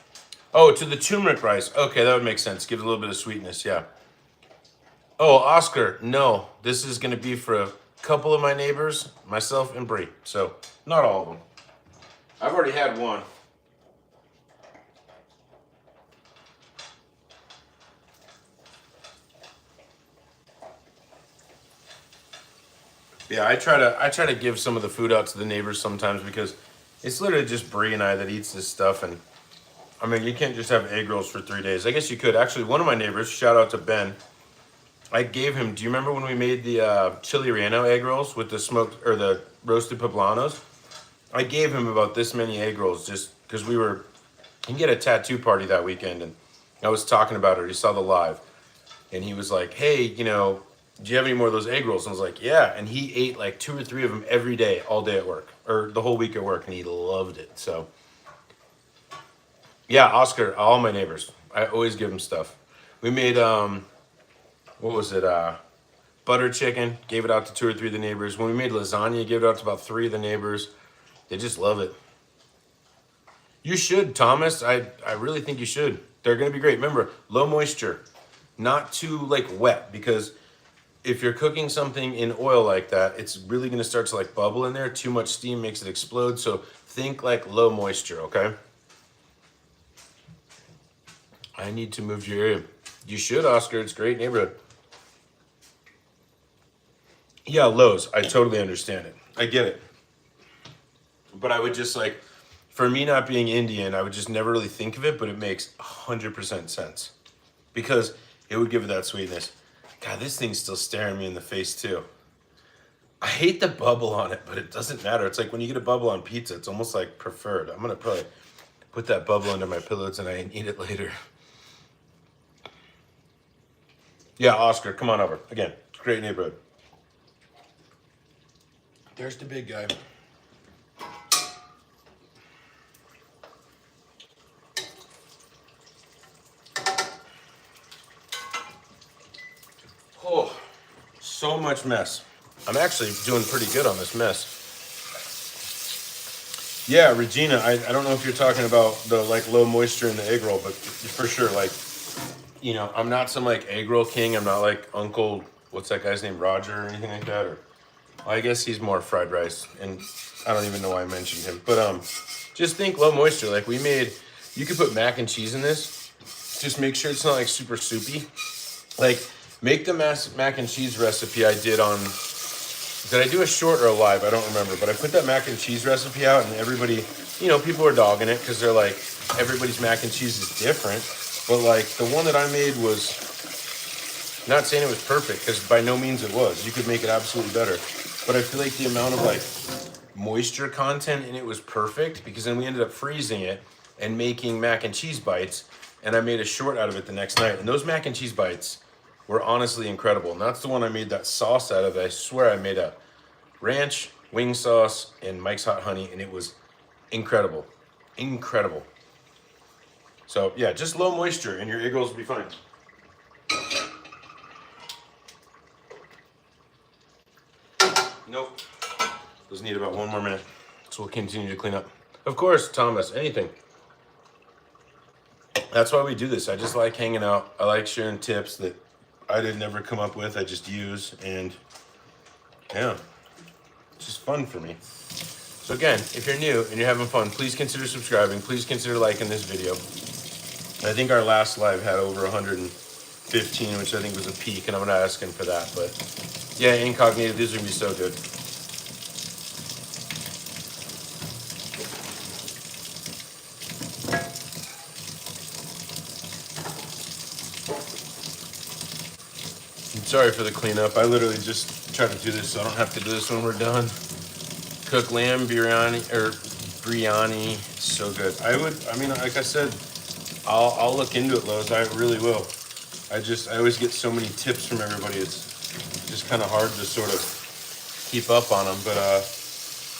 Oh, to the turmeric rice. Okay, that would make sense. Give it a little bit of sweetness, yeah. Oh, Oscar, no. This is gonna be for a couple of my neighbors, myself and Bree. So, not all of them. I've already had one. Yeah, I try to give some of the food out to the neighbors sometimes because it's literally just Bree and I that eats this stuff. And I mean, you can't just have egg rolls for 3 days. I guess you could. Actually, one of my neighbors, shout out to Ben, I gave him, do you remember when we made the chili relleno egg rolls with the smoked, or the roasted poblanos? I gave him about this many egg rolls just because he had a tattoo party that weekend, and I was talking about it. He saw the live, and he was like, hey, you know, do you have any more of those egg rolls? And I was like, yeah. And he ate like 2 or 3 of them every day, all day at work, or the whole week at work, and he loved it. So, yeah, Oscar, all my neighbors, I always give them stuff. We made, what was it? Butter chicken, gave it out to 2 or 3 of the neighbors. When we made lasagna, gave it out to about 3 of the neighbors. They just love it. You should, Thomas. I really think you should. They're gonna be great. Remember, low moisture, not too like wet, because if you're cooking something in oil like that, it's really gonna start to like bubble in there. Too much steam makes it explode. So think like low moisture, okay? I need to move to your area. You should, Oscar. It's a great neighborhood. Yeah, Lowe's. I totally understand it. I get it. But I would just like, for me not being Indian, I would just never really think of it, but it makes 100% sense. Because it would give it that sweetness. God, this thing's still staring me in the face too. I hate the bubble on it, but it doesn't matter. It's like when you get a bubble on pizza, it's almost like preferred. I'm gonna probably put that bubble under my pillow tonight and eat it later. Yeah, Oscar, come on over. Again, great neighborhood. There's the big guy. Oh, so much mess. I'm actually doing pretty good on this mess. Yeah, Regina, I don't know if you're talking about the like low moisture in the egg roll, but for sure, like, you know, I'm not some like egg roll king. I'm not like Uncle, what's that guy's name, Roger or anything like that. Or I guess he's more fried rice, and I don't even know why I mentioned him. But just think low moisture. Like you could put mac and cheese in this. Just make sure it's not like super soupy. Like make the mac and cheese recipe I did on Did I do a short or a live? I don't remember, but I put that mac and cheese recipe out, and everybody, you know, people are dogging it because they're like, everybody's mac and cheese is different. But like the one that I made was, not saying it was perfect, because by no means it was. You could make it absolutely better. But I feel like the amount of like moisture content in it was perfect, because then we ended up freezing it and making mac and cheese bites, and I made a short out of it the next night. And those mac and cheese bites were honestly incredible. And that's the one I made that sauce out of. I swear I made a ranch, wing sauce, and Mike's Hot Honey, and it was incredible. Incredible. So yeah, just low moisture and your egg rolls will be fine. Nope. Those need about 1 more minute. So we'll continue to clean up. Of course, Thomas, anything. That's why we do this. I just like hanging out. I like sharing tips that I did never come up with. I just use, and yeah, it's just fun for me. So again, if you're new and you're having fun, please consider subscribing. Please consider liking this video. I think our last live had over 115, which I think was a peak, and I'm not asking for that, but yeah, incognito, these are gonna be so good. I'm sorry for the cleanup. I literally just try to do this so I don't have to do this when we're done. Cook lamb biryani, or biryani, so good. I mean, like I said, I'll look into it, Lowe's. I really will. I always get so many tips from everybody. It's just kind of hard to sort of keep up on them. But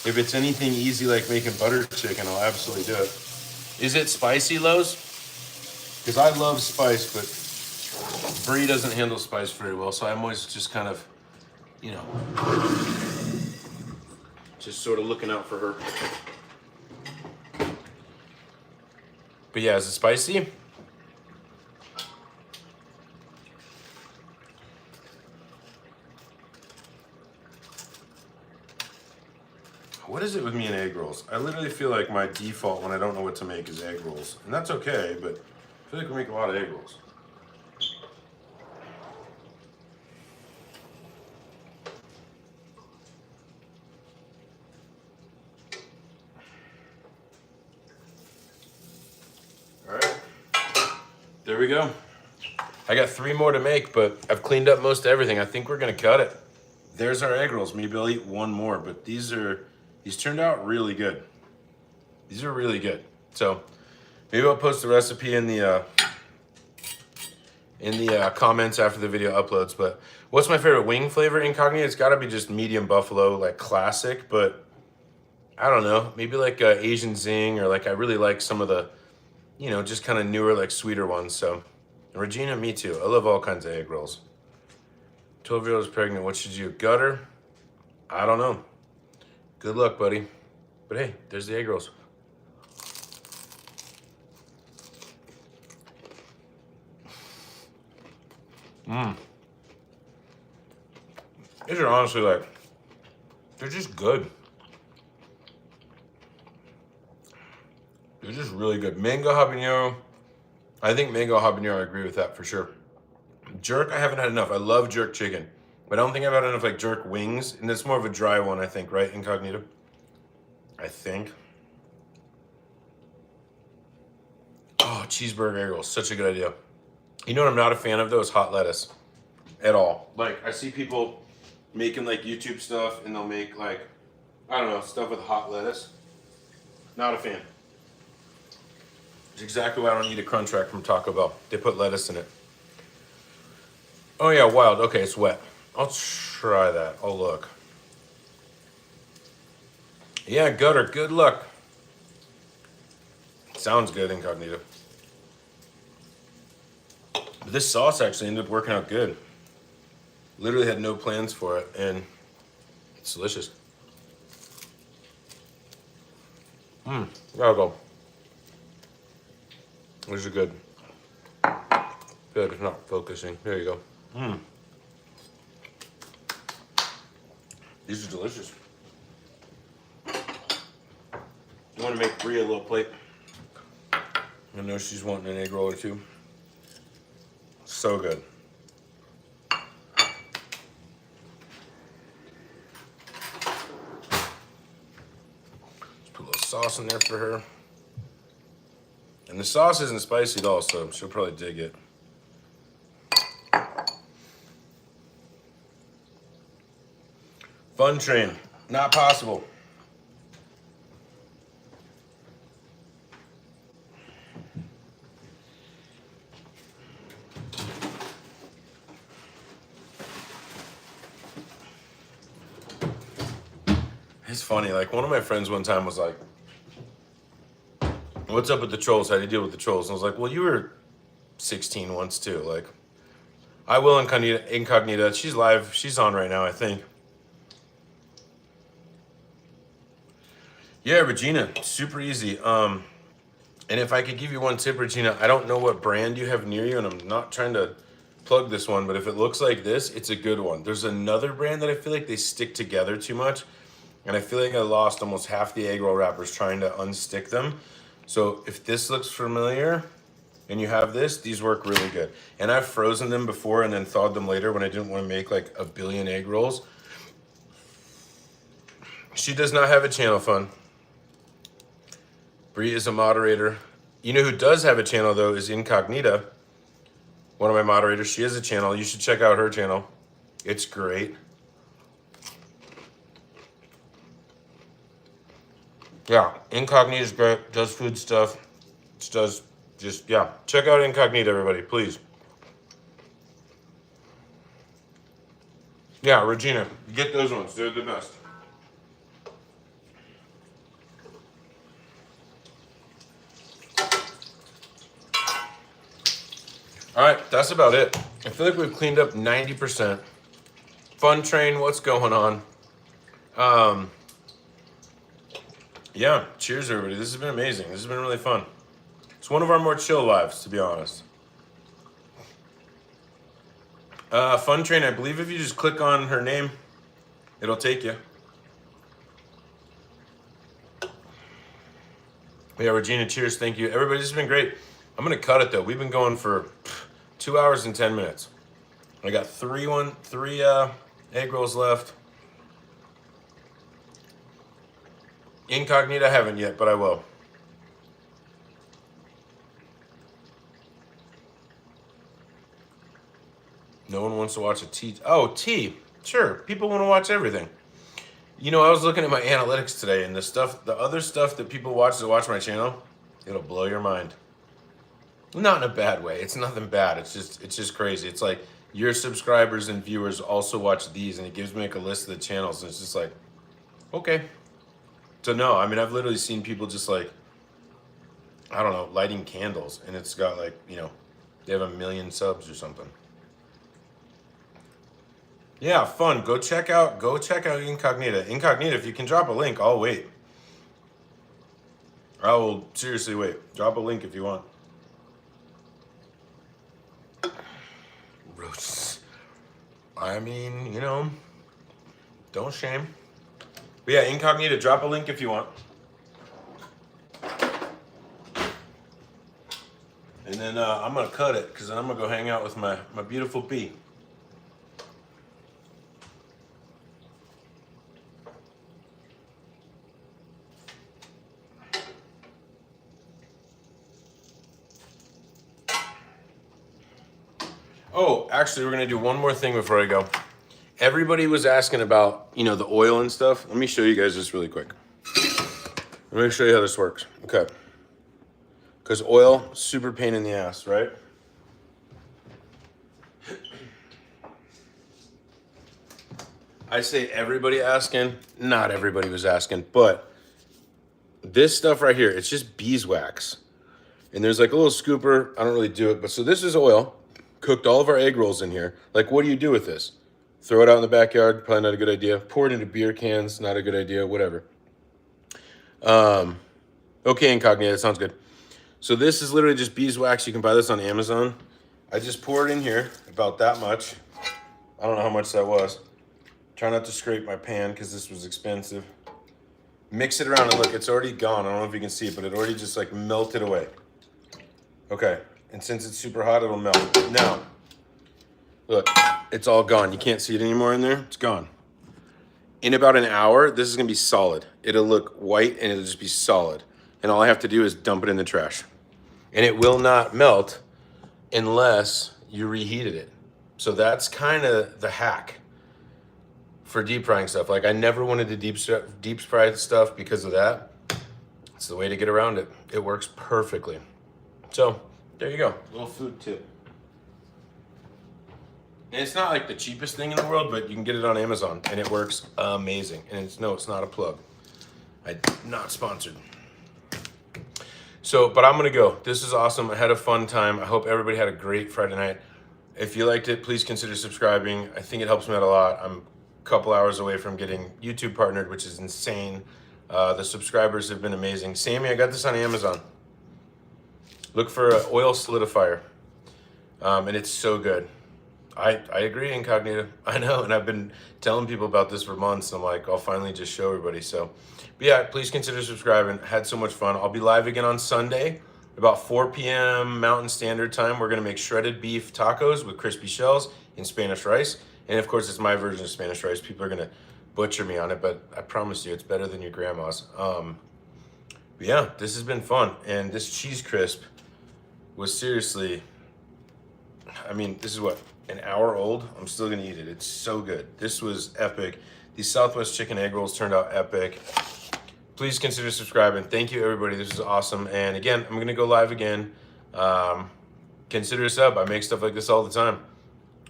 if it's anything easy like making butter chicken, I'll absolutely do it. Is it spicy, Lowe's? Because I love spice, but Bree doesn't handle spice very well, so I'm always just kind of, you know, just sort of looking out for her. But yeah, is it spicy? What is it with me and egg rolls? I literally feel like my default when I don't know what to make is egg rolls. And that's okay, but I feel like we make a lot of egg rolls. All right, there we go. I got 3 more to make, but I've cleaned up most everything. I think we're gonna cut it. There's our egg rolls. Maybe I'll eat 1 more, but these turned out really good. These are really good. So maybe I'll post the recipe in the comments after the video uploads. But what's my favorite wing flavor, incognito? It's gotta be just medium buffalo, like classic, but I don't know, maybe like Asian zing, or like I really like some of the, you know, just kind of newer, like sweeter ones. So Regina, me too. I love all kinds of egg rolls. 12-year-old is pregnant. What should you do? Gutter? I don't know. Good luck, buddy. But hey, there's the egg rolls. These are honestly like, they're just good. They're just really good. Mango habanero. I think mango habanero, I agree with that for sure. Jerk, I haven't had enough. I love jerk chicken, but I don't think I've had enough like jerk wings. And it's more of a dry one, I think, right, incognito? I think. Oh, cheeseburger egg rolls, such a good idea. You know what I'm not a fan of though is hot lettuce at all. Like I see people making like YouTube stuff and they'll make like, I don't know, stuff with hot lettuce. Not a fan. It's exactly why I don't eat a crunch wrap from Taco Bell. They put lettuce in it. Oh yeah, wild. Okay, it's wet. I'll try that. Oh look. Yeah, gutter. Good luck. Sounds good, incognito. But this sauce actually ended up working out good. Literally had no plans for it, and it's delicious. Gotta go. These are good. Good, it's not focusing. There you go. These are delicious. You want to make Bria a little plate? I know she's wanting an egg roll or two. So good. sauce in there for her. And the sauce isn't spicy at all, so she'll probably dig it. Fun train. Not possible. It's funny, like one of my friends one time was like, what's up with the trolls? How do you deal with the trolls? And I was like, well, you were 16 once too. Like, I will incognita. She's live. She's on right now, I think. Yeah, Regina, super easy. And if I could give you one tip, Regina, I don't know what brand you have near you, and I'm not trying to plug this one, but if it looks like this, it's a good one. There's another brand that I feel like they stick together too much, and I feel like I lost almost half the egg roll wrappers trying to unstick them. So if this looks familiar and you have this, these work really good. And I've frozen them before and then thawed them later when I didn't want to make like a billion egg rolls. She does not have a channel, Fun. Bree is a moderator. You know who does have a channel though is Incognita. One of my moderators. She has a channel. You should check out her channel. It's great. Yeah, Incognita is great. Does food stuff. Does just, yeah. Check out Incognita, everybody, please. Yeah, Regina, get those ones. They're the best. All right, that's about it. I feel like we've cleaned up 90%. Fun train, what's going on? Yeah, cheers, everybody. This has been amazing. This has been really fun. It's one of our more chill lives, to be honest. Fun train, I believe if you just click on her name, it'll take you. Yeah, Regina, cheers. Thank you. Everybody, this has been great. I'm going to cut it, though. We've been going for 2 hours and 10 minutes. I got three egg rolls left. Incognita, I haven't yet, but I will. No one wants to watch a tea. Oh, tea. Sure. People want to watch everything. You know, I was looking at my analytics today, and the other stuff that people watch that watch my channel, it'll blow your mind. Not in a bad way. It's nothing bad. It's just crazy. It's like your subscribers and viewers also watch these, and it gives me like a list of the channels, and it's just like, okay. So no, I mean, I've literally seen people just like, I don't know, lighting candles, and it's got like, you know, they have 1 million subs or something. Yeah, fun. Go check out Incognita. Incognita, if you can drop a link, I'll wait. I will seriously wait. Drop a link if you want. I mean, you know, don't shame. But yeah, Incognita, drop a link if you want. And then I'm going to cut it because then I'm going to go hang out with my beautiful bee. Oh, actually, we're going to do one more thing before I go. Everybody was asking about, you know, the oil and stuff. Let me show you guys this really quick. Let me show you how this works. Okay. Because oil, super pain in the ass, right? I say everybody asking. Not everybody was asking, but this stuff right here, it's just beeswax. And there's like a little scooper. I don't really do it, but so this is oil. Cooked all of our egg rolls in here. Like, what do you do with this? Throw it out in the backyard, probably not a good idea. Pour it into beer cans, not a good idea, whatever. Okay, Incognita, that sounds good. So this is literally just beeswax. You can buy this on Amazon. I just pour it in here, about that much. I don't know how much that was. Try not to scrape my pan because this was expensive. Mix it around and look, it's already gone. I don't know if you can see it, but it already just like melted away. Okay, and since it's super hot, it'll melt. Now, look, it's all gone. You can't see it anymore in there. It's gone. in about an hour, this is gonna be solid. It'll look white and it'll just be solid. And all I have to do is dump it in the trash. And it will not melt unless you reheated it. So that's kind of the hack for deep frying stuff. Like I never wanted to deep fry stuff because of that. It's the way to get around it. It works perfectly. So there you go, little food tip. And it's not like the cheapest thing in the world, but you can get it on Amazon and it works amazing. And it's not a plug. I'm not sponsored. So, but I'm gonna go. This is awesome. I had a fun time. I hope everybody had a great Friday night. If you liked it, please consider subscribing. I think it helps me out a lot. I'm a couple hours away from getting YouTube partnered, which is insane. The subscribers have been amazing. Sammy, I got this on Amazon. Look for an oil solidifier. And it's so good. I agree, Incognito. I know, and I've been telling people about this for months. I'm like, I'll finally just show everybody. So, but yeah, please consider subscribing. Had so much fun. I'll be live again on Sunday, about 4 p.m. Mountain Standard Time. We're gonna make shredded beef tacos with crispy shells and Spanish rice. And of course, it's my version of Spanish rice. People are gonna butcher me on it, but I promise you, it's better than your grandma's. But yeah, this has been fun. And this cheese crisp was seriously, I mean, this is what, an hour old? I'm still gonna eat it. It's so good. This was epic. These Southwest chicken egg rolls turned out epic. Please consider subscribing. Thank you, everybody. This was awesome. And again, I'm gonna go live again. Consider a sub. I make stuff like this all the time.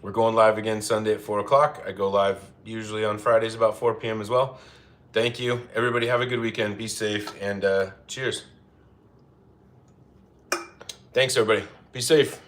We're going live again Sunday at 4 o'clock. I go live usually on Fridays about 4 p.m. as well. Thank you. Everybody have a good weekend. Be safe and cheers. Thanks, everybody. Be safe.